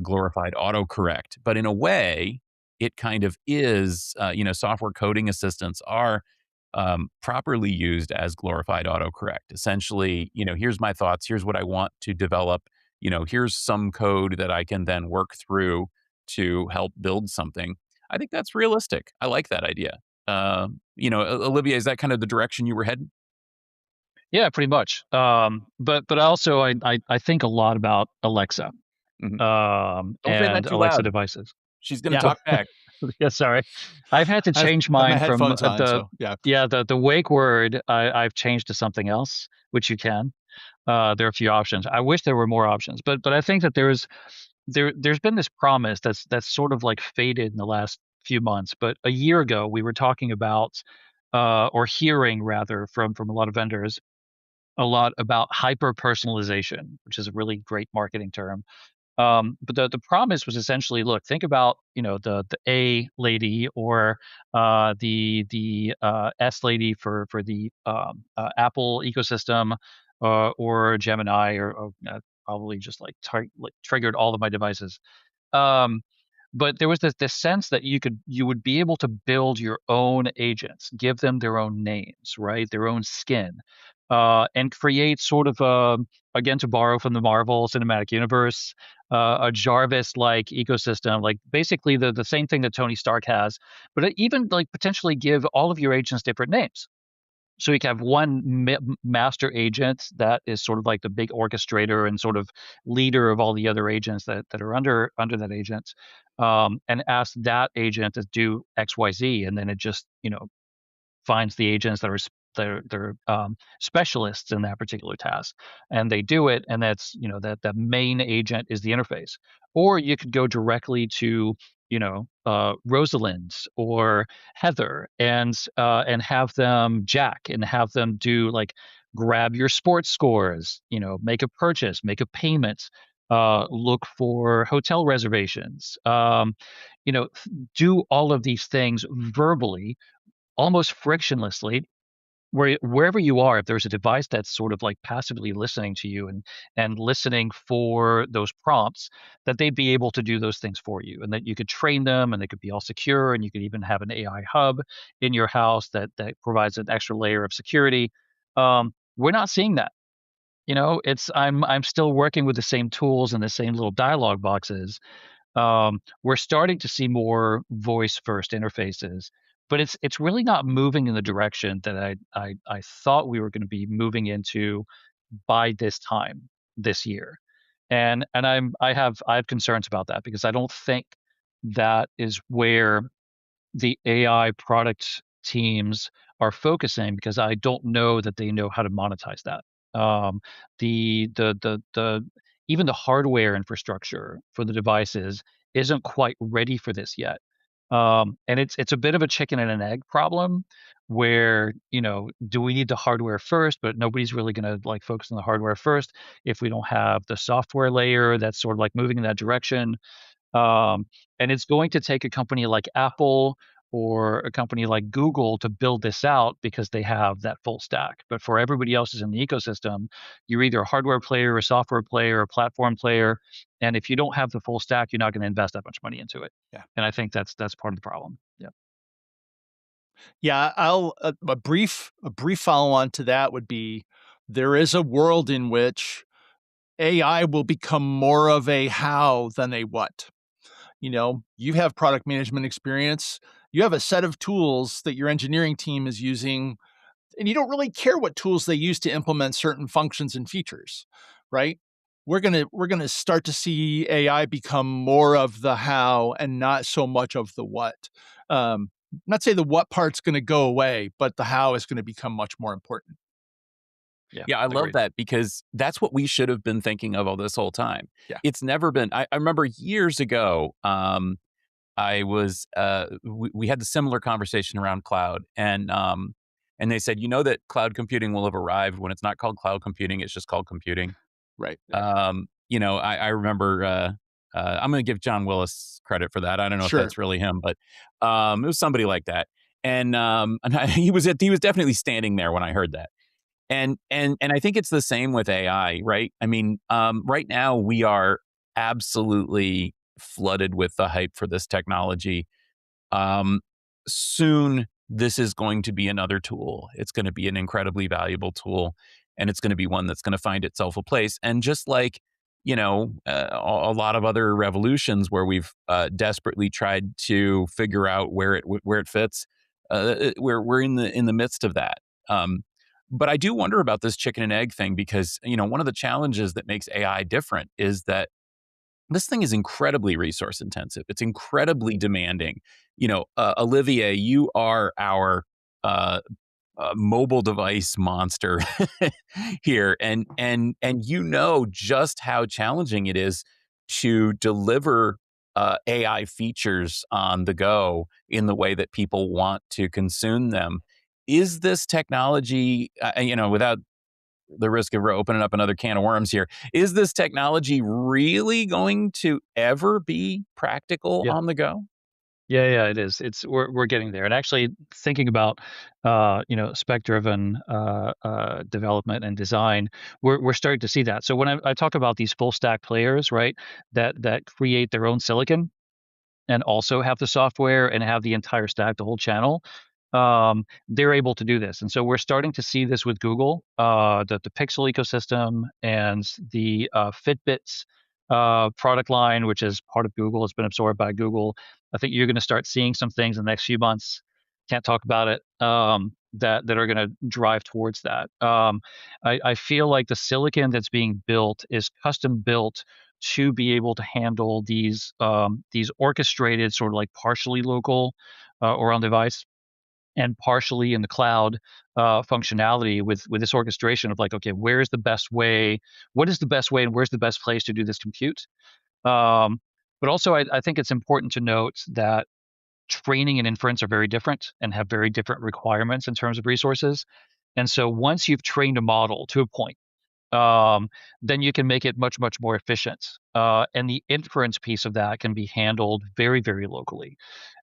glorified autocorrect. But in a way, it kind of is, software coding assistants are properly used as glorified autocorrect. Essentially, here's my thoughts, here's what I want to develop, here's some code that I can then work through to help build something. I think that's realistic. I like that idea. Olivier, is that kind of the direction you were heading? Yeah, pretty much. But also I think a lot about Alexa, Don't say that and too Alexa loud. devices. She's going to Yeah. talk back. Yeah, sorry. I've had to change I have my mine from headphones on, the so yeah. the wake word. I've changed to something else, which you can. There are a few options. I wish there were more options, but I think that there's been this promise that's sort of like faded in the last few months. But a year ago, we were talking about, or hearing rather, from a lot of vendors, a lot about hyper personalization, which is a really great marketing term. But the promise was essentially, look, think about, the A lady, or the S lady for the Apple ecosystem, or Gemini, or probably just like triggered all of my devices. Um, but there was this sense that you would be able to build your own agents, give them their own names, right, their own skin, and create sort of again, to borrow from the Marvel Cinematic Universe, a Jarvis-like ecosystem, like basically the same thing that Tony Stark has, but even like potentially give all of your agents different names. So you can have one master agent that is sort of like the big orchestrator and sort of leader of all the other agents that are under that agent, and ask that agent to do X, Y, Z, and then it just finds the agents that are specialists in that particular task, and they do it, and that's that main agent is the interface. Or you could go directly to Rosalind or Heather, and have them jack, and have them do like grab your sports scores, make a purchase, make a payment, look for hotel reservations, do all of these things verbally, almost frictionlessly, wherever you are. If there's a device that's sort of like passively listening to you, and listening for those prompts, that they'd be able to do those things for you, and that you could train them, and they could be all secure, and you could even have an AI hub in your house that provides an extra layer of security. We're not seeing that. I'm still working with the same tools and the same little dialog boxes. We're starting to see more voice first interfaces, but it's really not moving in the direction that I thought we were going to be moving into by this time this year. And I have concerns about that, because I don't think that is where the AI product teams are focusing, because I don't know that they know how to monetize that. The even the hardware infrastructure for the devices isn't quite ready for this yet. And it's a bit of a chicken and an egg problem, where do we need the hardware first? But nobody's really going to like focus on the hardware first if we don't have the software layer that's sort of like moving in that direction. And it's going to take a company like Apple or a company like Google to build this out, because they have that full stack. But for everybody else who's in the ecosystem, you're either a hardware player, a software player, a platform player. And if you don't have the full stack, you're not going to invest that much money into it. Yeah. And I think that's part of the problem. Yeah. Yeah, I'll a brief follow on to that would be, there is a world in which AI will become more of a how than a what. You have product management experience. You have a set of tools that your engineering team is using, and you don't really care what tools they use to implement certain functions and features, right? we're gonna start to see AI become more of the how and not so much of the what. Not say the what part's going to go away, but the how is going to become much more important. Yeah, I love that, because that's what we should have been thinking of all this whole time. Yeah. It's never been. I remember years ago, I was we had the similar conversation around cloud, and they said, you know, that cloud computing will have arrived when it's not called cloud computing, it's just called computing. Right. You know, I remember. I'm going to give John Willis credit for that. I don't know Sure. if that's really him, but it was somebody like that, and he was definitely standing there when I heard that. And I think it's the same with AI, right? I mean, right now we are absolutely flooded with the hype for this technology. Soon, this is going to be another tool. It's going to be an incredibly valuable tool, and it's going to be one that's going to find itself a place. And just like, you know, a lot of other revolutions where we've desperately tried to figure out where it fits, we're in the midst of that. But I do wonder about this chicken and egg thing, because, you know, one of the challenges that makes AI different is that this thing is incredibly resource intensive. It's incredibly demanding. You know, Olivier, you are our mobile device monster here, and you know just how challenging it is to deliver AI features on the go in the way that people want to consume them. Is this technology, you know, without the risk of opening up another can of worms here, is this technology really going to ever be practical Yeah. on the go? Yeah, it is. We're getting there. And actually thinking about you know, spec-driven development and design, we're starting to see that. So when I talk about these full stack players, right, that create their own silicon and also have the software and have the entire stack, the whole channel, they're able to do this. And so we're starting to see this with Google, the Pixel ecosystem and the Fitbits product line, which is part of Google. It's been absorbed by Google. I think you're going to start seeing some things in the next few months. Can't talk about it. That are going to drive towards that. I feel like the silicon that's being built is custom built to be able to handle these orchestrated, sort of like partially local or on device and partially in the cloud functionality with this orchestration of like, okay, where's the best way? What is the best way, and where's the best place to do this compute? But also, I think it's important to note that training and inference are very different and have very different requirements in terms of resources. And so once you've trained a model to a point, then you can make it much, much more efficient. And the inference piece of that can be handled very, very locally.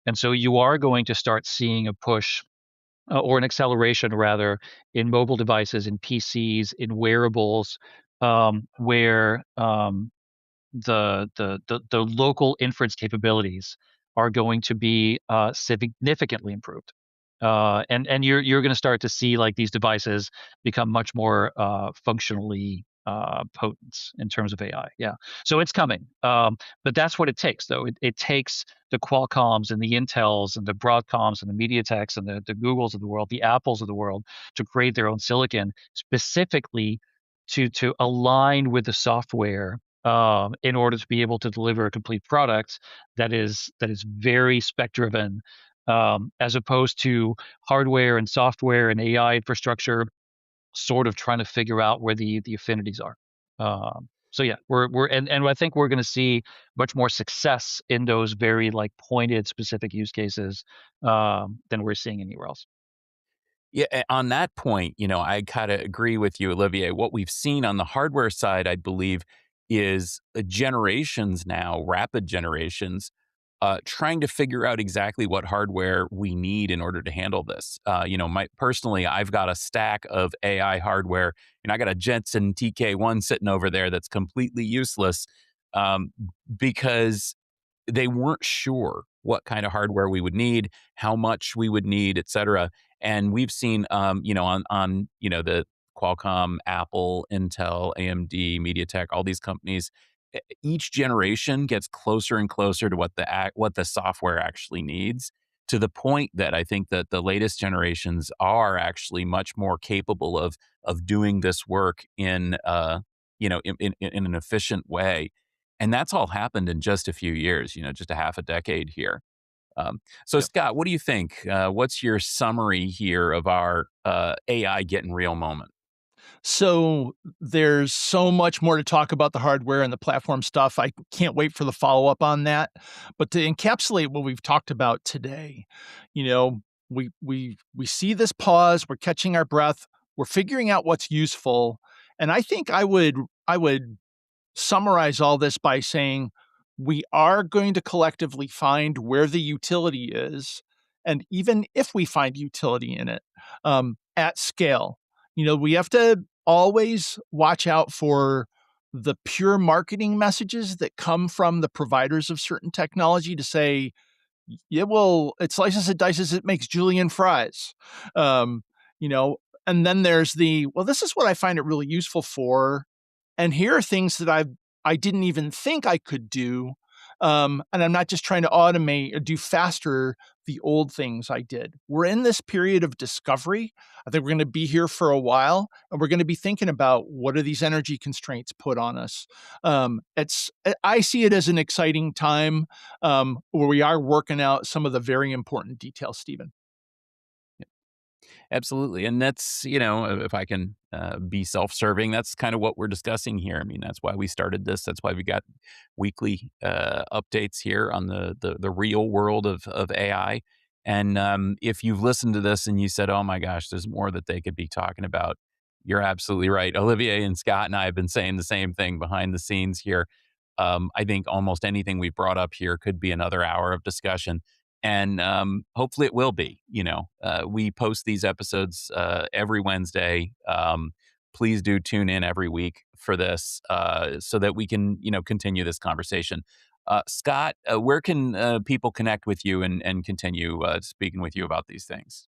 And so you are going to start seeing a push or an acceleration rather in mobile devices, in PCs, in wearables, where the local inference capabilities are going to be significantly improved. And you're going to start to see like these devices become much more functionally potent in terms of AI. Yeah, so it's coming. But that's what it takes, though. It takes the Qualcomms and the Intels and the Broadcoms and the MediaTeks and the Googles of the world, the Apples of the world, to create their own silicon specifically to align with the software in order to be able to deliver a complete product that is very spec driven, as opposed to hardware and software and AI infrastructure sort of trying to figure out where the affinities are. So yeah, and I think we're going to see much more success in those very like pointed specific use cases than we're seeing anywhere else. Yeah, on that point, you know, I kind of agree with you, Olivier. What we've seen on the hardware side, I believe, is generations now, rapid generations, trying to figure out exactly what hardware we need in order to handle this. You know, personally, I've got a stack of AI hardware, and I got a Jensen TK1 sitting over there that's completely useless, um, because they weren't sure what kind of hardware we would need, how much we would need, et cetera. And we've seen, you know, on you know, the Qualcomm, Apple, Intel, AMD, MediaTek, all these companies, each generation gets closer and closer to what the software actually needs, to the point that I think that the latest generations are actually much more capable of doing this work in in an efficient way. And that's all happened in just a few years, just a half a decade here. So Yep. Scott, what do you think? What's your summary here of our AI getting real moment? So there's so much more to talk about the hardware and the platform stuff. I can't wait for the follow-up on that. But to encapsulate what we've talked about today, you know, we see this pause, we're catching our breath, we're figuring out what's useful. And I think I would summarize all this by saying we are going to collectively find where the utility is. And even if we find utility in it at scale, we have to always watch out for the pure marketing messages that come from the providers of certain technology to say, yeah, well, it slices and dices, it makes julienne fries. Um, you know, and then there's this is what I find it really useful for. And here are things that I didn't even think I could do. And I'm not just trying to automate or do faster the old things I did. We're in this period of discovery. I think we're going to be here for a while, and we're going to be thinking about what are these energy constraints put on us. I see it as an exciting time where we are working out some of the very important details, Stephen. Absolutely. And that's, if I can be self-serving, that's kind of what we're discussing here. I mean, that's why we started this. That's why we got weekly updates here on the real world of AI. And if you've listened to this and you said, oh my gosh, there's more that they could be talking about, you're absolutely right. Olivier and Scott and I have been saying the same thing behind the scenes here. I think almost anything we brought up here could be another hour of discussion. And hopefully it will be. We post these episodes every Wednesday. Please do tune in every week for this so that we can continue this conversation. Scott, where can people connect with you and continue speaking with you about these things?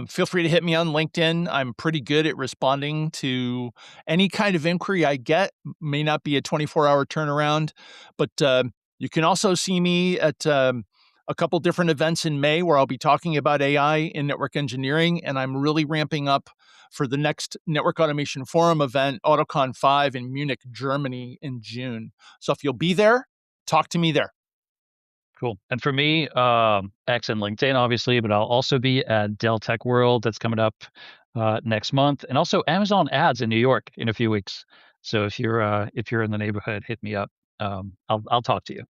Feel free to hit me on LinkedIn. I'm pretty good at responding to any kind of inquiry I get. May not be a 24-hour turnaround, but you can also see me at a couple different events in May where I'll be talking about AI in network engineering, and I'm really ramping up for the next Network Automation Forum event, AutoCon 5 in Munich, Germany in June. So if you'll be there, talk to me there. Cool. And for me, X and LinkedIn, obviously, but I'll also be at Dell Tech World that's coming up next month, and also Amazon Ads in New York in a few weeks. So if you're in the neighborhood, hit me up. I'll talk to you.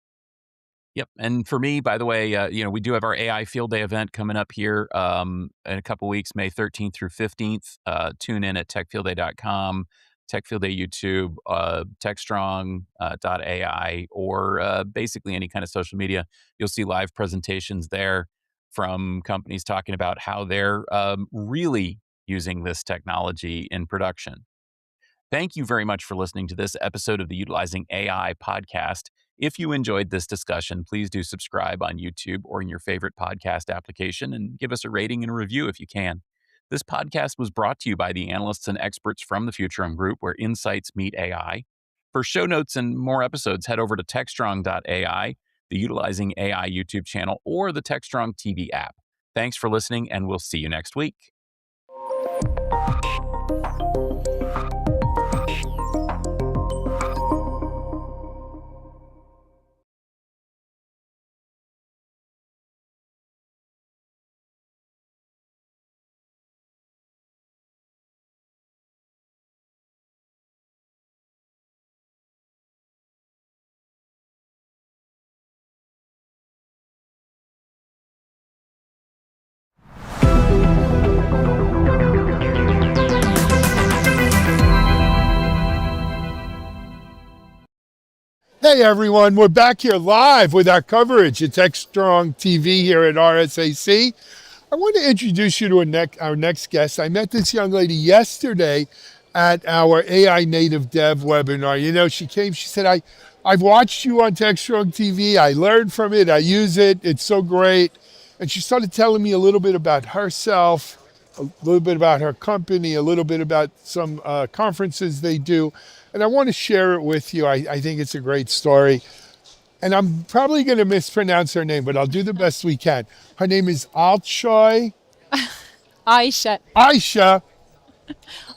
Yep. And for me, by the way, we do have our AI Field Day event coming up here in a couple weeks, May 13th through 15th. Tune in at techfieldday.com, Techfield Day YouTube, Techstrong.ai, or basically any kind of social media. You'll see live presentations there from companies talking about how they're really using this technology in production. Thank you very much for listening to this episode of the Utilizing AI podcast. If you enjoyed this discussion, please do subscribe on YouTube or in your favorite podcast application and give us a rating and a review if you can. This podcast was brought to you by the analysts and experts from the Futurum Group, where insights meet AI. For show notes and more episodes, head over to techstrong.ai, the Utilizing AI YouTube channel, or the Techstrong TV app. Thanks for listening, and we'll see you next week. Hey everyone, we're back here live with our coverage at Techstrong TV here at RSAC. I want to introduce you to our next guest. I met this young lady yesterday at our AI Native Dev webinar. She came, she said, I've watched you on Techstrong TV. I learned from it. I use it. It's so great. And she started telling me a little bit about herself, a little bit about her company, a little bit about some conferences they do. And I want to share it with you. I think it's a great story. And I'm probably going to mispronounce her name, but I'll do the best we can. Her name is Altinsoy. Ayse. Ayse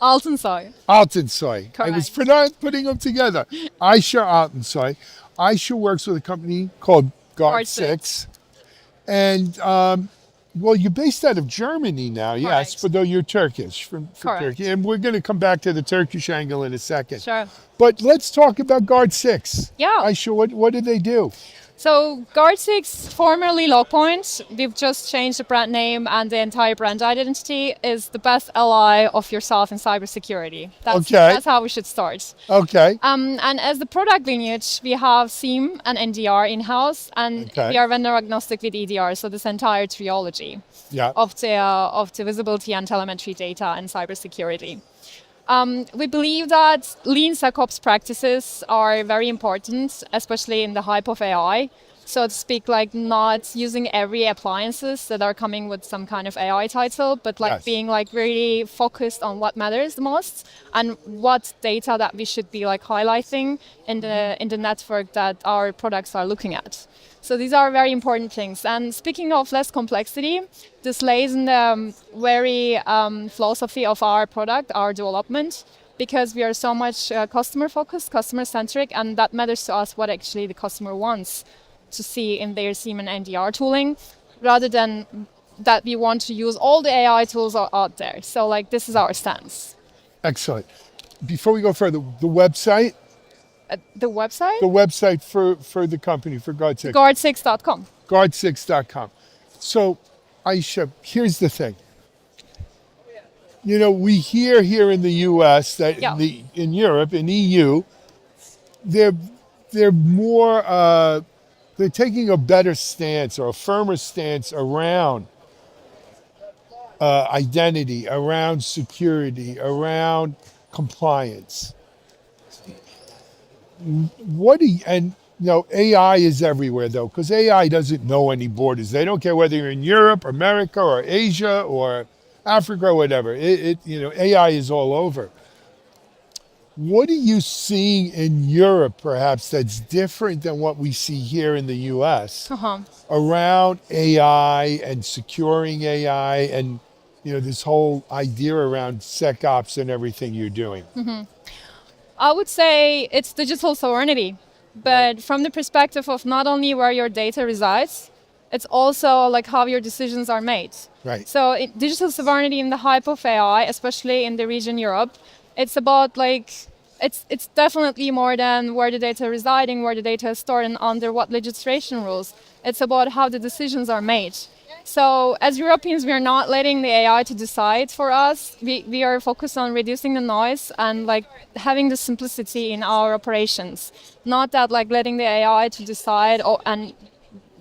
Altinsoy. Altinsoy. I was Correct. putting them together. Ayse Altinsoy. Ayse works with a company called guardsix. And, well, you're based out of Germany now, yes, Correct. but though you're Turkish, from Correct. Turkey. And we're going to come back to the Turkish angle in a second. Sure. But let's talk about guardsix. Yeah. Ayse, what do they do? So guardsix, formerly Logpoint, we've just changed the brand name and the entire brand identity, is the best ally of yourself in cybersecurity. That's how we should start. Okay. And as the product lineage, we have SIEM and NDR in-house, and we are vendor agnostic with EDR, so this entire trilogy of the visibility and telemetry data and cybersecurity. We believe that lean SecOps practices are very important, especially in the hype of AI. So to speak, like not using every appliances that are coming with some kind of AI title, but like being like really focused on what matters the most and what data that we should be like highlighting in the network that our products are looking at. So these are very important things. And speaking of less complexity, this lays in the very philosophy of our product, our development, because we are so much customer focused, customer centric, and that matters to us what actually the customer wants to see in their SIEM and NDR tooling, rather than that we want to use all the AI tools out there. So like this is our stance. Excellent. Before we go further, the website? The website? The website for the company, for guardsix. Guardsix.com. Guardsix.com. So, Ayse, here's the thing. You know, we hear here in the U.S. that in Europe, in EU, they're more they're taking a better stance or a firmer stance around identity, around security, around compliance. AI is everywhere though, because AI doesn't know any borders. They don't care whether you're in Europe, America, or Asia, or Africa, or whatever. AI is all over. What are you seeing in Europe, perhaps, that's different than what we see here in the U.S. Around AI and securing AI and this whole idea around SecOps and everything you're doing? I would say it's digital sovereignty, but from the perspective of not only where your data resides, it's also like how your decisions are made. Right. So digital sovereignty in the hype of AI, especially in the region Europe, it's about like, it's definitely more than where the data is residing, where the data is stored and under what legislation rules. It's about how the decisions are made. So as Europeans, we are not letting the AI to decide for us. We are focused on reducing the noise and like having the simplicity in our operations. Not that like letting the AI to decide and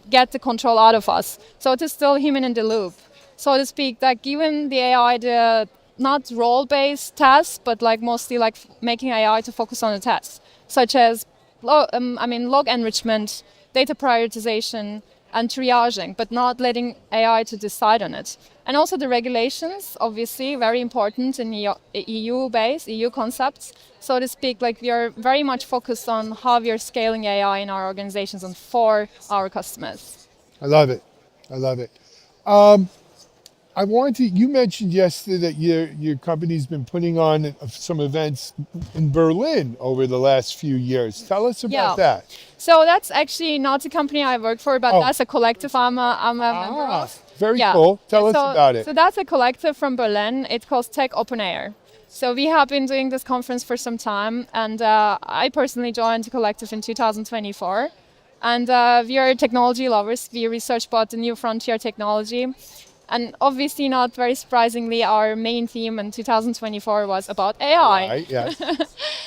get the control out of us. So it is still human in the loop, so to speak, that giving the AI the not role-based tasks, but like mostly like making AI to focus on the tasks, such as log enrichment, data prioritization, and triaging, but not letting AI to decide on it. And also the regulations, obviously, very important in EU concepts, so to speak, like we are very much focused on how we are scaling AI in our organizations and for our customers. I love it. You mentioned yesterday that your company's been putting on some events in Berlin over the last few years. Tell us about that. So that's actually not a company I work for, but that's a collective I'm a member of. Very cool. Tell us about it. So that's a collective from Berlin. It's called Tech Open Air. So we have been doing this conference for some time, and I personally joined the collective in 2024. And we are technology lovers. We research about the new frontier technology. And obviously, not very surprisingly, our main theme in 2024 was about AI. Right, yes.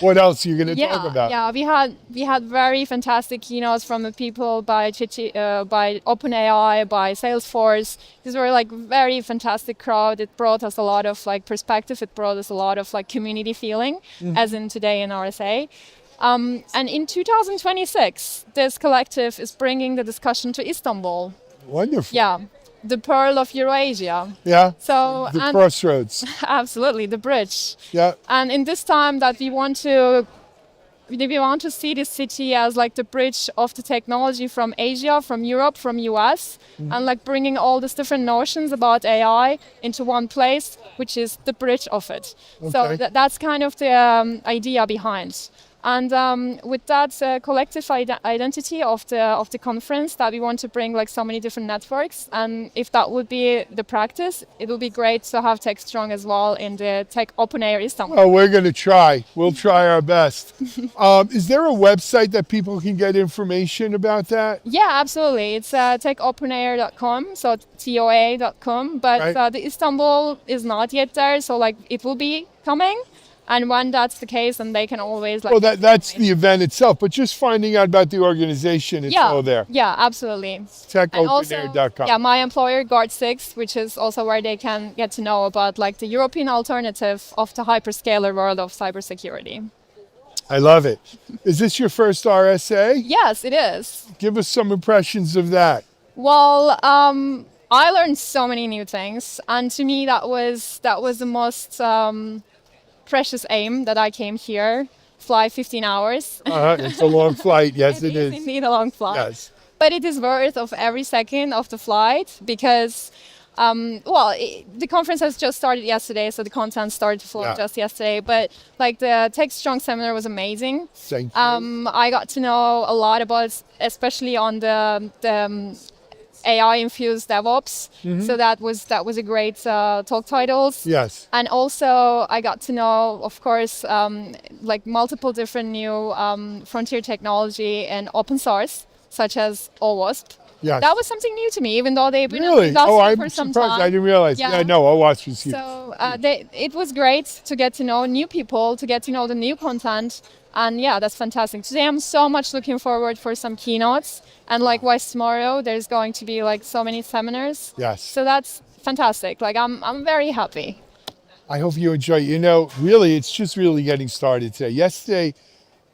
What else are you going to talk about? Yeah, we had very fantastic keynotes from the people by OpenAI, by Salesforce. These were like very fantastic crowd. It brought us a lot of like perspective. It brought us a lot of like community feeling, as in today in RSA. And in 2026, this collective is bringing the discussion to Istanbul. Wonderful. Yeah. The pearl of Eurasia. Yeah. So the crossroads. Absolutely, the bridge. Yeah. And in this time that we want to we want to see this city as like the bridge of the technology from Asia, from Europe, from US, and like bringing all these different notions about AI into one place, which is the bridge of it. Okay. So that's kind of the idea behind. And with that collective identity of the conference, that we want to bring like so many different networks, and if that would be the practice, it would be great to have Techstrong as well in the Tech Open Air Istanbul. Oh, we're going to try. We'll try our best. Is there a website that people can get information about that? Yeah, absolutely. It's techopenair.com, so TOA.com, but right. The Istanbul is not yet there, so like it will be coming. And when that's the case, then they can always like. Well, that's the event itself, but just finding out about the organization, it's all there. Yeah, absolutely. Techopenair.com. Yeah, my employer, guardsix, which is also where they can get to know about like the European alternative of the hyperscaler world of cybersecurity. I love it. Is this your first RSA? Yes, it is. Give us some impressions of that. Well, I learned so many new things, and to me, that was the most. Precious aim that I came here, fly 15 hours. It's a long flight. Yes, it is. It is indeed a long flight. Yes. But it is worth of every second of the flight because, the conference has just started yesterday, so the content started to flow just yesterday. But like the Techstrong seminar was amazing. Thank you. I got to know a lot about, especially on the AI-infused DevOps. So that was a great talk titles. Yes. And also I got to know, of course, like multiple different new frontier technology and open source, such as OWASP. Yes. That was something new to me, even though they've been really? in industry for some surprised. time. I didn't realize. Yeah, no, OWASP was huge. So it was great to get to know new people, to get to know the new content. And yeah, that's fantastic. Today I'm so much looking forward for some keynotes. And likewise tomorrow, there's going to be like so many seminars. Yes. So that's fantastic. Like I'm very happy. I hope you enjoy. You know, really, it's just really getting started today. Yesterday,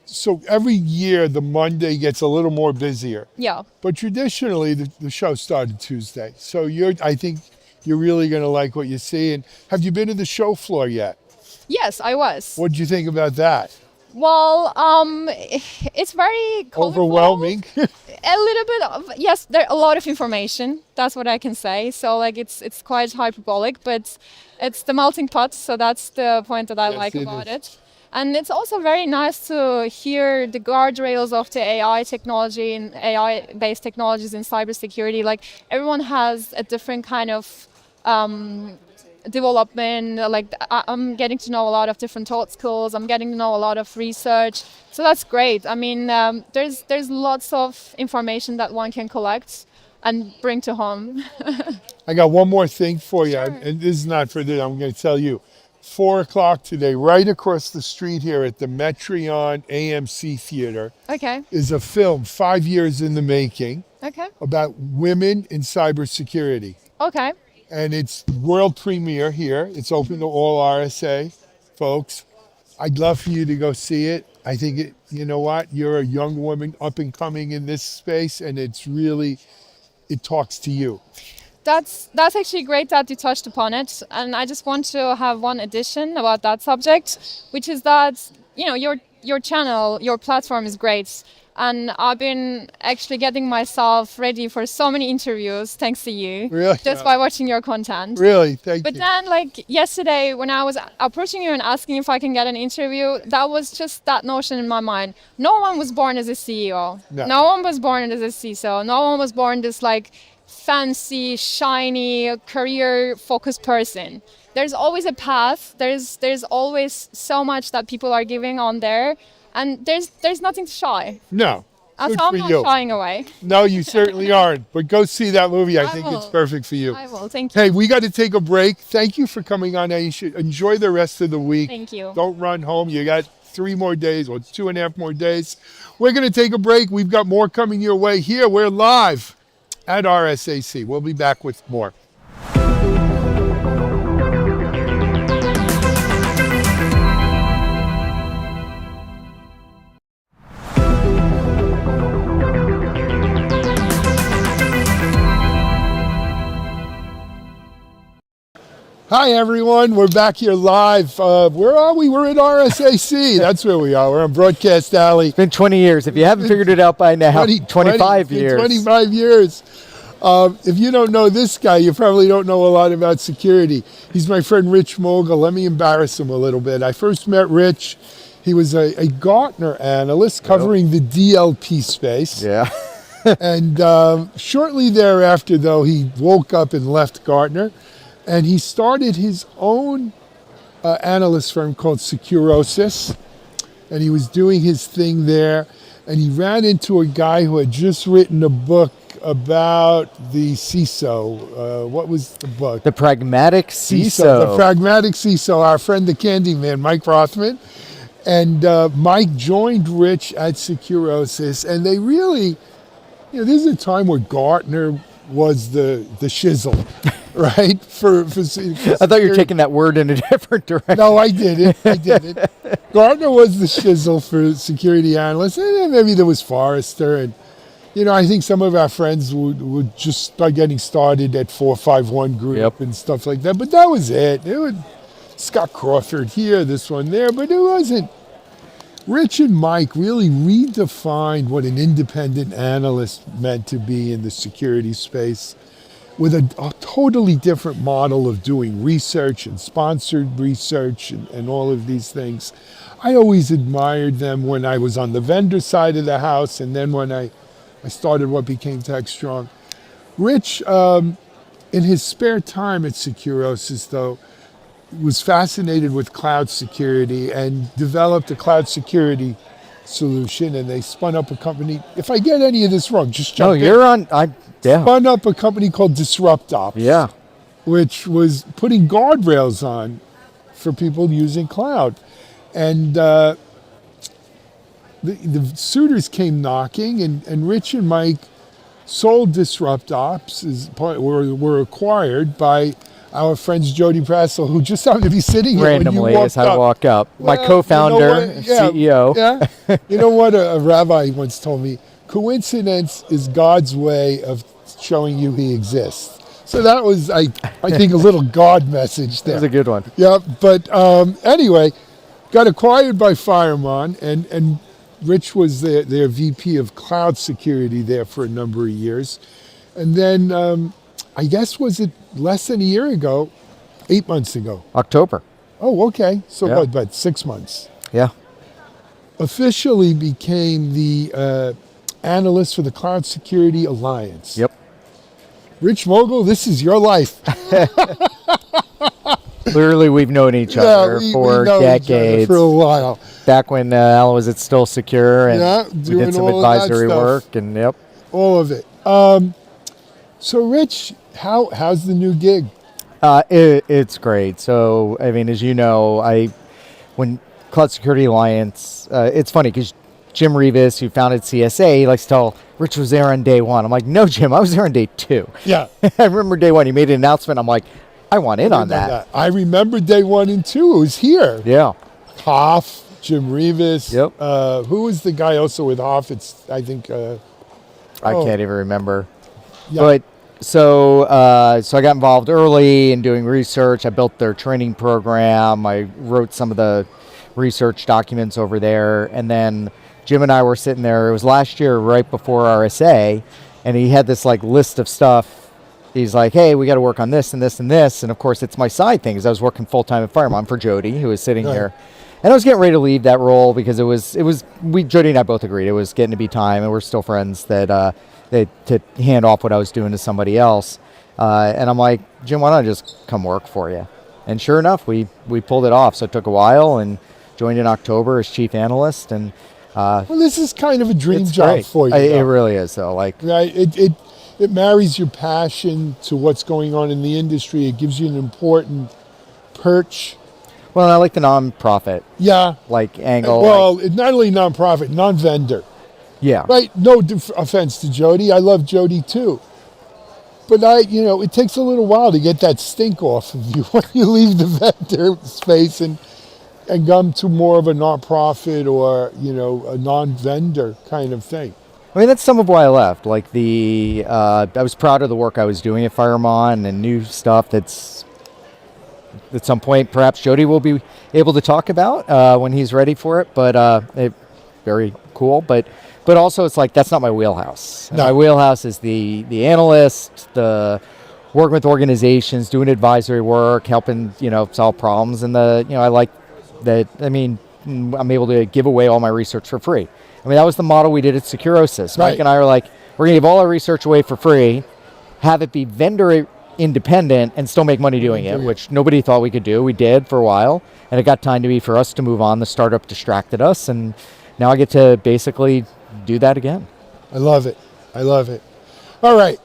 so every year the Monday gets a little more busier. Yeah. But traditionally, the show started Tuesday. So I think you're really going to like what you see. And have you been to the show floor yet? Yes, I was. What did you think about that? Well, it's very colorful. Overwhelming. A little bit of, yes, there a lot of information. That's what I can say. So like it's quite hyperbolic, but it's the melting pot. So that's the point that I like about it. And it's also very nice to hear the guardrails of the AI technology and AI-based technologies in cybersecurity. Like everyone has a different kind of development. Like I'm getting to know a lot of different thought schools. I'm getting to know a lot of research. So that's great. I mean, there's lots of information that one can collect and bring to home. I got one more thing for you, Sure. and this is not for this. I'm going to tell you. 4 o'clock today, right across the street here at the Metreon AMC Theater, Okay. is a film 5 years in the making Okay. about women in cybersecurity. Okay. And it's world premiere here. It's open to all RSA folks. I'd love for you to go see it. I think, you know what? You're a young woman up and coming in this space, and it talks to you. That's actually great that you touched upon it. And I just want to have one addition about that subject, which is that, you know, your channel, your platform is great. And I've been actually getting myself ready for so many interviews thanks to you. Really? Just by watching your content. Really? Thank you. But then, like, yesterday when I was approaching you and asking if I can get an interview, that was just that notion in my mind. No one was born as a CEO. No one was born as a CISO. No one was born this, like, fancy, shiny, career-focused person. There's always a path. There's always so much that people are giving on there. And there's nothing to shy. No. So I'm not shying away. No, you certainly aren't. But go see that movie. I think it's perfect for you. I will. Thank you. Hey, we got to take a break. Thank you for coming on, Ayse. Enjoy the rest of the week. Thank you. Don't run home. You got 3 more days or 2.5 more days. We're going to take a break. We've got more coming your way here. We're live at RSAC. We'll be back with more. Hi, everyone. We're back here live. Where are we? We're at RSAC. That's where we are. We're on Broadcast Alley. It's been 20 years. If you haven't figured it out by now, 25 years. 25 years. If you don't know this guy, you probably don't know a lot about security. He's my friend Rich Mogull. Let me embarrass him a little bit. I first met Rich. He was a Gartner analyst covering the DLP space. Yeah. And shortly thereafter, though, he woke up and left Gartner. And he started his own analyst firm called Securosis. And he was doing his thing there. And he ran into a guy who had just written a book about the CISO. What was the book? The Pragmatic CISO. The Pragmatic CISO, our friend the Candyman, Mike Rothman. And Mike joined Rich at Securosis. And they really, this is a time where Gartner was the shizzle. Right? For I thought you were taking that word in a different direction. No, I didn't. Gartner was the shizzle for security analysts. And then maybe there was Forrester. And, I think some of our friends would just start getting started at 451 Group and stuff like that. But that was it. It was Scott Crawford here, this one there. But it wasn't. Rich and Mike really redefined what an independent analyst meant to be in the security space, with a totally different model of doing research and sponsored research and all of these things. I always admired them when I was on the vendor side of the house, and then when I started what became Techstrong. Rich, in his spare time at Securosis, though, was fascinated with cloud security and developed a cloud security solution, and they spun up a company. If I get any of this wrong, just jump in. No, you're on. Spun up a company called DisruptOps. Yeah. Which was putting guardrails on for people using cloud. And the suitors came knocking, and Rich and Mike sold DisruptOps, were acquired by our friends Jody Prassel, who just happened to be sitting here randomly when you as I walk up. Well, my co-founder, and CEO. Yeah. You know what a rabbi once told me? Coincidence is God's way of showing you he exists. So that was, I think, a little God message there. That was a good one. Yeah, but anyway, got acquired by Fireman, and Rich was their VP of cloud security there for a number of years. And then, I guess, was it less than a year ago, 8 months ago? October. Oh, okay. So about 6 months. Yeah. Officially became the analyst for the Cloud Security Alliance. Yep. Rich Mogull, this is your life. Clearly, we've known each other for decades. For a while. Back when Alan was at Still Secure, and we did some advisory work, and all of it. So, Rich, how's the new gig? It's great. So, I mean, as you know, when Cloud Security Alliance, it's funny because Jim Revis, who founded CSA, he likes to tell Rich was there on day one. I'm like, no, Jim, I was there on day 2. Yeah. I remember day 1. He made an announcement. I'm like, I want in on that. I remember day 1 and 2. It was here. Yeah. Hoff, Jim Revis. Yep. Who was the guy also with Hoff? It's, I think. I can't even remember. Yeah. But so I got involved early in doing research. I built their training program. I wrote some of the research documents over there, and then Jim and I were sitting there. It was last year, right before RSA, and he had this list of stuff. He's like, "Hey, we got to work on this and this and this." And of course, it's my side thing, because I was working full time at Fireman for Jody, who was sitting here, and I was getting ready to leave that role because Jody and I both agreed it was getting to be time, and we're still friends to hand off what I was doing to somebody else. And I'm like, Jim, why don't I just come work for you? And sure enough, we pulled it off. So it took a while, and joined in October as chief analyst, and. Well, this is kind of a dream job for you. It really is, though. It marries your passion to what's going on in the industry. It gives you an important perch. Well, I like the non-profit. Yeah. Angle. Well, not only non-profit, non-vendor. Yeah. Right. No offense to Jody. I love Jody too. But it takes a little while to get that stink off of you when you leave the vendor space and come to more of a nonprofit or, a non-vendor kind of thing. I mean, that's some of why I left. I was proud of the work I was doing at Fireman and new stuff that's at some point, perhaps Jody will be able to talk about when he's ready for it. But very cool. But also, it's like that's not my wheelhouse. No. My wheelhouse is the analyst, the working with organizations, doing advisory work, helping solve problems, and I like that. I mean, I'm able to give away all my research for free. I mean, that was the model we did at Securosis. Right. Mike and I are like, we're going to give all our research away for free, have it be vendor independent, and still make money doing it, which nobody thought we could do. We did for a while, and it got time for us to move on. The startup distracted us, and now I get to basically do that again. I love it. All right,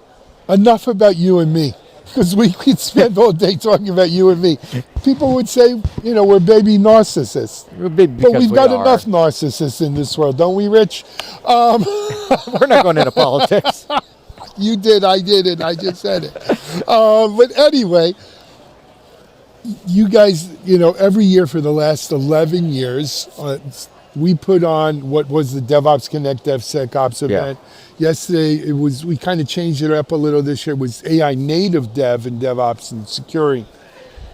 enough about you and me, because we could spend all day talking about you and me. People would say, we're baby narcissists. But we've got enough narcissists in this world, don't we, Rich? We're not going into politics. You did, I didn't. I just said it. But anyway, you guys, every year for the last 11 years, we put on what was the DevOps Connect DevSecOps event. Yesterday, we kind of changed it up a little this year. It was AI native dev and DevOps and securing,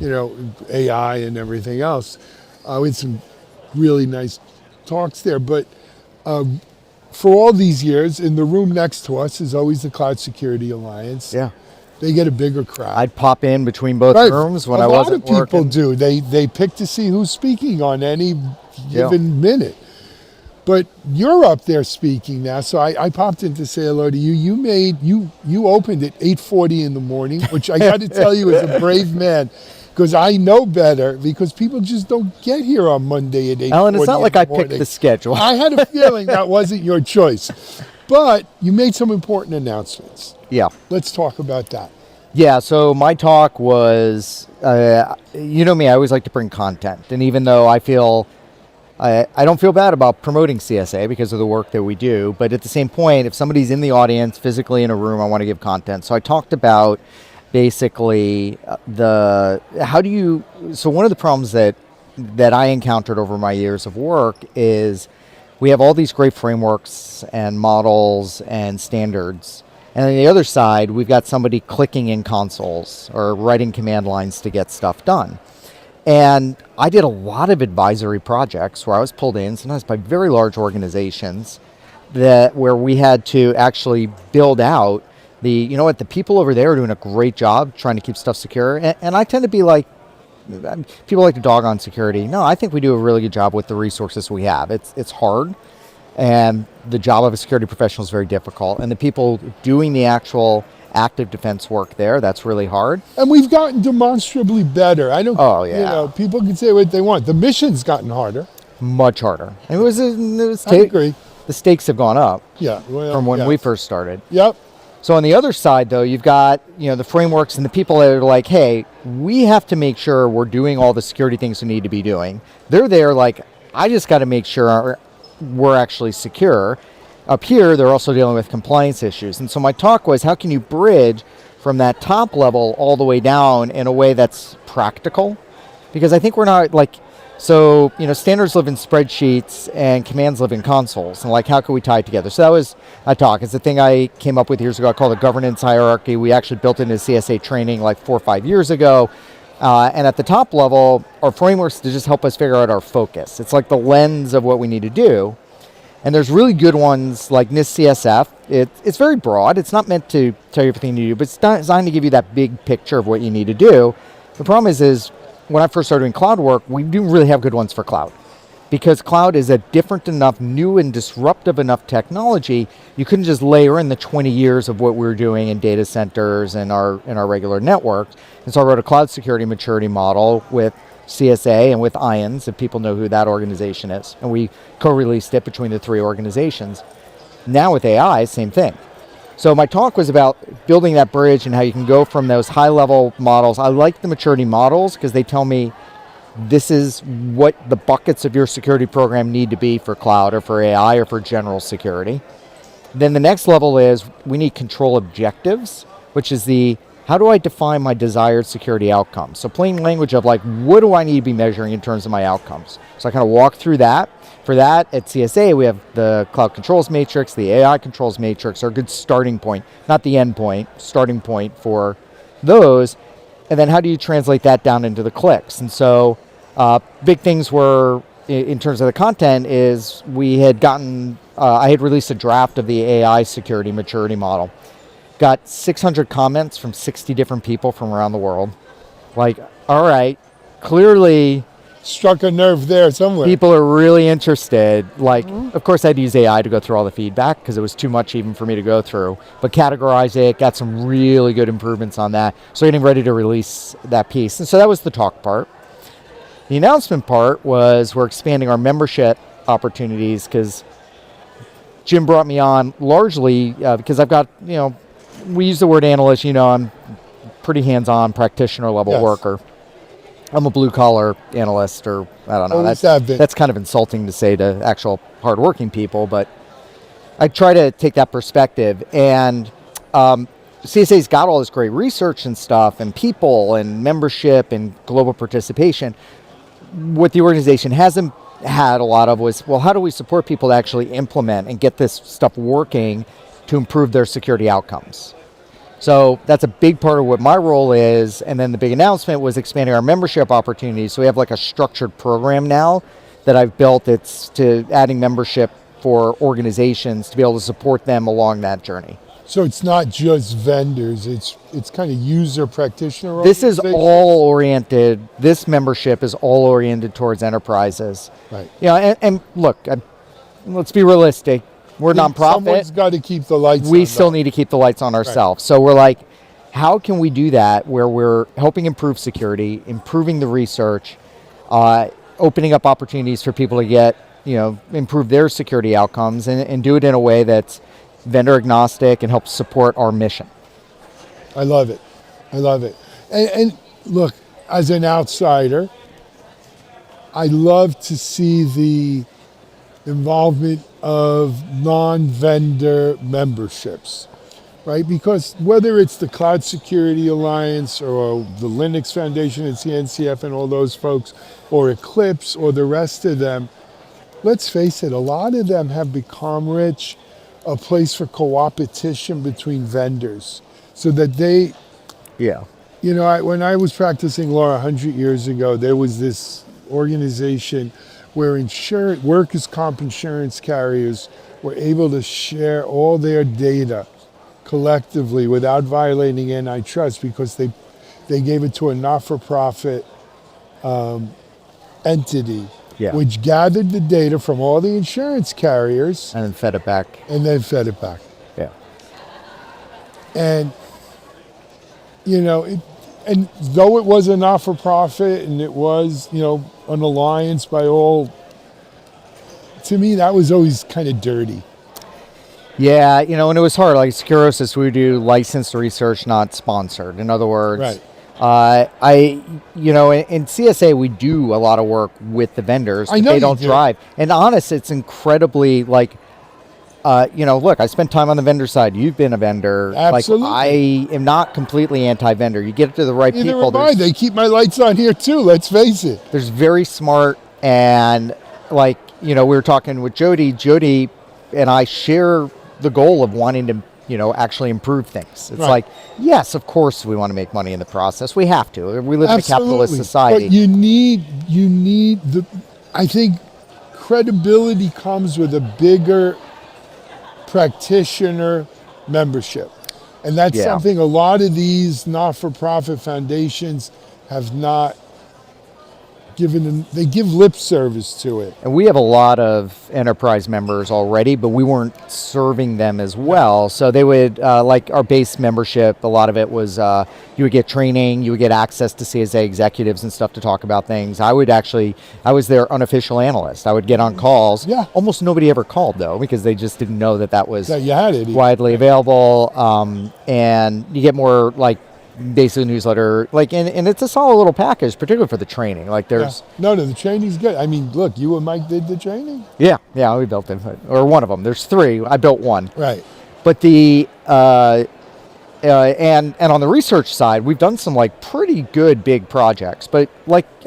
AI and everything else. We had some really nice talks there. But for all these years, in the room next to us is always the Cloud Security Alliance. Yeah. They get a bigger crowd. I'd pop in between both rooms when I wasn't working. A lot of people do. They pick to see who's speaking on any given minute. But you're up there speaking now, so I popped in to say hello to you. You opened at 8:40 in the morning, which I got to tell you is a brave man, because I know better, because people just don't get here on Monday at 8:40. Alan, it's not like I picked the schedule. I had a feeling that wasn't your choice. But you made some important announcements. Yeah. Let's talk about that. Yeah, so my talk was, me, I always like to bring content. And even though I don't feel bad about promoting CSA because of the work that we do, but at the same point, if somebody's in the audience, physically in a room, I want to give content. So I talked about basically so one of the problems that I encountered over my years of work is we have all these great frameworks and models and standards. And on the other side, we've got somebody clicking in consoles or writing command lines to get stuff done. And I did a lot of advisory projects where I was pulled in, sometimes by very large organizations, where we had to actually build out the people over there are doing a great job trying to keep stuff secure. And I tend to be like, people like to dog on security. No, I think we do a really good job with the resources we have. It's hard. And the job of a security professional is very difficult. And the people doing the actual active defense work there, that's really hard. And we've gotten demonstrably better. People can say what they want. The mission's gotten harder. Much harder. And I agree. The stakes have gone up from when we first started. Yep. So on the other side, though, you've got the frameworks and the people that are like, hey, we have to make sure we're doing all the security things we need to be doing. They're there like, I just got to make sure we're actually secure. Up here, they're also dealing with compliance issues. And so my talk was, how can you bridge from that top level all the way down in a way that's practical? Because I think we're not standards live in spreadsheets and commands live in consoles. And how can we tie it together? So that was a talk. It's a thing I came up with years ago. I call it governance hierarchy. We actually built it into CSA training 4 or 5 years ago. And at the top level, our frameworks to just help us figure out our focus. It's like the lens of what we need to do. And there's really good ones like NIST CSF. It's very broad. It's not meant to tell you everything you do, but it's designed to give you that big picture of what you need to do. The problem is when I first started doing cloud work, we didn't really have good ones for cloud. Because cloud is a different enough, new and disruptive enough technology, you couldn't just layer in the 20 years of what we were doing in data centers and our regular networks. And so I wrote a cloud security maturity model with CSA and with IONS, if people know who that organization is. And we co-released it between the three organizations. Now with AI, same thing. So my talk was about building that bridge and how you can go from those high-level models. I like the maturity models because they tell me this is what the buckets of your security program need to be for cloud or for AI or for general security. Then the next level is we need control objectives, which is how do I define my desired security outcomes? So plain language of what do I need to be measuring in terms of my outcomes? So I kind of walk through that. For that, at CSA, we have the cloud controls matrix, the AI controls matrix are a good starting point, not the end point, starting point for those. And then how do you translate that down into the clicks? And so big things were, in terms of the content, is we had gotten, I had released a draft of the AI security maturity model. Got 600 comments from 60 different people from around the world. Like, all right, clearly struck a nerve there somewhere. People are really interested. Like, of course, I had to use AI to go through all the feedback because it was too much even for me to go through. But categorize it, got some really good improvements on that. So getting ready to release that piece. And so that was the talk part. The announcement part was we're expanding our membership opportunities because Jim brought me on largely because I've got, we use the word analyst, I'm pretty hands-on practitioner level worker. I'm a blue-collar analyst, or I don't know. That's kind of insulting to say to actual hard-working people, but I try to take that perspective. And CSA's got all this great research and stuff, and people, and membership, and global participation. What the organization hasn't had a lot of was, well, how do we support people to actually implement and get this stuff working to improve their security outcomes? So that's a big part of what my role is. And then the big announcement was expanding our membership opportunities. So we have like a structured program now that I've built. It's to adding membership for organizations to be able to support them along that journey. So it's not just vendors, it's kind of user practitioner. This is all oriented, this membership is all oriented towards enterprises. Right. And look, let's be realistic. We're a nonprofit. Someone's got to keep the lights on. We still need to keep the lights on ourselves. Right. So we're like, how can we do that where we're helping improve security, improving the research, opening up opportunities for people to get, improve their security outcomes and do it in a way that's vendor agnostic and helps support our mission. I love it. And look, as an outsider, I love to see the involvement of non-vendor memberships, right? Because whether it's the Cloud Security Alliance or the Linux Foundation and CNCF and all those folks, or Eclipse or the rest of them, let's face it, a lot of them have become, Rich, a place for co-opetition between vendors so that they, when I was practicing law 100 years ago, there was this organization where workers' comp insurance carriers were able to share all their data collectively without violating antitrust because they gave it to a not-for-profit entity, which gathered the data from all the insurance carriers. And then fed it back. Yeah. And, and though it was a not-for-profit and it was, an alliance by all, to me, that was always kind of dirty. Yeah, and it was hard. Like Sclerosis, we do licensed research, not sponsored. In other words, in CSA, we do a lot of work with the vendors, but they don't drive. And honest, it's incredibly look, I spent time on the vendor side. You've been a vendor. Absolutely. Like, I am not completely anti-vendor. You get it to the right people. They keep my lights on here too, let's face it. There's very smart and we were talking with Jody. Jody and I share the goal of wanting to, actually improve things. It's like, yes, of course we want to make money in the process. We have to. We live in a capitalist society. But you need I think credibility comes with a bigger practitioner membership. And that's something a lot of these not-for-profit foundations have not given them. They give lip service to it. And we have a lot of enterprise members already, but we weren't serving them as well. So they would, like our base membership, a lot of it was you would get training, you would get access to CSA executives and stuff to talk about things. I was their unofficial analyst. I would get on calls. Yeah. Almost nobody ever called though, because they just didn't know that was you had it widely available. And you get more basically newsletter, and it's a solid little package, particularly for the training. There's the training's good. I mean, look, you and Mike did the training. Yeah, we built it, or one of them. There's three. I built one. Right. But the and on the research side, we've done some pretty good big projects. But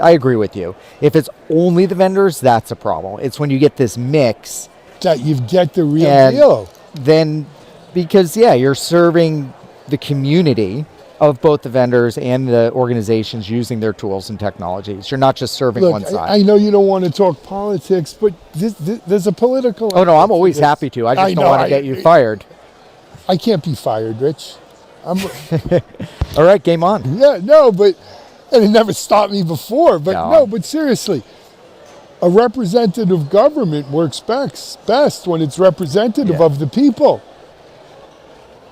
I agree with you. If it's only the vendors, that's a problem. It's when you get this mix that you get the real deal. Then, because you're serving the community. of both the vendors and the organizations using their tools and technologies. You're not just serving one side. I know you don't want to talk politics, but there's a political... Oh, no, I'm always happy to. I just don't want to get you fired. I can't be fired, Rich. All right, game on. Yeah, no, but... And it never stopped me before, but but seriously, a representative government works best when it's representative of the people.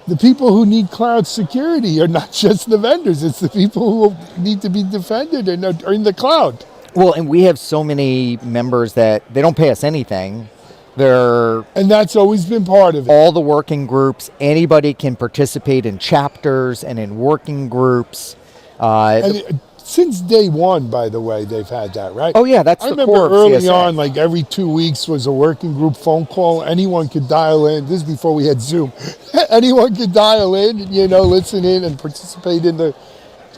The people who need cloud security are not just the vendors, it's the people who need to be defended and are in the cloud. Well, and we have so many members that they don't pay us anything. And that's always been part of it. All the working groups, anybody can participate in chapters and in working groups. Since day one, by the way, they've had that, right? Oh, yeah, that's the core of CSA. I remember early on, like every 2 weeks was a working group phone call. Anyone could dial in. This is before we had Zoom. Anyone could dial in, listen in and participate in the,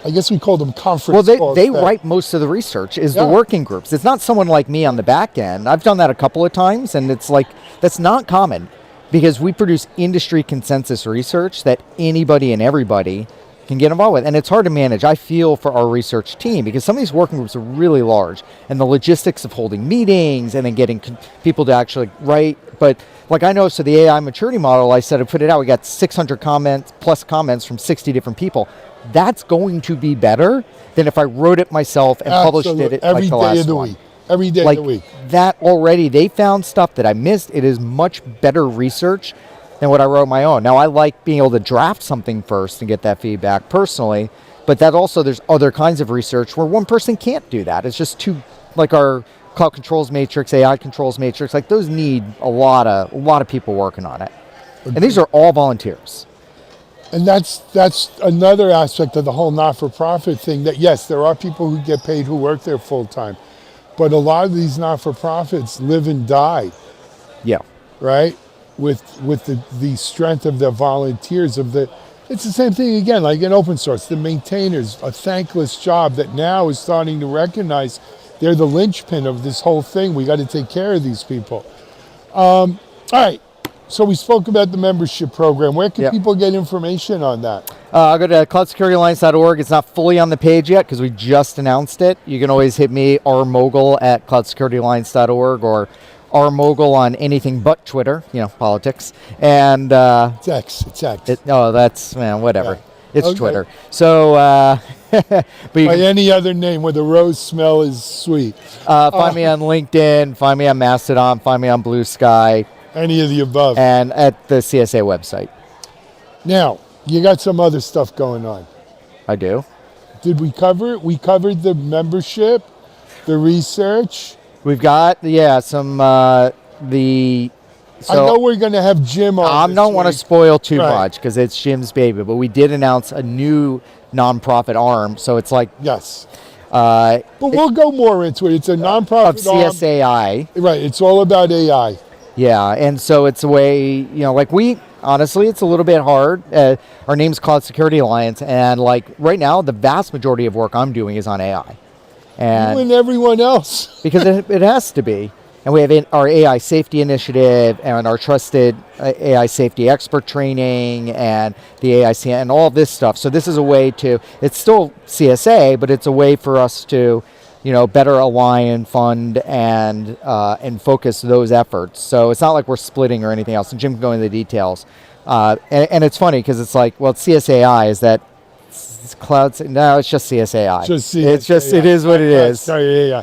I guess we called them conference calls. Well, they write most of the research, is the working groups. It's not someone like me on the back end. I've done that a couple of times, and it's like, that's not common because we produce industry consensus research that anybody and everybody can get involved with. And it's hard to manage. I feel for our research team because some of these working groups are really large and the logistics of holding meetings and then getting people to actually write. But like I know, so the AI maturity model, I said I put it out, we got 600 plus comments from 60 different people. That's going to be better than if I wrote it myself and published it every like the day last of the one. week. Every day of the week. That already, they found stuff that I missed. It is much better research than what I wrote my own. Now I like being able to draft something first and get that feedback personally, but that also there's other kinds of research where one person can't do that. It's just too, like our cloud controls matrix, AI controls matrix, like those need a lot of people working on it. And these are all volunteers. And that's another aspect of the whole not-for-profit thing, that yes, there are people who get paid who work there full time, but a lot of these not-for-profits live and die. Yeah. Right? With the strength of the volunteers it's the same thing again, like in open source, the maintainers, a thankless job that now is starting to recognize they're the linchpin of this whole thing. We got to take care of these people. All right, so we spoke about the membership program. Where can people get information on that? Go to cloudsecurityalliance.org. It's not fully on the page yet because we just announced it. You can always hit me, rmogull at cloudsecurityalliance.org or rmogull on anything but Twitter, politics. And it's X. Whatever. Yeah. It's okay. Twitter. So, but by any other name where the rose smell is sweet. Find me on LinkedIn, find me on Mastodon, find me on Blue Sky. Any of the above. And at the CSA website. Now, you got some other stuff going on. I do. Did we cover it? We covered the membership, the research. We've got, some, I know we're going to have Jim on. I don't want to spoil too much because it's Jim's baby, but we did announce a new nonprofit arm. So it's like... Yes. But we'll go more into it. It's a nonprofit of CSAI. Right. It's all about AI. Yeah. And so it's a way, honestly, it's a little bit hard. Our name's Cloud Security Alliance. And right now, the vast majority of work I'm doing is on AI. And you and everyone else. Because it has to be. And we have our AI safety initiative and our trusted AI safety expert training and the AIC and all this stuff. So this is a way to, it's still CSA, but it's a way for us to, better align, fund, and focus those efforts. So it's not like we're splitting or anything else. And Jim can go into the details. And it's funny because it's like, well, it's CSAI, is that clouds? No, it's just CSAI. It is what it is. Yeah.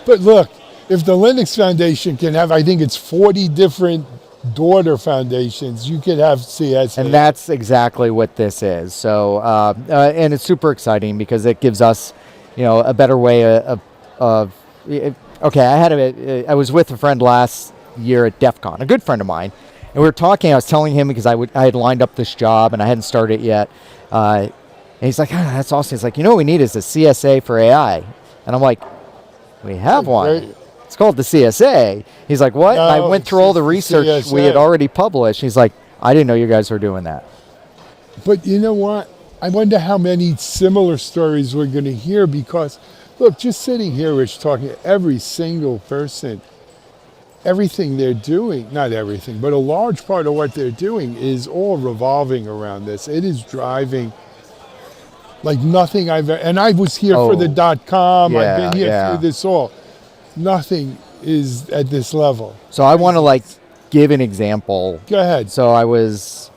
But look, if the Linux Foundation can have, I think it's 40 different daughter foundations, you could have CSAI. And that's exactly what this is. So, and it's super exciting because it gives us, a better way of okay, I was with a friend last year at DEF CON, a good friend of mine, and we were talking, I was telling him because I had lined up this job and I hadn't started it yet. And he's like, that's awesome. He's like, what we need is a CSA for AI. And I'm like, we have one. It's called the CSA. He's like, what? No, I went through all the research we had already published. He's like, I didn't know you guys were doing that. But you know what? I wonder how many similar stories we're going to hear because, look, just sitting here, Rich, talking to every single person, everything they're doing, not everything, but a large part of what they're doing is all revolving around this. It is driving like nothing I've ever, and I was here for the .com. Yeah, I've been here through this all. Nothing is at this level. So I want to like give an example. Go ahead. So I was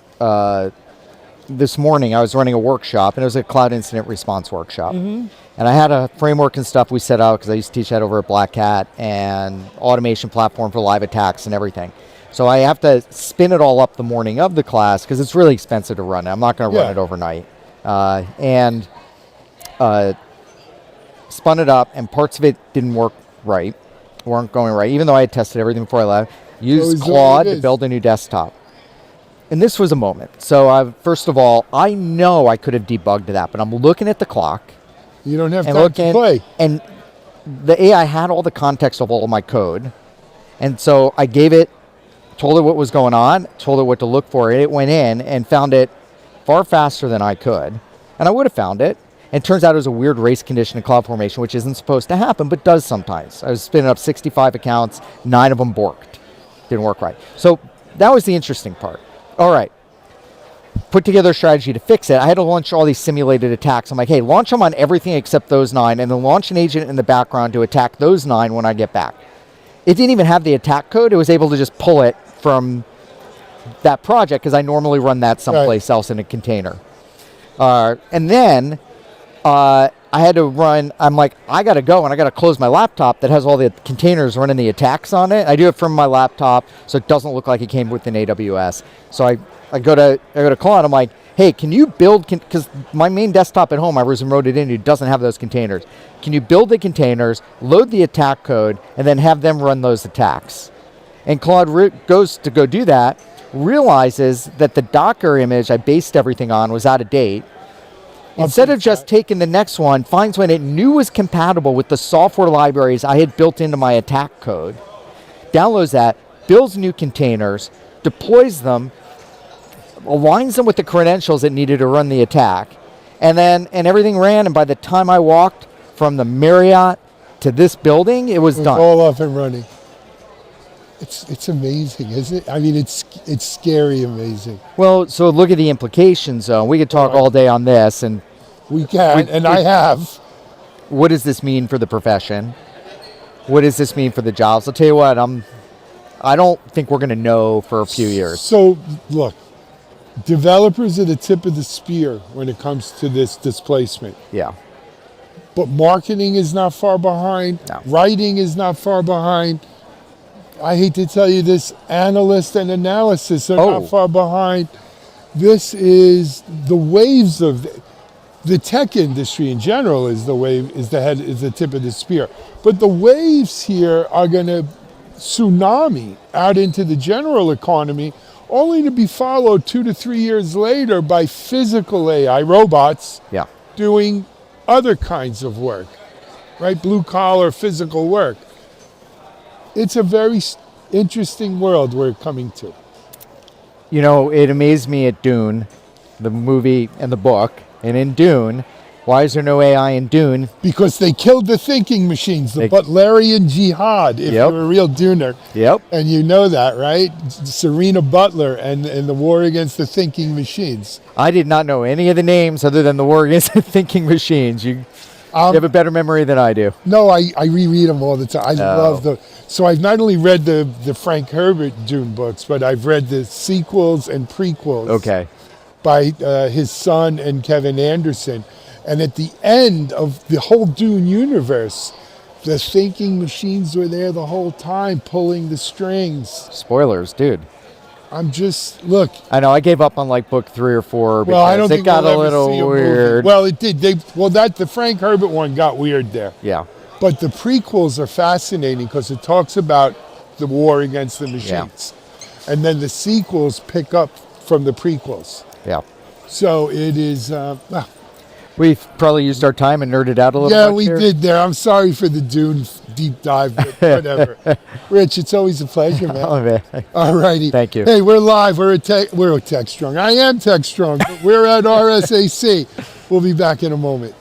this morning I was running a workshop, and it was a cloud incident response workshop. Mm-hmm. And I had a framework and stuff we set out because I used to teach that over at Black Hat, and automation platform for live attacks and everything. So I have to spin it all up the morning of the class because it's really expensive to run it. I'm not going to run it overnight. And spun it up, and parts of it didn't work right, weren't going right, even though I had tested everything before I left. Used Claude to build a new desktop. And this was a moment. So first of all, I know I could have debugged that, but I'm looking at the clock. You don't have time to play. And the AI had all the context of all of my code. And so I told it what was going on, told it what to look for. It went in and found it far faster than I could. And I would have found it. And it turns out it was a weird race condition in CloudFormation, which isn't supposed to happen, but does sometimes. I was spinning up 65 accounts, 9 of them borked. Didn't work right. So that was the interesting part. All right. Put together a strategy to fix it. I had to launch all these simulated attacks. I'm like, hey, launch them on everything except those 9, and then launch an agent in the background to attack those 9 when I get back. It didn't even have the attack code. It was able to just pull it from that project because I normally run that someplace else in a container. And then I had to run, I'm like, I got to go, and I got to close my laptop that has all the containers running the attacks on it. I do it from my laptop so it doesn't look like it came with an AWS. So I go to Claude. I'm like, hey, can you build, because my main desktop at home I wrote it into doesn't have those containers. Can you build the containers, load the attack code, and then have them run those attacks? And Claude goes to go do that, realizes that the Docker image I based everything on was out of date. Instead of just taking the next one, finds one it knew was compatible with the software libraries I had built into my attack code, downloads that, builds new containers, deploys them, aligns them with the credentials it needed to run the attack, and everything ran, and by the time I walked from the Marriott to this building, it was done. All up and running. It's amazing, isn't it? I mean, it's scary amazing. Well, so look at the implications, though. We could talk all day on this, and we can, and I have. What does this mean for the profession? What does this mean for the jobs? I'll tell you what, I don't think we're going to know for a few years. So, look, developers are the tip of the spear when it comes to this displacement. Yeah. But marketing is not far behind. No. Writing is not far behind. I hate to tell you this, analyst and analysis are not far behind. This is the waves of the tech industry in general is the tip of the spear. But the waves here are going to tsunami out into the general economy, only to be followed 2 to 3 years later by physical AI robots doing other kinds of work, right? Blue collar physical work. It's a very interesting world we're coming to. You know, it amazed me at Dune, the movie and the book. And in Dune, why is there no AI in Dune? Because they killed the thinking machines, the Butlerian jihad, if you're a real Duner. Yep. And you know that, right? Serena Butler and the war against the thinking machines. I did not know any of the names other than the war against the thinking machines. You have a better memory than I do. No, I reread them all the time. I love them. So I've not only read the Frank Herbert Dune books, but I've read the sequels and prequels. Okay. By his son and Kevin Anderson. And at the end of the whole Dune universe, the thinking machines were there the whole time, pulling the strings. Spoilers, dude. Look. I know, I gave up on like book 3 or 4 because I don't think it got a little weird. Well, it did. The Frank Herbert one got weird there. Yeah. But the prequels are fascinating because it talks about the war against the machines. Yeah. And then the sequels pick up from the prequels. Yeah. So it is... We've probably used our time and nerded out a little bit. Yeah, we did there. I'm sorry for the Dune deep dive, but whatever. Rich, it's always a pleasure, man. Oh, man. All righty. Thank you. Hey, we're live. We're at Techstrong. I am Techstrong, but we're at RSAC. We'll be back in a moment.